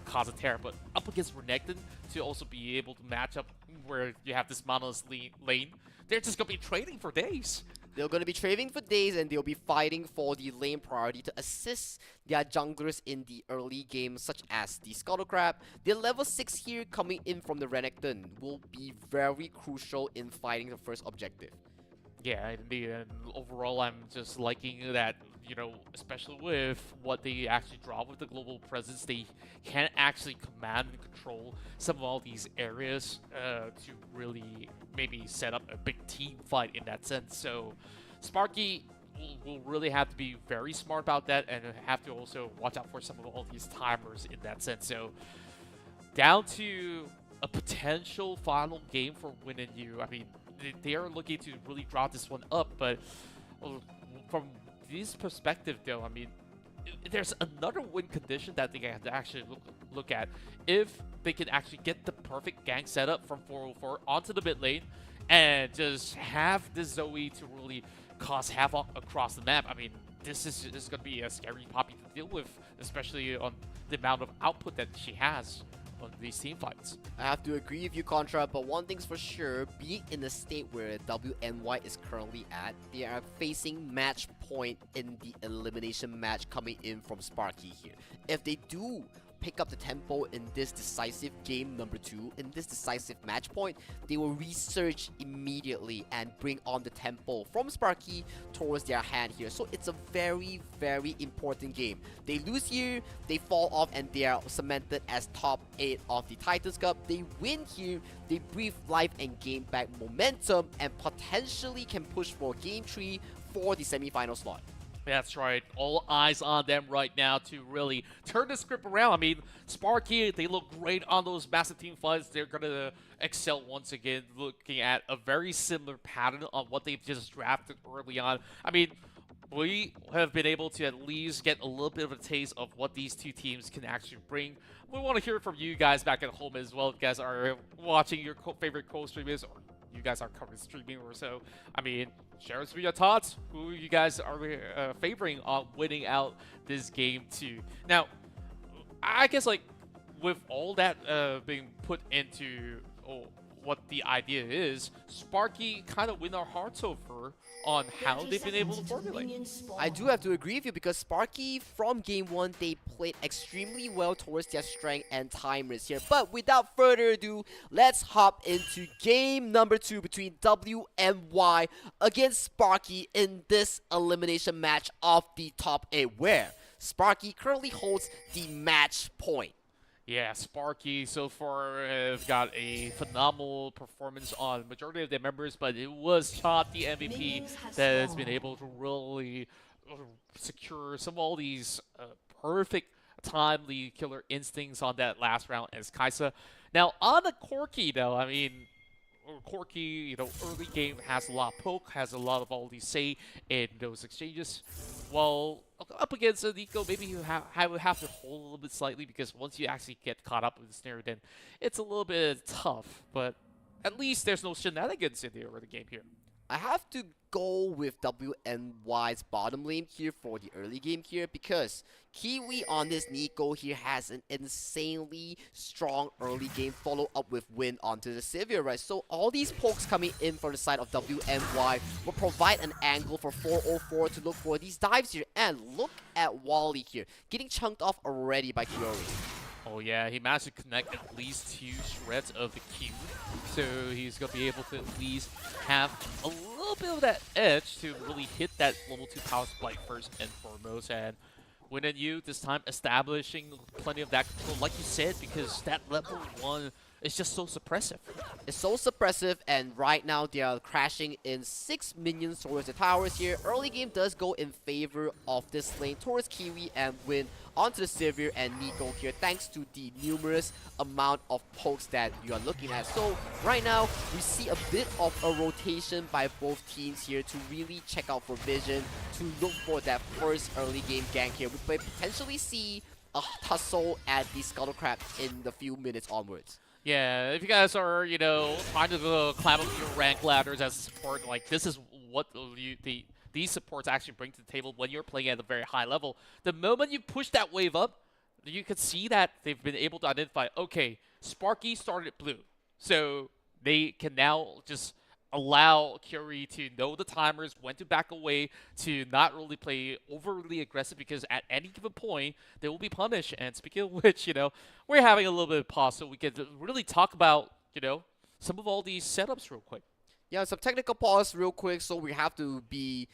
cause a tear. But up against Renekton, to also be able to match up where you have this monolith lane, they're just going to be trading for days. They're going to be trading for days, and they'll be fighting for the lane priority to assist their junglers in the early game, such as the Scuttlecrab. The level 6 here coming in from the Renekton will be very crucial in fighting the first objective. Yeah, indeed. And overall, I'm just liking that, you know, especially with what they actually draw with the global presence, they can actually command and control some of all these areas to really maybe set up a big team fight in that sense. So Sparky will really have to be very smart about that, and have to also watch out for some of all these timers in that sense. So down to a potential final game for Win and Yu. I mean, they are looking to really draw this one up, but from this perspective, though, I mean, there's another win condition that they have to actually look at. If they can actually get the perfect gank setup from 404 onto the mid lane and just have the Zoe to really cause havoc across the map, I mean, this is going to be a scary Poppy to deal with, especially on the amount of output that she has. on these team fights. I have to agree with you, Contra, but one thing's for sure, being in the state where WNY is currently at, they are facing match point in the elimination match coming in from Sparky here. If they do pick up the tempo in this decisive game number 2, in this decisive match point, they will resurge immediately and bring on the tempo from Sparky towards their hand here. So it's a very, very important game. They lose here, they fall off, and they are cemented as top 8 of the Titans Cup. They win here, they breathe life and gain back momentum, and potentially can push for game 3 for the semi-final slot. That's right. All eyes on them right now to really turn the script around. I mean, Sparky, they look great on those massive team fights. They're going to excel once again, looking at a very similar pattern on what they've just drafted early on. I mean, we have been able to at least get a little bit of a taste of what these two teams can actually bring. We want to hear from you guys back at home as well. If you guys are watching your favorite co-streamers, or you guys are currently streaming or so. I mean, share us with your thoughts. Who you guys are favoring on winning out this game too. Now, I guess like with all that being put into what the idea is, Sparky kind of win our hearts over on how they've been able to formulate. I do have to agree with you because Sparky from game 1, they played extremely well towards their strength and timers here. But without further ado, let's hop into game number 2 between WNY against Sparky in this elimination match of the top 8, where Sparky currently holds the match point. Yeah, Sparky so far have got a phenomenal performance on majority of their members, but it was Chot, the MVP, that has been able to really secure some of all these perfect timely killer instincts on that last round as Kaisa. Now, on the Corki, though, I mean, Corki, you know, early game has a lot of poke, has a lot of all these say in those exchanges. Well, up against Nico, maybe you would have to hold a little bit slightly, because once you actually get caught up with the snare, then it's a little bit tough. But at least there's no shenanigans in the early game here. I have to go with WNY's bottom lane here for the early game here, because Kiwi on this Nico here has an insanely strong early game follow up with win onto the Sivir, right? So all these pokes coming in for the side of WNY will provide an angle for 404 to look for these dives here. And look at Wally here, getting chunked off already by Kiori. Oh yeah, he managed to connect at least 2 shreds of the Q. So he's going to be able to at least have a little bit of that edge to really hit that level 2 power spike first and foremost. And Win and you this time establishing plenty of that control, like you said, because that level 1 is just so suppressive. It's so suppressive, and right now they are crashing in 6 minions towards the towers here. Early game does go in favor of this lane towards Kiwi and Win onto the Sivir and Nico here, thanks to the numerous amount of pokes that you are looking at. So right now we see a bit of a rotation by both teams here to really check out for vision, to look for that first early game gank here. We may potentially see a tussle at the Scuttle Crab in the few minutes onwards. Yeah, if you guys are, you know, trying to climb up your rank ladders as a support, like, this is what these supports actually bring to the table when you're playing at a very high level. The moment you push that wave up, you can see that they've been able to identify, okay, Sparky started blue. So they can now just allow Curie to know the timers, when to back away, to not really play overly aggressive, because at any given point, they will be punished. And speaking of which, you know, we're having a little bit of pause so we can really talk about, you know, some of all these setups real quick. Yeah, some technical pause real quick, so we have to be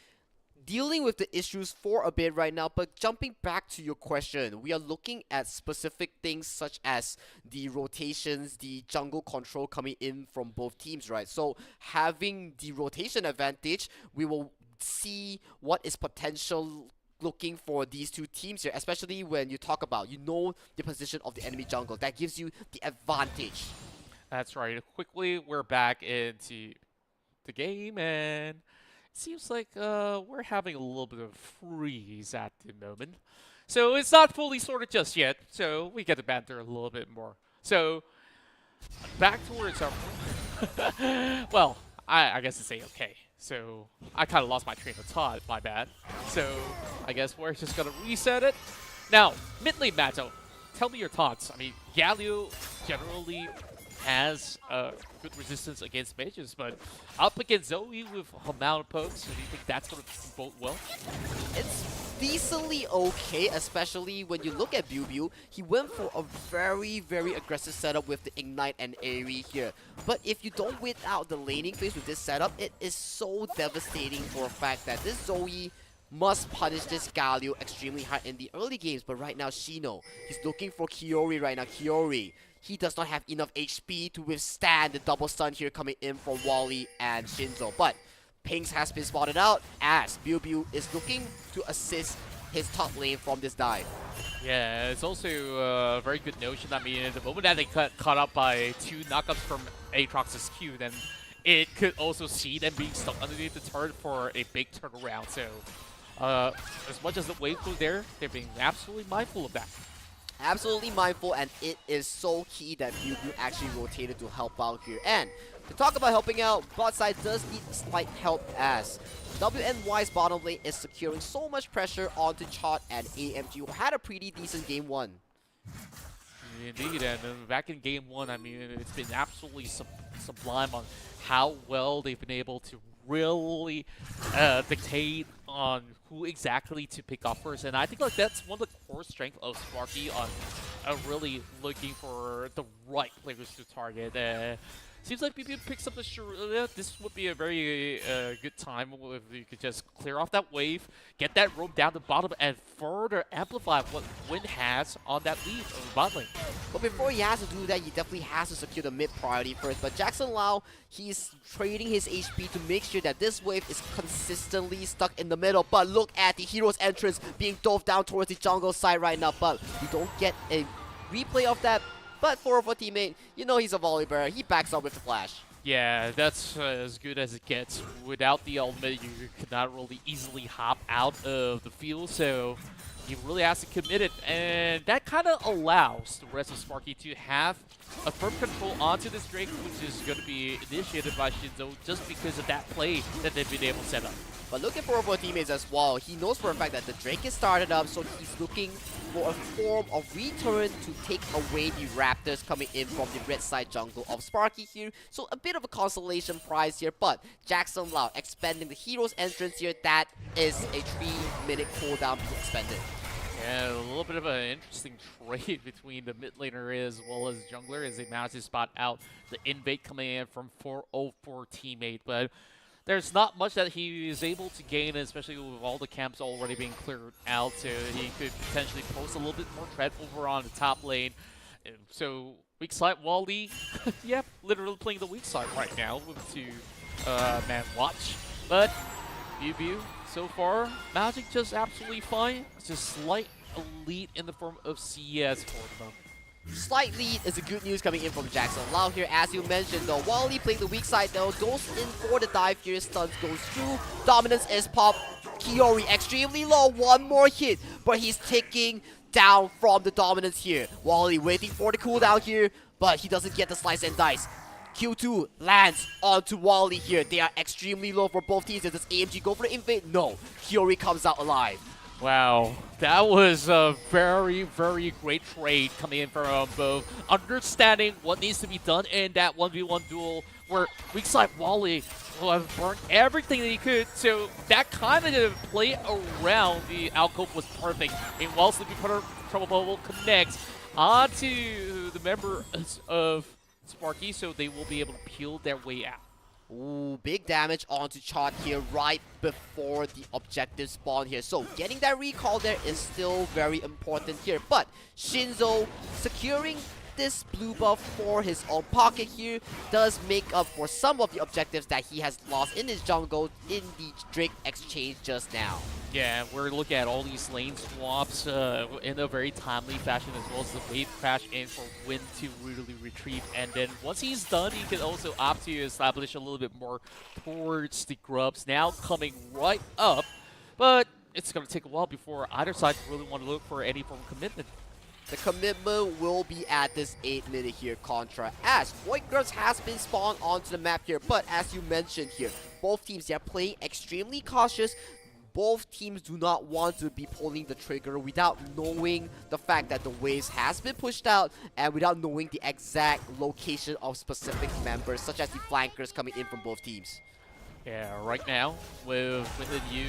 dealing with the issues for a bit right now. But jumping back to your question, we are looking at specific things such as the rotations, the jungle control coming in from both teams, right? So having the rotation advantage, we will see what is potential looking for these two teams here, especially when you talk about, you know, the position of the enemy jungle. That gives you the advantage. That's right. Quickly, we're back into the game, and seems like we're having a little bit of freeze at the moment. So it's not fully sorted just yet, so we get to banter a little bit more. So back towards our... well, I guess it's A-okay. So I kind of lost my train of thought, my bad. So I guess we're just going to reset it. Now, mid lane matchup. tell me your thoughts. I mean, Galio generally has good resistance against mages, but up against Zoe with a amount of pokes, do you think that's going to bode well? It's decently okay, especially when you look at Biu. He went for a very, very aggressive setup with the Ignite and Aerie here. But if you don't wait out the laning phase with this setup, it is so devastating for a fact that this Zoe must punish this Galio extremely hard in the early games. But right now, Shino, he's looking for Kiori right now. Kiori, he does not have enough HP to withstand the double stun here coming in from Wally and Shinzo. But Pinks has been spotted out as Biu is looking to assist his top lane from this dive. Yeah, it's also a very good notion. I mean, the moment that they caught up by 2 knockups from Aatrox's Q, then it could also see them being stuck underneath the turret for a big turnaround. So, as much as the wave was there, they're being absolutely mindful of that. Absolutely mindful, and it is so key that Biu actually rotated to help out here. And to talk about helping out, bot side does need slight help as WNY's bottom lane is securing so much pressure onto Chot and AMG, who had a pretty decent game 1. Indeed, and back in game 1, I mean, it's been absolutely sublime on how well they've been able to really dictate on who exactly to pick off first, and I think like that's one of the core strengths of Sparky on really looking for the right players to target. Seems like BB picks up the this would be a very good time if you could just clear off that wave, get that roam down the bottom, and further amplify what Win has on that lead of the bot lane. But before he has to do that, he definitely has to secure the mid priority first. But Jackson Lau, he's trading his HP to make sure that this wave is consistently stuck in the middle. But look at the hero's entrance being dove down towards the jungle side right now. But we don't get a replay of that. But for a teammate, you know he's a volleyball. He backs up with the flash. Yeah, that's as good as it gets. Without the ultimate, you cannot really easily hop out of the field, so he really has to commit it. And that kind of allows the rest of Sparky to have a firm control onto this Drake, which is going to be initiated by Shinzo just because of that play that they've been able to set up. But looking for teammates as well, he knows for a fact that the Drake is started up, so he's looking for a form of return to take away the Raptors coming in from the red side jungle of Sparky here. So a bit of a consolation prize here, but Jackson Lau expanding the hero's entrance here, that is a 3-minute cooldown being expended. Yeah, a little bit of an interesting trade between the mid laner as well as jungler as they manage to spot out the invade coming in from 404 teammate, but there's not much that he is able to gain, especially with all the camps already being cleared out, so he could potentially post a little bit more threat over on the top lane. So, weak side Wally, yep, literally playing the weak side right now with 2-man watch. But, Biu, so far, Magic just absolutely fine. It's just slight elite in the form of CS for them. Slight lead is a good news coming in from Jackson Lau here, as you mentioned though. Wally playing the weak side though, goes in for the dive here, stuns goes through, dominance is popped. Kiori extremely low, one more hit, but he's taking down from the dominance here. Wally waiting for the cooldown here, but he doesn't get the slice and dice. Q2 lands onto Wally here. They are extremely low for both teams. Does AMG go for the invade? No. Kiori comes out alive. Wow, that was a very, very great trade coming in from both. Understanding what needs to be done in that 1v1 duel where weak side Wally will have burned everything that he could. So that kind of play around the alcove was perfect. And while Sleepy Trouble Bubble connects onto the members of Sparky, so they will be able to peel their way out. Ooh, big damage onto Chot here right before the objective spawn here. So getting that recall there is still very important here. But Shinzo securing this blue buff for his own pocket here does make up for some of the objectives that he has lost in his jungle in the Drake exchange just now. Yeah, we're looking at all these lane swaps in a very timely fashion, as well as the wave crash in for Win to really retrieve. And then once he's done, he can also opt to establish a little bit more towards the grubs, now coming right up. But it's going to take a while before either side really want to look for any form of commitment. The commitment will be at this 8-minute here contra, as Void Grubs has been spawned onto the map here. But as you mentioned here, both teams, they are playing extremely cautious. both teams do not want to be pulling the trigger without knowing the fact that the waves has been pushed out and without knowing the exact location of specific members, such as the flankers coming in from both teams. Yeah, right now, with you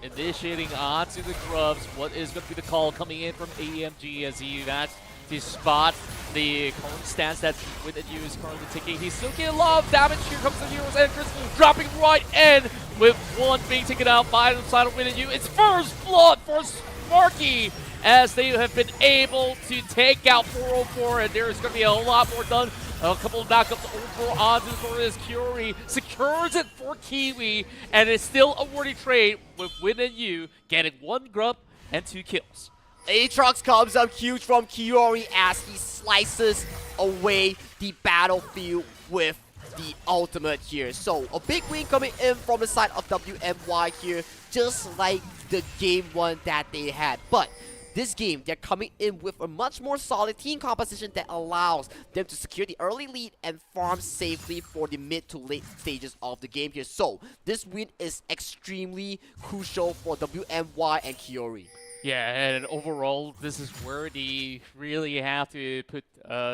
initiating onto the grubs, what is going to be the call coming in from AMG as he has to spot the current stance that you is currently taking. He's still getting a lot of damage. Here comes the Heroes entrance, dropping right in with one being taken out by the side of you. It's first blood for Sparky as they have been able to take out 404, and there's going to be a whole lot more done. A couple of knockups over onto the corner as Kiori secures it for Kiwi, and it's still a worthy trade with Win and You getting 1 grub and 2 kills. Aatrox comes up huge from Kiori as he slices away the battlefield with the ultimate here. So a big win coming in from the side of WMY here, just like the game 1 that they had. But this game, they're coming in with a much more solid team composition that allows them to secure the early lead and farm safely for the mid to late stages of the game here. So this win is extremely crucial for WMY and Kiori. Yeah, and overall, this is where they really have to put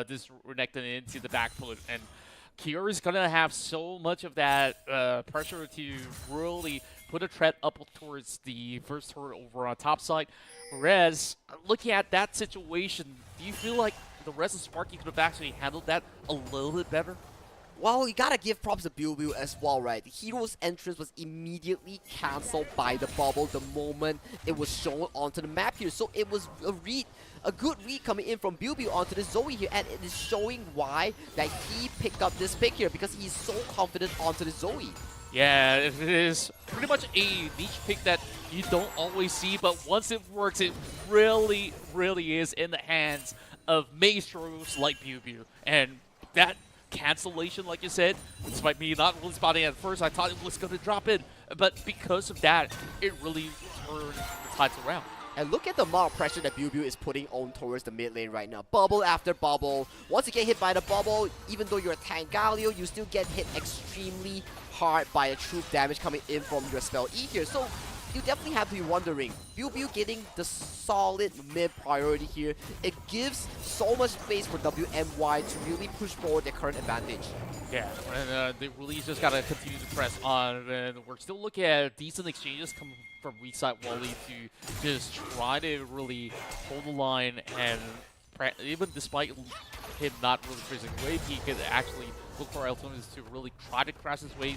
this Renekton into the back foot. And Kiori's going to have so much of that pressure to really put a threat up towards the first turret over on top side. Whereas, looking at that situation, do you feel like the rest of Sparky could have actually handled that a little bit better? Well, you gotta give props to Bilbil as well, right? The hero's entrance was immediately cancelled by the bubble the moment it was shown onto the map here. So it was a good read coming in from Bilbil onto the Zoe here, and it is showing why that he picked up this pick here, because he's so confident onto the Zoe. Yeah, it is pretty much a niche pick that you don't always see, but once it works, it really, really is in the hands of maestros like Bilbil. And that cancellation, like you said, despite me not really spotting it at first, I thought it was going to drop in. But because of that, it really turned the tides around. And look at the amount of pressure that Bilbil is putting on towards the mid lane right now. Bubble after bubble. Once you get hit by the bubble, even though you're a tank Galio, you still get hit extremely hard by a troop damage coming in from your spell E here. So you definitely have to be wondering, Bilbil getting the solid mid priority here, it gives so much space for WMY to really push forward their current advantage. Yeah, and they really just got to continue to press on, and we're still looking at decent exchanges coming from weak side Wally to just try to really hold the line, and even despite him not really freezing away, he could actually look for alternatives to really try to crash his way,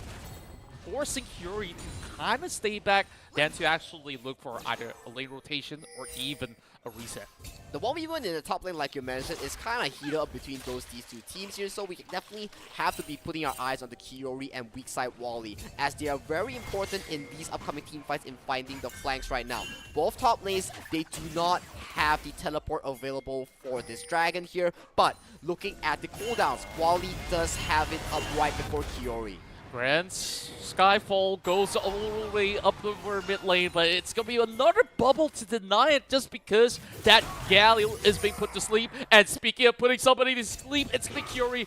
forcing Kiori to kind of stay back than to actually look for either a lane rotation or even a reset. The 1v1 in the top lane, like you mentioned, is kind of heated up between these two teams here, so we definitely have to be putting our eyes on the Kiori and weak side Wally, as they are very important in these upcoming team fights in finding the flanks right now. Both top lanes, they do not have the teleport available for this dragon here, but looking at the cooldowns, Wally does have it up right before Kiori. Grand Skyfall goes all the way up over mid lane, but it's going to be another bubble to deny it just because that Galio is being put to sleep. And speaking of putting somebody to sleep, it's going to be Kiori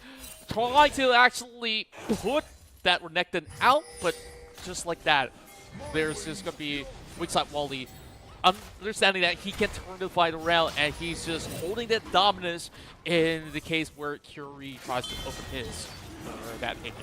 trying to actually put that Renekton out, but just like that, there's just going to be weakside Wally understanding that he can turn the fight around, and he's just holding that dominance in the case where Kiori tries to open his that hit.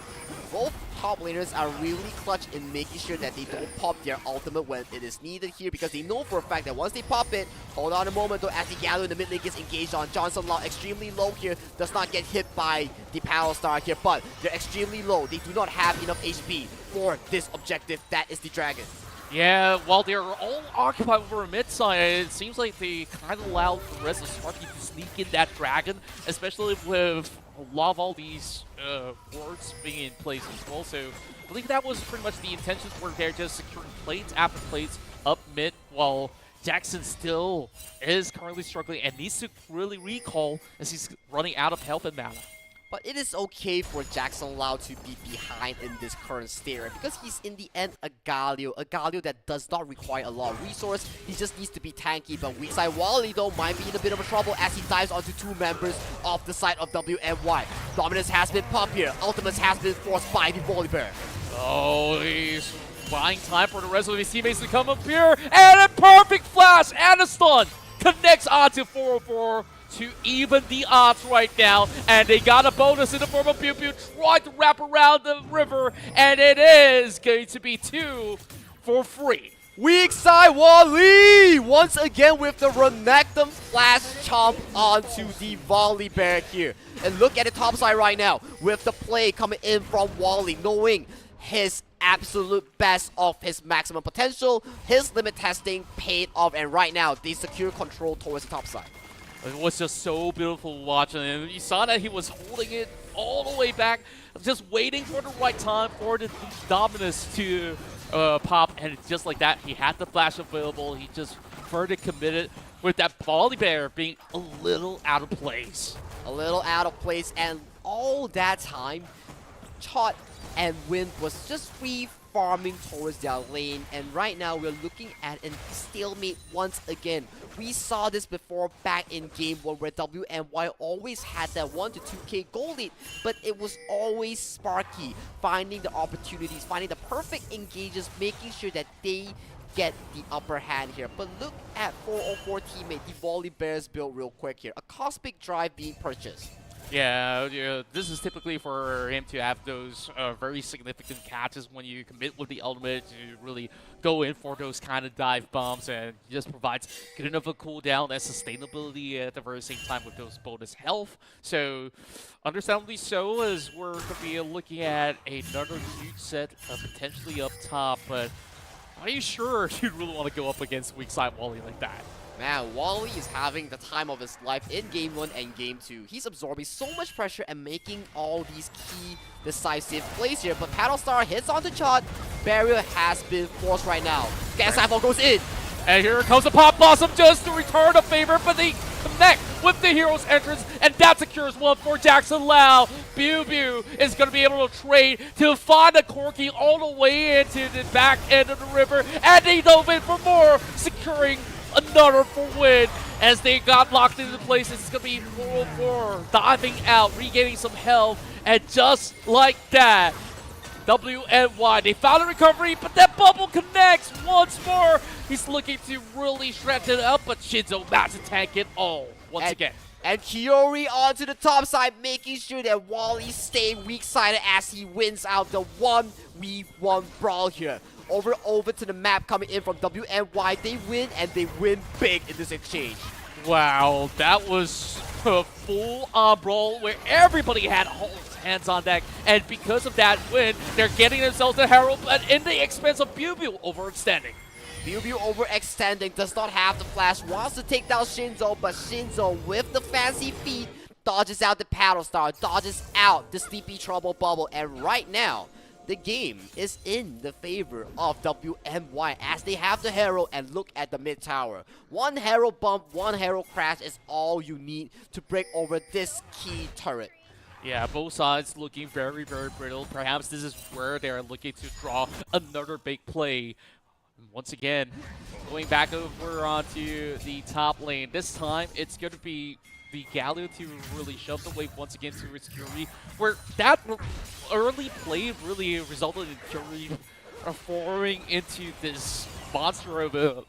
Both top laners are really clutch in making sure that they don't pop their ultimate when it is needed here, because they know for a fact that once they pop it, hold on a moment though, as the Galio in the mid lane gets engaged on. Johnson Lau extremely low here, does not get hit by the Panel Star here, but they're extremely low. They do not have enough HP for this objective, that is the dragon. Yeah, while they're all occupied over a mid side, it seems like they kind of allowed the rest of Sparky to sneak in that dragon, especially with a lot of all these wards being in place as well. So I believe that was pretty much the intentions, where they're just securing plates after plates up mid, while Jackson still is currently struggling and needs to really recall as he's running out of health and mana. But it is okay for Jackson Lau to be behind in this current state, right? Because he's in the end a Galio that does not require a lot of resource. He just needs to be tanky. But weak side Wally though might be in a bit of a trouble as he dives onto 2 members off the side of WMY. Dominance has been popped here. Ultimates has been forced by the Volibear. Oh, he's buying time for the rest of his teammates to come up here. And a perfect flash and a stun connects onto 404 to even the odds right now. And they got a bonus in the form of Pew Pew trying to wrap around the river. And it is going to be 2 for free. Weak side Wally once again with the Renekton flash chomp onto the volley bear here. And look at the top side right now with the play coming in from Wally, knowing his absolute best of his maximum potential. His limit testing paid off, and right now they secure control towards the top side. It was just so beautiful watching him. You saw that he was holding it all the way back, just waiting for the right time for the dominance to pop, and just like that, he had the flash available. He just further committed with that volley bear being a little out of place. A little out of place, and all that time, Chot and Win was just free farming towards their lane, and right now we're looking at a stalemate once again. We saw this before back in game 1 where WNY always had that 1 to 2k goal lead, but it was always Sparky finding the opportunities, finding the perfect engages, making sure that they get the upper hand here. But look at 404 teammate, the volley bears build real quick here. A cosmic drive being purchased. Yeah, this is typically for him to have those very significant catches when you commit with the ultimate to really go in for those kind of dive bombs, and just provides good enough a cooldown and sustainability at the very same time with those bonus health. So, understandably so, as we're going to be looking at another huge set potentially up top, but are you sure you'd really want to go up against weak side Wally like that? Man, Wally is having the time of his life in Game 1 and Game 2. He's absorbing so much pressure and making all these key decisive plays here. But Paddlestar hits onto Chot. Barrier has been forced right now. Gas Cypher goes in. And here comes the Pop Blossom just to return a favor, but they connect with the hero's entrance, and that secures one for Jackson Lau. Bew is going to be able to trade to find a Corky all the way into the back end of the river, and they dove in for more, securing another for win as they got locked into place. It's going to be 404 diving out, regaining some health, and just like that, WNY, they found a recovery, but that bubble connects once more. He's looking to really shred it up, but Shinzo about to tank it all once again. And Kiori onto the top side, making sure that Wally stay weak-sided as he wins out the 1v1 brawl here. Over to the map coming in from WNY. They win, and they win big in this exchange. Wow, that was a full-on brawl where everybody had hands on deck, and because of that win, they're getting themselves the Herald, but in the expense of Bew overextending. Bew overextending, does not have the flash, wants to take down Shinzo, but Shinzo with the fancy feet dodges out the Paddle Star, dodges out the Sleepy Trouble Bubble, and right now, the game is in the favor of WNY as they have the Herald, and look at the mid tower. One Herald bump, one Herald crash is all you need to break over this key turret. Yeah, both sides looking very, very brittle. Perhaps this is where they're looking to draw another big play. Once again, going back over onto the top lane. This time, it's going to be the Galio to really shove the wave once again to its Fury, where that early play really resulted in Fury forming into this monster of a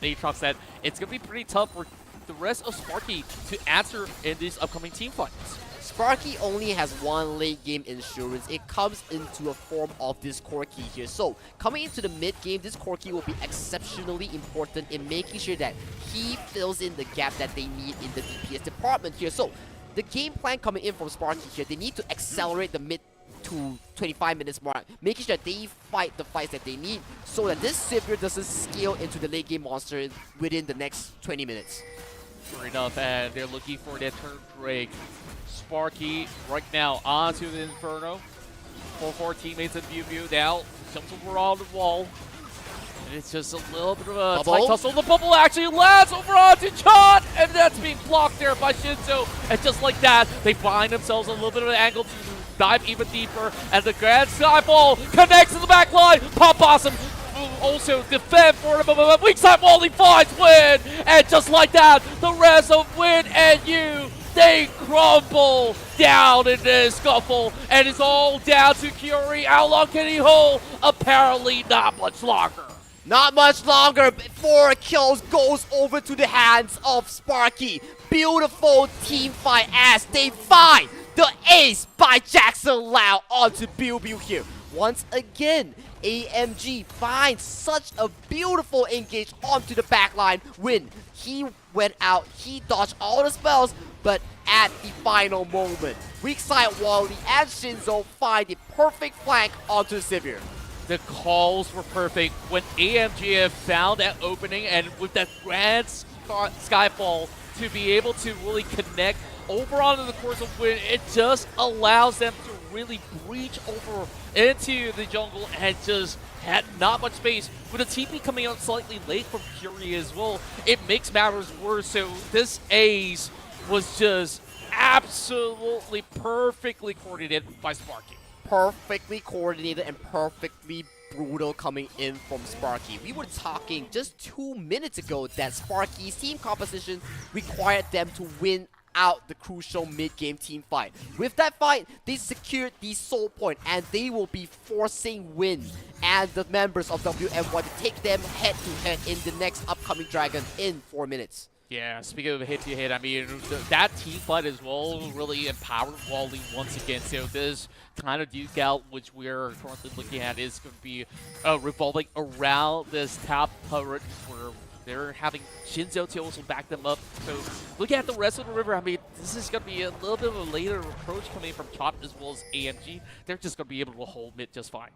Aatrox that it's going to be pretty tough for the rest of Sparky to answer in these upcoming team fights. Sparky only has one late game insurance. It comes into a form of this Corky here. So coming into the mid game, this Corky will be exceptionally important in making sure that he fills in the gap that they need in the DPS department here. So the game plan coming in from Sparky here, they need to accelerate the mid to 25 minutes mark, making sure that they fight the fights that they need so that this Sivir doesn't scale into the late game monster within the next 20 minutes. Fair enough, and they're looking for that turn break. Sparky right now onto the Inferno. 4-4 teammates and Bew now jumps over on the wall. And it's just a little bit of a tight tussle. The bubble actually lands over onto Chot, and that's being blocked there by Shinzo. And just like that, they find themselves a little bit of an angle to dive even deeper. And the Grand Skyfall connects to the back line. Pop Blossom also defend for him, but weak side Wally finds Win, and just like that, the rest of Win and you, they crumble down in this scuffle, and it's all down to Curie. How long can he hold? Apparently not much longer. Not much longer. 4 kills goes over to the hands of Sparky. Beautiful team fight as they find the ace by Jackson Lau onto Biu Biu here. Once again, AMG finds such a beautiful engage onto the backline. Win. He went out, he dodged all the spells, but at the final moment, weak side Wally and Shinzo find the perfect flank onto Sivir. The calls were perfect when AMG have found that opening, and with that grand skyfall to be able to really connect over onto the course of Win, it just allows them to really breach over into the jungle and just had not much space. With a TP coming out slightly late from Curie as well, it makes matters worse. So this ace was just absolutely perfectly coordinated by Sparky. Perfectly coordinated and perfectly brutal coming in from Sparky. We were talking just 2 minutes ago that Sparky's team composition required them to win out the crucial mid-game team fight. With that fight, they secured the soul point, and they will be forcing Win and the members of WMY to take them head-to-head in the next upcoming Dragon in 4 minutes. Yeah, speaking of head-to-head, I mean, that team fight as well really empowered Wally once again. So this kind of duke out, which we're currently looking at, is going to be revolving around this top turret where they're having Shinzo to also back them up. So looking at the rest of the river, I mean, this is going to be a little bit of a later approach coming from Chop as well as AMG. They're just going to be able to hold mid just fine.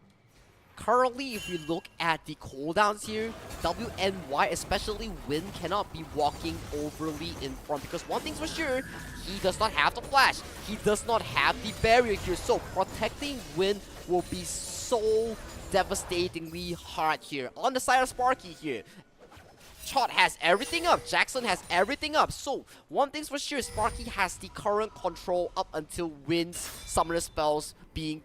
Currently, if we look at the cooldowns here, WNY, especially Win, cannot be walking overly in front because one thing's for sure, he does not have the flash. He does not have the barrier here, so protecting Win will be so devastatingly hard here. On the side of Sparky here, Chot has everything up, Jackson has everything up, so one thing's for sure, Sparky has the current control up until Win's summoner spells being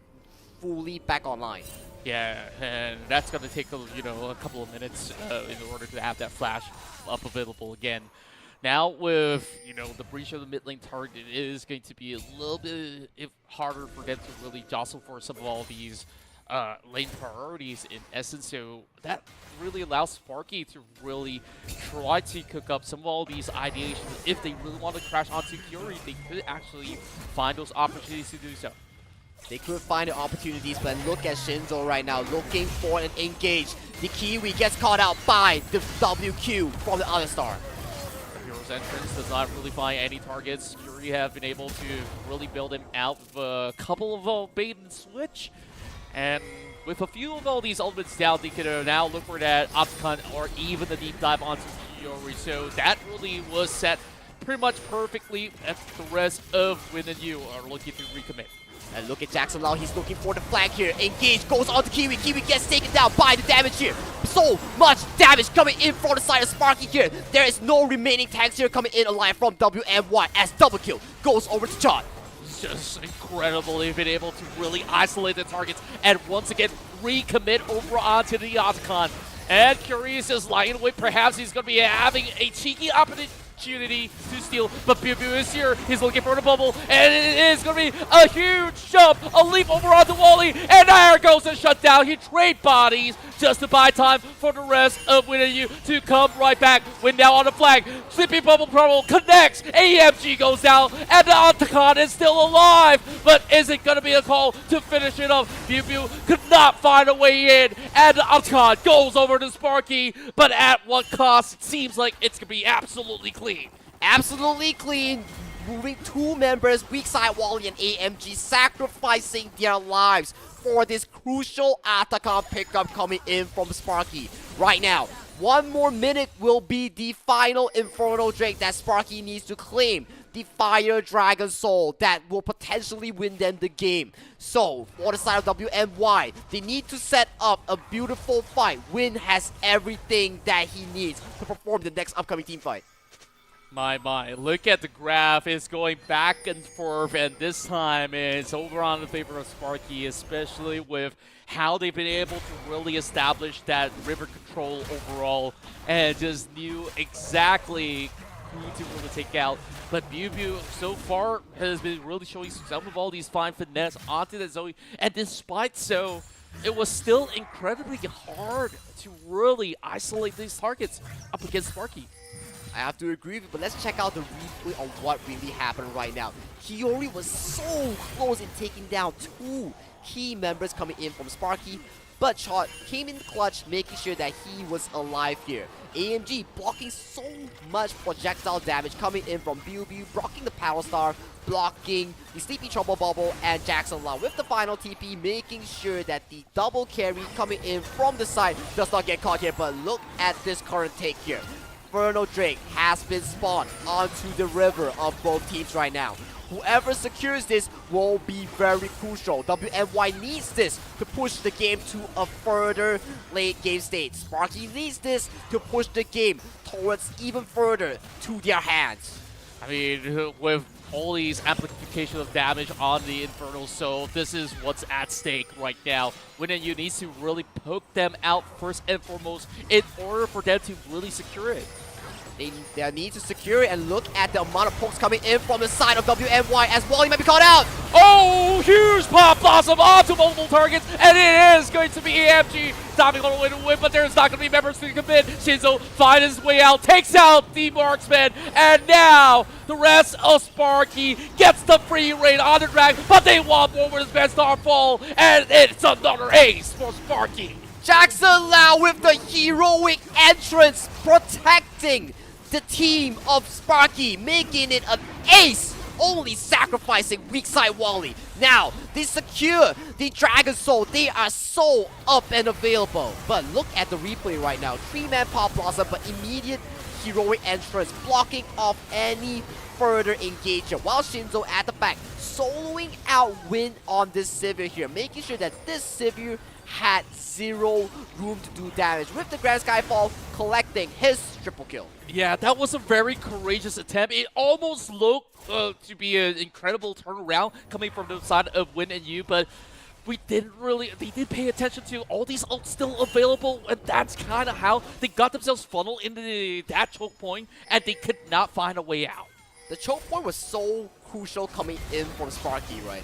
fully back online. Yeah, and that's going to take a couple of minutes in order to have that flash up available again. Now with the breach of the mid lane target, it is going to be a little bit harder for them to really jostle for some of all these lane priorities in essence. So that really allows Sparky to really try to cook up some of all these ideations. If they really want to crash onto Curie, they could actually find those opportunities to do so. They could find the opportunities, but look at Shinzo right now, looking for an engage. The Kiwi gets caught out by the WQ from the other star. Hero's entrance does not really find any targets. Curie have been able to really build him out with a couple of bait and switch. And with a few of all these ultimates down, they can now look for that Opticon or even the deep dive onto Kiori. So that really was set pretty much perfectly, as the rest of Win and You are looking to recommit. And look at Jackson Lau, he's looking for the flank here. Engage goes on to Kiwi. Kiwi gets taken down by the damage here. So much damage coming in from the side of Sparky here. There is no remaining tanks here coming in alive from WMY as double kill goes over to Chot. Just incredible. They've been able to really isolate the targets and once again recommit over onto the Otacon. And Curious is lying away. Perhaps he's going to be having a cheeky opportunity to steal, but Biu Biu is here. He's looking for the bubble, and it is going to be a huge jump, a leap over onto Wally, and there goes the shutdown. He trade bodies just to buy time for the rest of Win and You to come right back. Win now on the flag. Sleepy Bubble Promo connects. AMG goes down, and the Otacon is still alive, but is it going to be a call to finish it up? Biu Biu could not find a way in, and the Otacon goes over to Sparky, but at what cost? It seems like it's going to be absolutely clean. Absolutely clean. Moving 2 members, weak side Wally and AMG, sacrificing their lives for this crucial Otacon pickup coming in from Sparky. Right now, 1 more minute will be the final Inferno Drake that Sparky needs to claim. The Fire Dragon Soul that will potentially win them the game. So, for the side of WMY, they need to set up a beautiful fight. Win has everything that he needs to perform the next upcoming team fight. My, look at the graph. It's going back and forth, and this time it's over on the favor of Sparky, especially with how they've been able to really establish that river control overall and just knew exactly who to really take out. But Biu so far has been really showing some of all these fine finesse onto the Zoe, and despite so, it was still incredibly hard to really isolate these targets up against Sparky. I have to agree with you, but let's check out the replay of what really happened right now. Kiori was so close in taking down 2 key members coming in from Sparky, but Chot came in clutch, making sure that he was alive here. AMG blocking so much projectile damage coming in from Biu, blocking the Power Star, blocking the Sleepy Trouble Bubble, and Jackson Lau with the final TP, making sure that the double carry coming in from the side does not get caught here. But look at this current take here. Inferno Drake has been spawned onto the river of both teams right now. Whoever secures this will be very crucial. WNY needs this to push the game to a further late game state. Sparky needs this to push the game towards even further to their hands. I mean, with all these amplification of damage on the Infernal Soul, this is what's at stake right now. WinNU needs to really poke them out first and foremost in order for them to really secure it. They need to secure it, and look at the amount of pokes coming in from the side of WNY as Wally might be caught out. Oh, huge Pop Blossom onto multiple targets, and it is going to be AMG diving all the way to win, but there's not going to be members to commit. Shinzo finds his way out, takes out the marksman, and now the rest of Sparky gets the free reign on the drag, but they want more with his best Starfall, and it's another ace for Sparky. Jackson Lau with the heroic entrance, protecting the team of Sparky, making it an ace, only sacrificing weak side Wally. Now, they secure the Dragon Soul. They are so up and available. But look at the replay right now. 3-man Pop Blossom, but immediate heroic entrance, blocking off any further engagement. While Shinzo at the back, soloing out Win on this Sivir here, making sure that this Sivir had 0 room to do damage, with the Grand Skyfall collecting his triple kill. Yeah, that was a very courageous attempt. It almost looked to be an incredible turnaround coming from the side of WinNU, but they didn't pay attention to all these ults still available, and that's kind of how they got themselves funneled into that choke point, and they could not find a way out. The choke point was so crucial coming in from Sparky, right?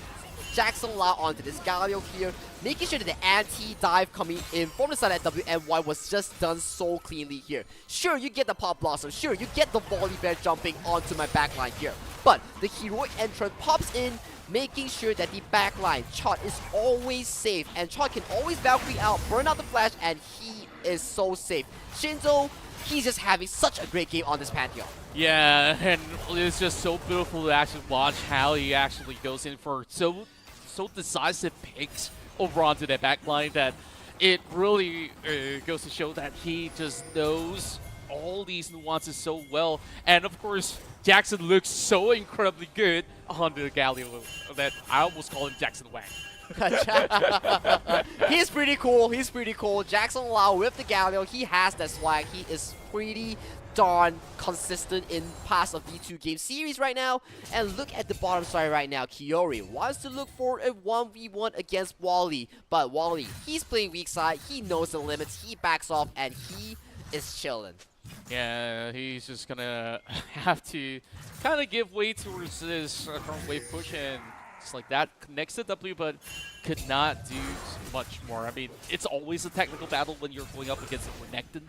Jackson Lau onto this Galio here, making sure that the anti-dive coming in from the side at WNY was just done so cleanly here. Sure, you get the Pop Blossom, sure, you get the Volley Bear jumping onto my backline here, but the heroic entrant pops in, making sure that the backline, Chot, is always safe, and Chot can always Valkyrie out, burn out the flash, and he is so safe. Shinzo, he's just having such a great game on this Pantheon. Yeah, and it's just so beautiful to actually watch how he actually goes in for so decisive picks over onto that backline that it really goes to show that he just knows all these nuances so well. And of course, Jackson looks so incredibly good on the Galio that I almost call him Jackson Wang. He's pretty cool. He's pretty cool. Jackson Lau with the Galio. He has that swag. He is pretty darn consistent in past of D2 game series right now. And look at the bottom side right now. Kiori wants to look for a 1v1 against Wally. But Wally, he's playing weak side. He knows the limits. He backs off and he is chilling. Yeah, he's just gonna have to kind of give way towards this front wave push, and just like that connects to W, but could not do much more. I mean, it's always a technical battle when you're going up against a Renekton,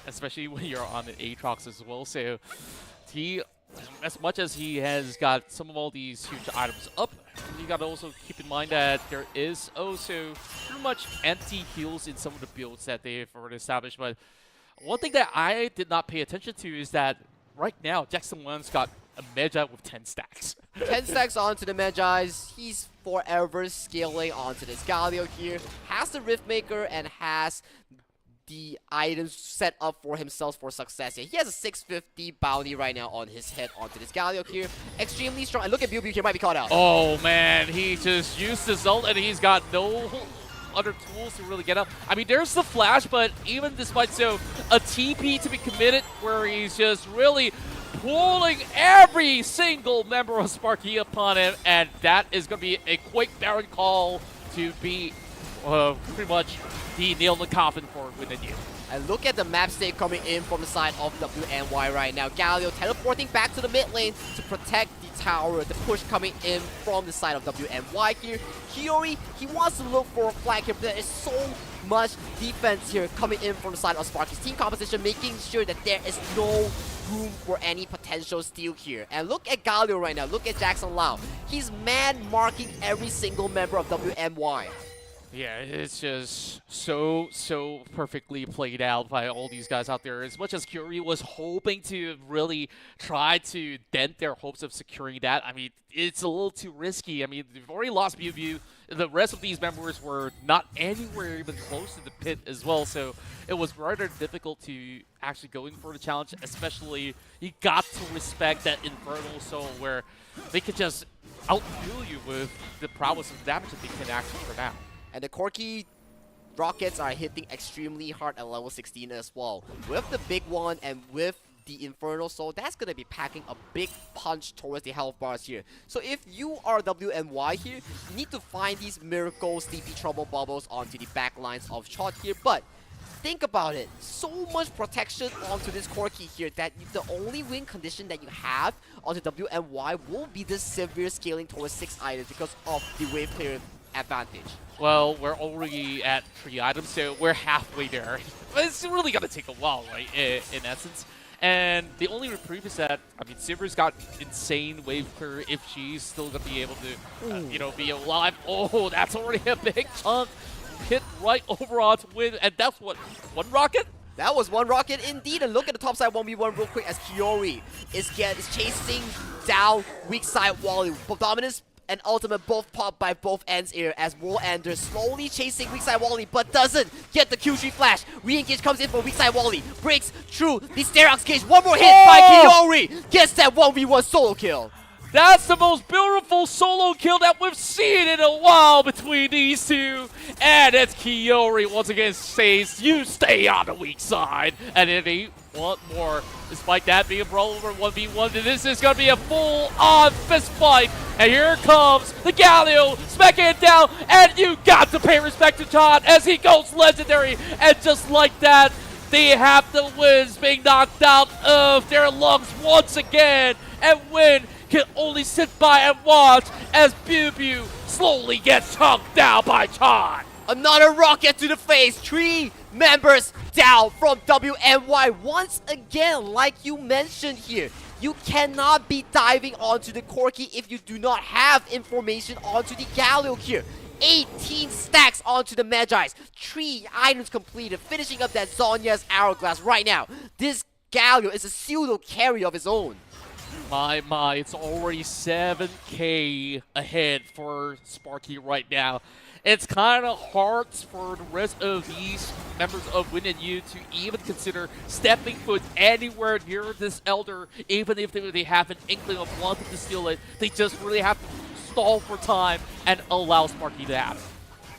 especially when you're on an Aatrox as well. So he, as much as he has got some of all these huge items up, you gotta also keep in mind that there is also pretty much anti-heals in some of the builds that they've already established. But one thing that I did not pay attention to is that right now, Jackson One's got a Magi with 10 stacks. 10 stacks onto the Magi's. He's forever scaling onto this Galio here. Has the Riftmaker and has the items set up for himself for success here. He has a 650 bounty right now on his head onto this Galio here. Extremely strong. And look at Biu here, might be caught out. Oh man, he just used his ult and he's got no other tools to really get up. I mean, there's the flash, but even despite so, a TP to be committed where he's just really pulling every single member of Sparky upon him, and that is going to be a quick Baron call to be pretty much the nail in the coffin for Win and You. And look at the map state coming in from the side of WNY right now. Galio teleporting back to the mid lane to protect the tower. The push coming in from the side of WNY here. Kiori, he wants to look for a flag here, but there is so much defense here coming in from the side of Sparky's team composition, making sure that there is no room for any potential steal here. And look at Galio right now. Look at Jackson Lau. He's man-marking every single member of WNY. Yeah, it's just so perfectly played out by all these guys out there. As much as Curie was hoping to really try to dent their hopes of securing that, I mean, it's a little too risky. I mean, they've already lost View. The rest of these members were not anywhere even close to the pit as well, so it was rather difficult to actually going for the challenge, especially you got to respect that Infernal Soul where they could just outduel you with the prowess of damage that they can actually turn out. And the Corki rockets are hitting extremely hard at level 16 as well. With the big one and with the Infernal Soul, that's going to be packing a big punch towards the health bars here. So if you are WNY here, you need to find these miracle Sleepy Trouble bubbles onto the back lines of shot here. But think about it, so much protection onto this Corki here that the only win condition that you have onto WNY will be this severe scaling towards 6 items because of the wave clear advantage. Well, we're already at 3 items, so we're halfway there. It's really gonna take a while, right, in essence. And the only reprieve is that, I mean, Silver's got insane wave clear if she's still gonna be able to, you know, be alive. Oh, that's already a big chunk. Hit right over onto Win, and that's what, 1 rocket? That was 1 rocket indeed, and look at the top side 1v1 real quick as Kiori is chasing down weak side Wally. Dominance and Ultimate both pop by both ends here as Warlander slowly chasing weak side Wally, but doesn't get the Q3 flash. Re-engage comes in for weak side Wally, breaks through the Sterox cage. 1 more hit by Kiori, gets that 1v1 solo kill. That's the most beautiful solo kill that we've seen in a while between these two. And it's Kiori once again says, you stay on the weak side. And if they want more, despite that being a brawl over 1v1, this is going to be a full-on fist fight. And here comes the Galio, smacking it down. And you got to pay respect to Todd as he goes legendary. And just like that, they have the Wins being knocked out of their lungs once again. And Win can only sit by and watch as Bew slowly gets hunked down by Todd. Another rocket to the face. 3 members down from WNY. Once again, like you mentioned here, you cannot be diving onto the Corki if you do not have information onto the Galio here. 18 stacks onto the Magi's. 3 items completed, finishing up that Zonya's Hourglass right now. This Galio is a pseudo carry of his own. My, it's already 7k ahead for Sparky right now. It's kind of hard for the rest of these members of Win and You to even consider stepping foot anywhere near this Elder, even if they have an inkling of wanting to steal it. They just really have to stall for time and allow Sparky to have it.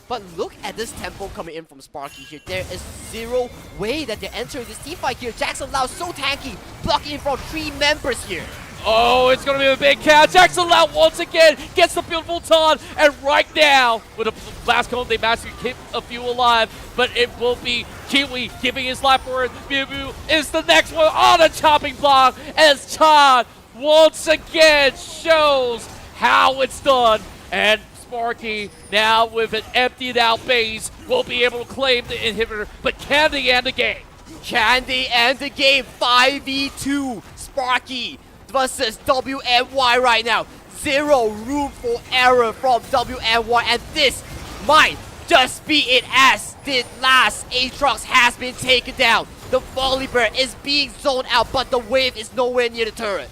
But look at this tempo coming in from Sparky here. There is 0 way that they're entering this team fight here. Jackson Lau so tanky, blocking in from 3 members here. Oh, it's going to be a big catch. Jackson Lau once again gets the beautiful taunt. And right now, with a blast cone, they managed to keep a few alive. But it will be Kiwi giving his life for it. Bew is the next one on a chopping block. As Todd once again shows how it's done. And Sparky, now with an emptied out base, will be able to claim the inhibitor. But can they end the game? Can they end the game? 5v2. Sparky versus WNY right now. 0 room for error from WNY, and this might just be it as the last Aatrox has been taken down. The Volibear is being zoned out, but the wave is nowhere near the turret.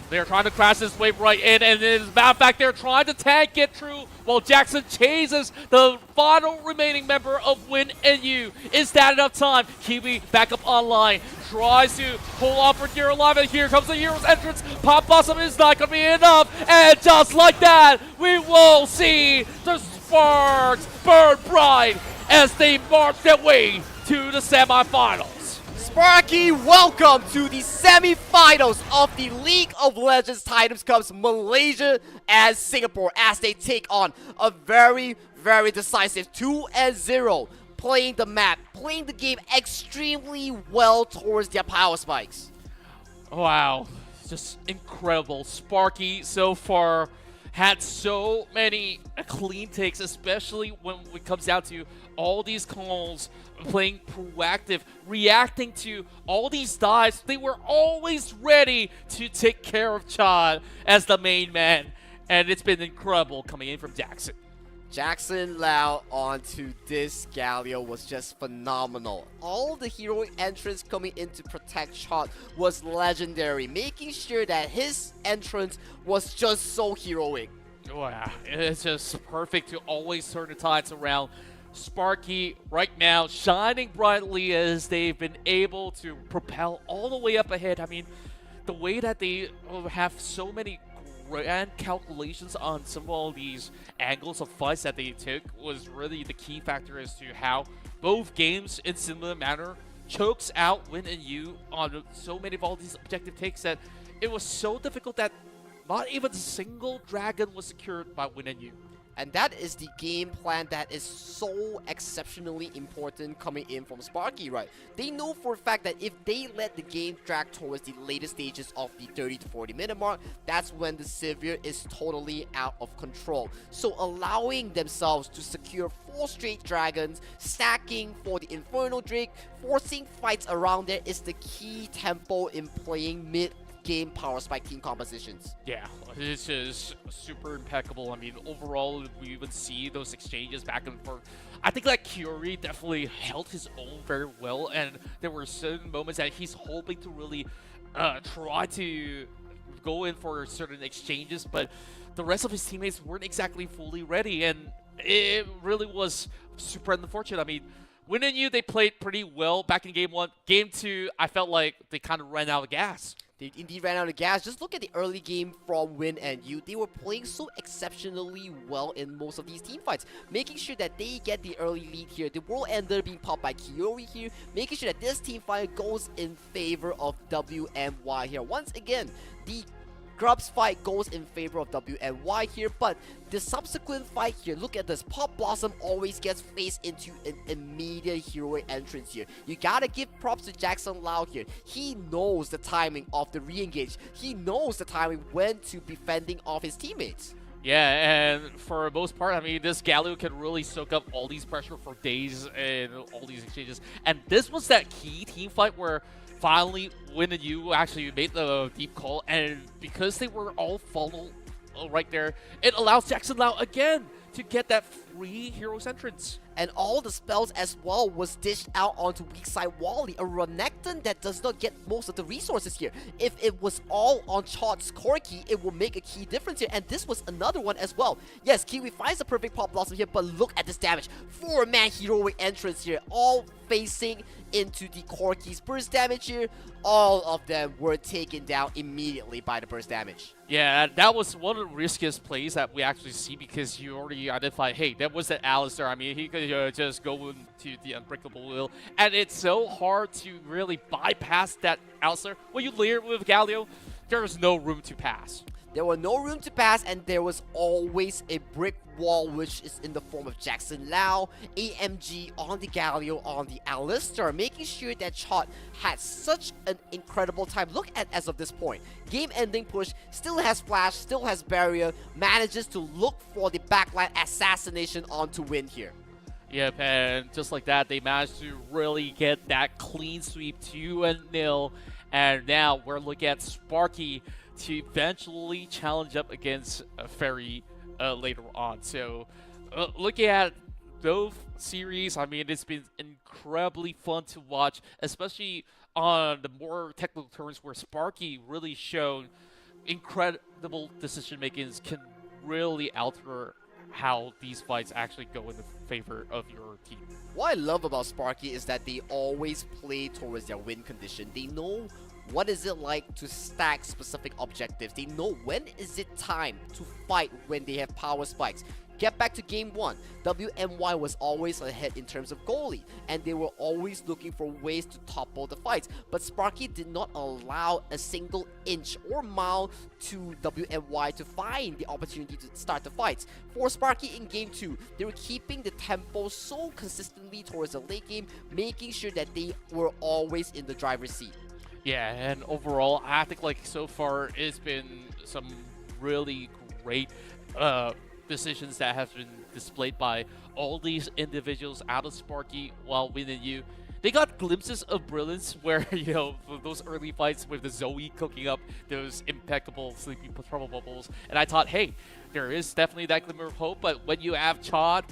They're trying to crash this wave right in, and as a matter of fact, they're trying to tank it through while Jackson chases the final remaining member of Win and You. Is that enough time? Kiwi back up online, tries to pull off for Dear Alive, and here comes the Hero's entrance. Pop Blossom is not going to be enough, and just like that, we will see the sparks burn bright as they march their way to the semifinals. Sparky, welcome to the semi-finals of the League of Legends Titans Cups Malaysia and Singapore as they take on a very, Very decisive, 2-0. Playing the map, playing the game extremely well towards their power spikes. Wow, just incredible. Sparky so far had so many clean takes, especially when it comes down to all these calls, playing proactive, reacting to all these dives. They were always ready to take care of Chad as the main man, and it's been incredible coming in from Jackson. Jackson Lau onto this Galio was just phenomenal. All the heroic entrance coming in to protect Chad was legendary, making sure that his entrance was just so heroic. Wow, it's just perfect to always turn the tides around. Sparky right now shining brightly as they've been able to propel all the way up ahead. I mean, the way that they have so many grand calculations on some of these angles of fights that they took was really the key factor as to how both games in similar manner chokes out Win and Yu on so many of all these objective takes that it was so difficult that not even a single dragon was secured by Win and Yu. And that is the game plan that is so exceptionally important coming in from Sparky, right? They know for a fact that if they let the game drag towards the later stages of the 30 to 40 minute mark, that's when the Sivir is totally out of control. So allowing themselves to secure 4 straight dragons, stacking for the Infernal Drake, forcing fights around there is the key tempo in playing mid-game power spike team compositions. Yeah, it's just super impeccable. I mean, overall, we even see those exchanges back and forth. I think like Curie definitely held his own very well, and there were certain moments that he's hoping to really try to go in for certain exchanges, but the rest of his teammates weren't exactly fully ready, and it really was super unfortunate. I mean, Win and Yu, they played pretty well back in Game 1. Game 2, I felt like they kind of ran out of gas. They indeed ran out of gas. Just look at the early game from Win and Yu. They were playing so exceptionally well in most of these team fights, making sure that they get the early lead here. The world ender being popped by Kiori here, making sure that this team fight goes in favor of WMY here. Once again, the Grubs fight goes in favor of WNY here, but the subsequent fight here, look at this. Pop Blossom always gets faced into an immediate heroic entrance here. You gotta give props to Jackson Lau here. He knows the timing of the re-engage. He knows the timing when to be fending off his teammates. Yeah, and for the most part, I mean, this Galio can really soak up all these pressure for days and all these exchanges. And this was that key team fight where finally Win and Yu actually made the deep call, and because they were all funneled right there, it allows Jackson Lau again to get that free Heroes entrance. And all the spells as well was dished out onto weak side Wally, a Renekton that does not get most of the resources here. If it was all on Chot's Corki, it will make a key difference here, and this was another one as well. Yes, Kiwi finds the perfect Pop Blossom here, but look at this damage. 4-man heroic entrance here, all facing into the Corki's burst damage here. All of them were taken down immediately by the burst damage. Yeah, that was one of the riskiest plays that we actually see, because you already identified, hey, that was that Alistair. I mean, he could just go into the Unbreakable Will, and it's so hard to really bypass that Alistair. When you layer it with Galio, there is no room to pass. There was no room to pass, and there was always a brick wall, which is in the form of Jackson Lau, AMG on the Galio, on the Alistair, making sure that Chot had such an incredible time. Look at as of this point. Game-ending push, still has flash, still has barrier, manages to look for the backline assassination onto Win here. Yep, and just like that, they managed to really get that clean sweep 2-0, and now we're looking at Sparky to eventually challenge up against Ferry later on. So looking at both series, I mean, it's been incredibly fun to watch, especially on the more technical terms where Sparky really showed incredible decision makings can really alter how these fights actually go in the favor of your team. What I love about Sparky is that they always play towards their win condition. They know what is it like to stack specific objectives. They know when is it time to fight when they have power spikes. get back to game 1, WMY was always ahead in terms of goalie, and they were always looking for ways to topple the fights, but Sparky did not allow a single inch or mile to WMY to find the opportunity to start the fights. For Sparky in game 2, they were keeping the tempo so consistently towards the late game, making sure that they were always in the driver's seat. Yeah, and overall, I think like so far it's been some really great decisions that have been displayed by all these individuals out of Sparky while winning you. They got glimpses of brilliance where, you know, those early fights with the Zoe cooking up those impeccable sleepy trouble bubbles. And I thought, hey, there is definitely that glimmer of hope. But when you have Chod,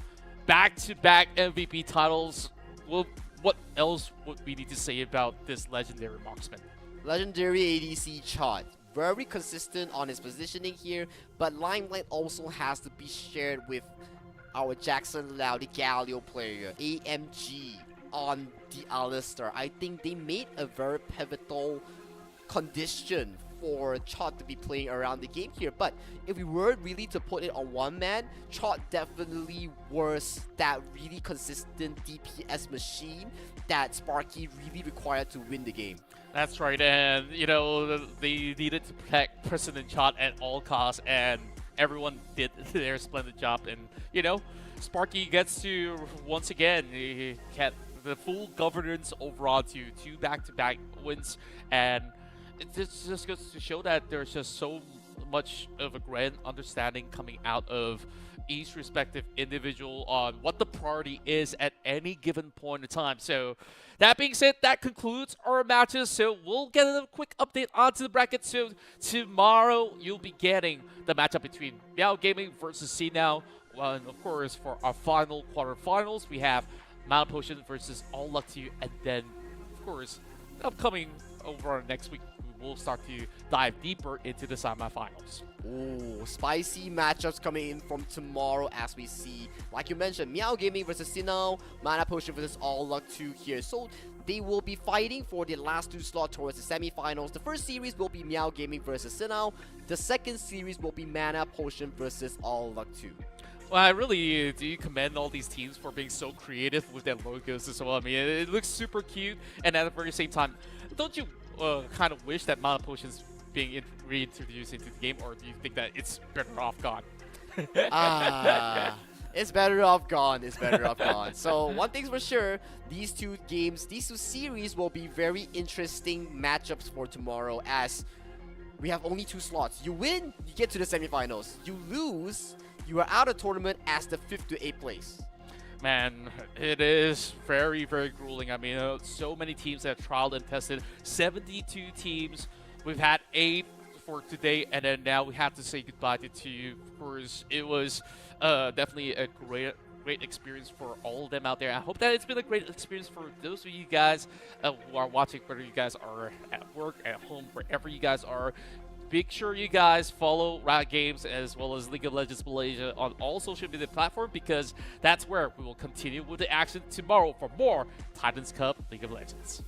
back-to-back MVP titles, well, what else would we need to say about this legendary marksman? Legendary ADC Chod. Very consistent on his positioning here, but limelight also has to be shared with our Jackson Loudy Galio player, AMG, on the Alistair. I think they made a very pivotal condition for Chod to be playing around the game here, but if we were really to put it on one man, Chod definitely was that really consistent DPS machine that Sparky really required to win the game. That's right, and you know, they needed to protect President Chod at all costs, and everyone did their splendid job. And you know, Sparky gets to once again get the full governance overall to 2 back-to-back wins, and it just goes to show that there's just so much of a grand understanding coming out of each respective individual on what the priority is at any given point in time. So that being said, that concludes our matches. So we'll get a quick update onto the bracket. So tomorrow you'll be getting the matchup between Meow Gaming versus CNOW. And of course, for our final quarterfinals, we have Mana Potion versus All Luck to You. And then, of course, upcoming over next week, we'll start to dive deeper into the semifinals. Ooh, spicy matchups coming in from tomorrow as we see, like you mentioned, Meow Gaming versus Sinnoh, Mana Potion versus All Luck 2 here. So they will be fighting for the last 2 slots towards the semifinals. The first series will be Meow Gaming versus Sinnoh. The second series will be Mana Potion versus All Luck 2. Well, I really do commend all these teams for being so creative with their logos as well. I mean, it looks super cute, and at the very same time, don't you kind of wish that Mana Potion's being reintroduced into the game, or do you think that it's better off gone? It's better off gone. It's better off gone. So one thing's for sure, these 2 games, these 2 series will be very interesting matchups for tomorrow, as we have only 2 slots. You win, you get to the semifinals. You lose, you are out of tournament as the 5th to 8th place. Man, it is very, very grueling. I mean, so many teams have trialed and tested. 72 teams. We've had 8 for today, and then now we have to say goodbye to 2. Of course, it was definitely a great experience for all of them out there. I hope that it's been a great experience for those of you guys who are watching, whether you guys are at work, at home, wherever you guys are. Make sure you guys follow Riot Games as well as League of Legends Malaysia on all social media platforms, because that's where we will continue with the action tomorrow for more Titans Cup League of Legends.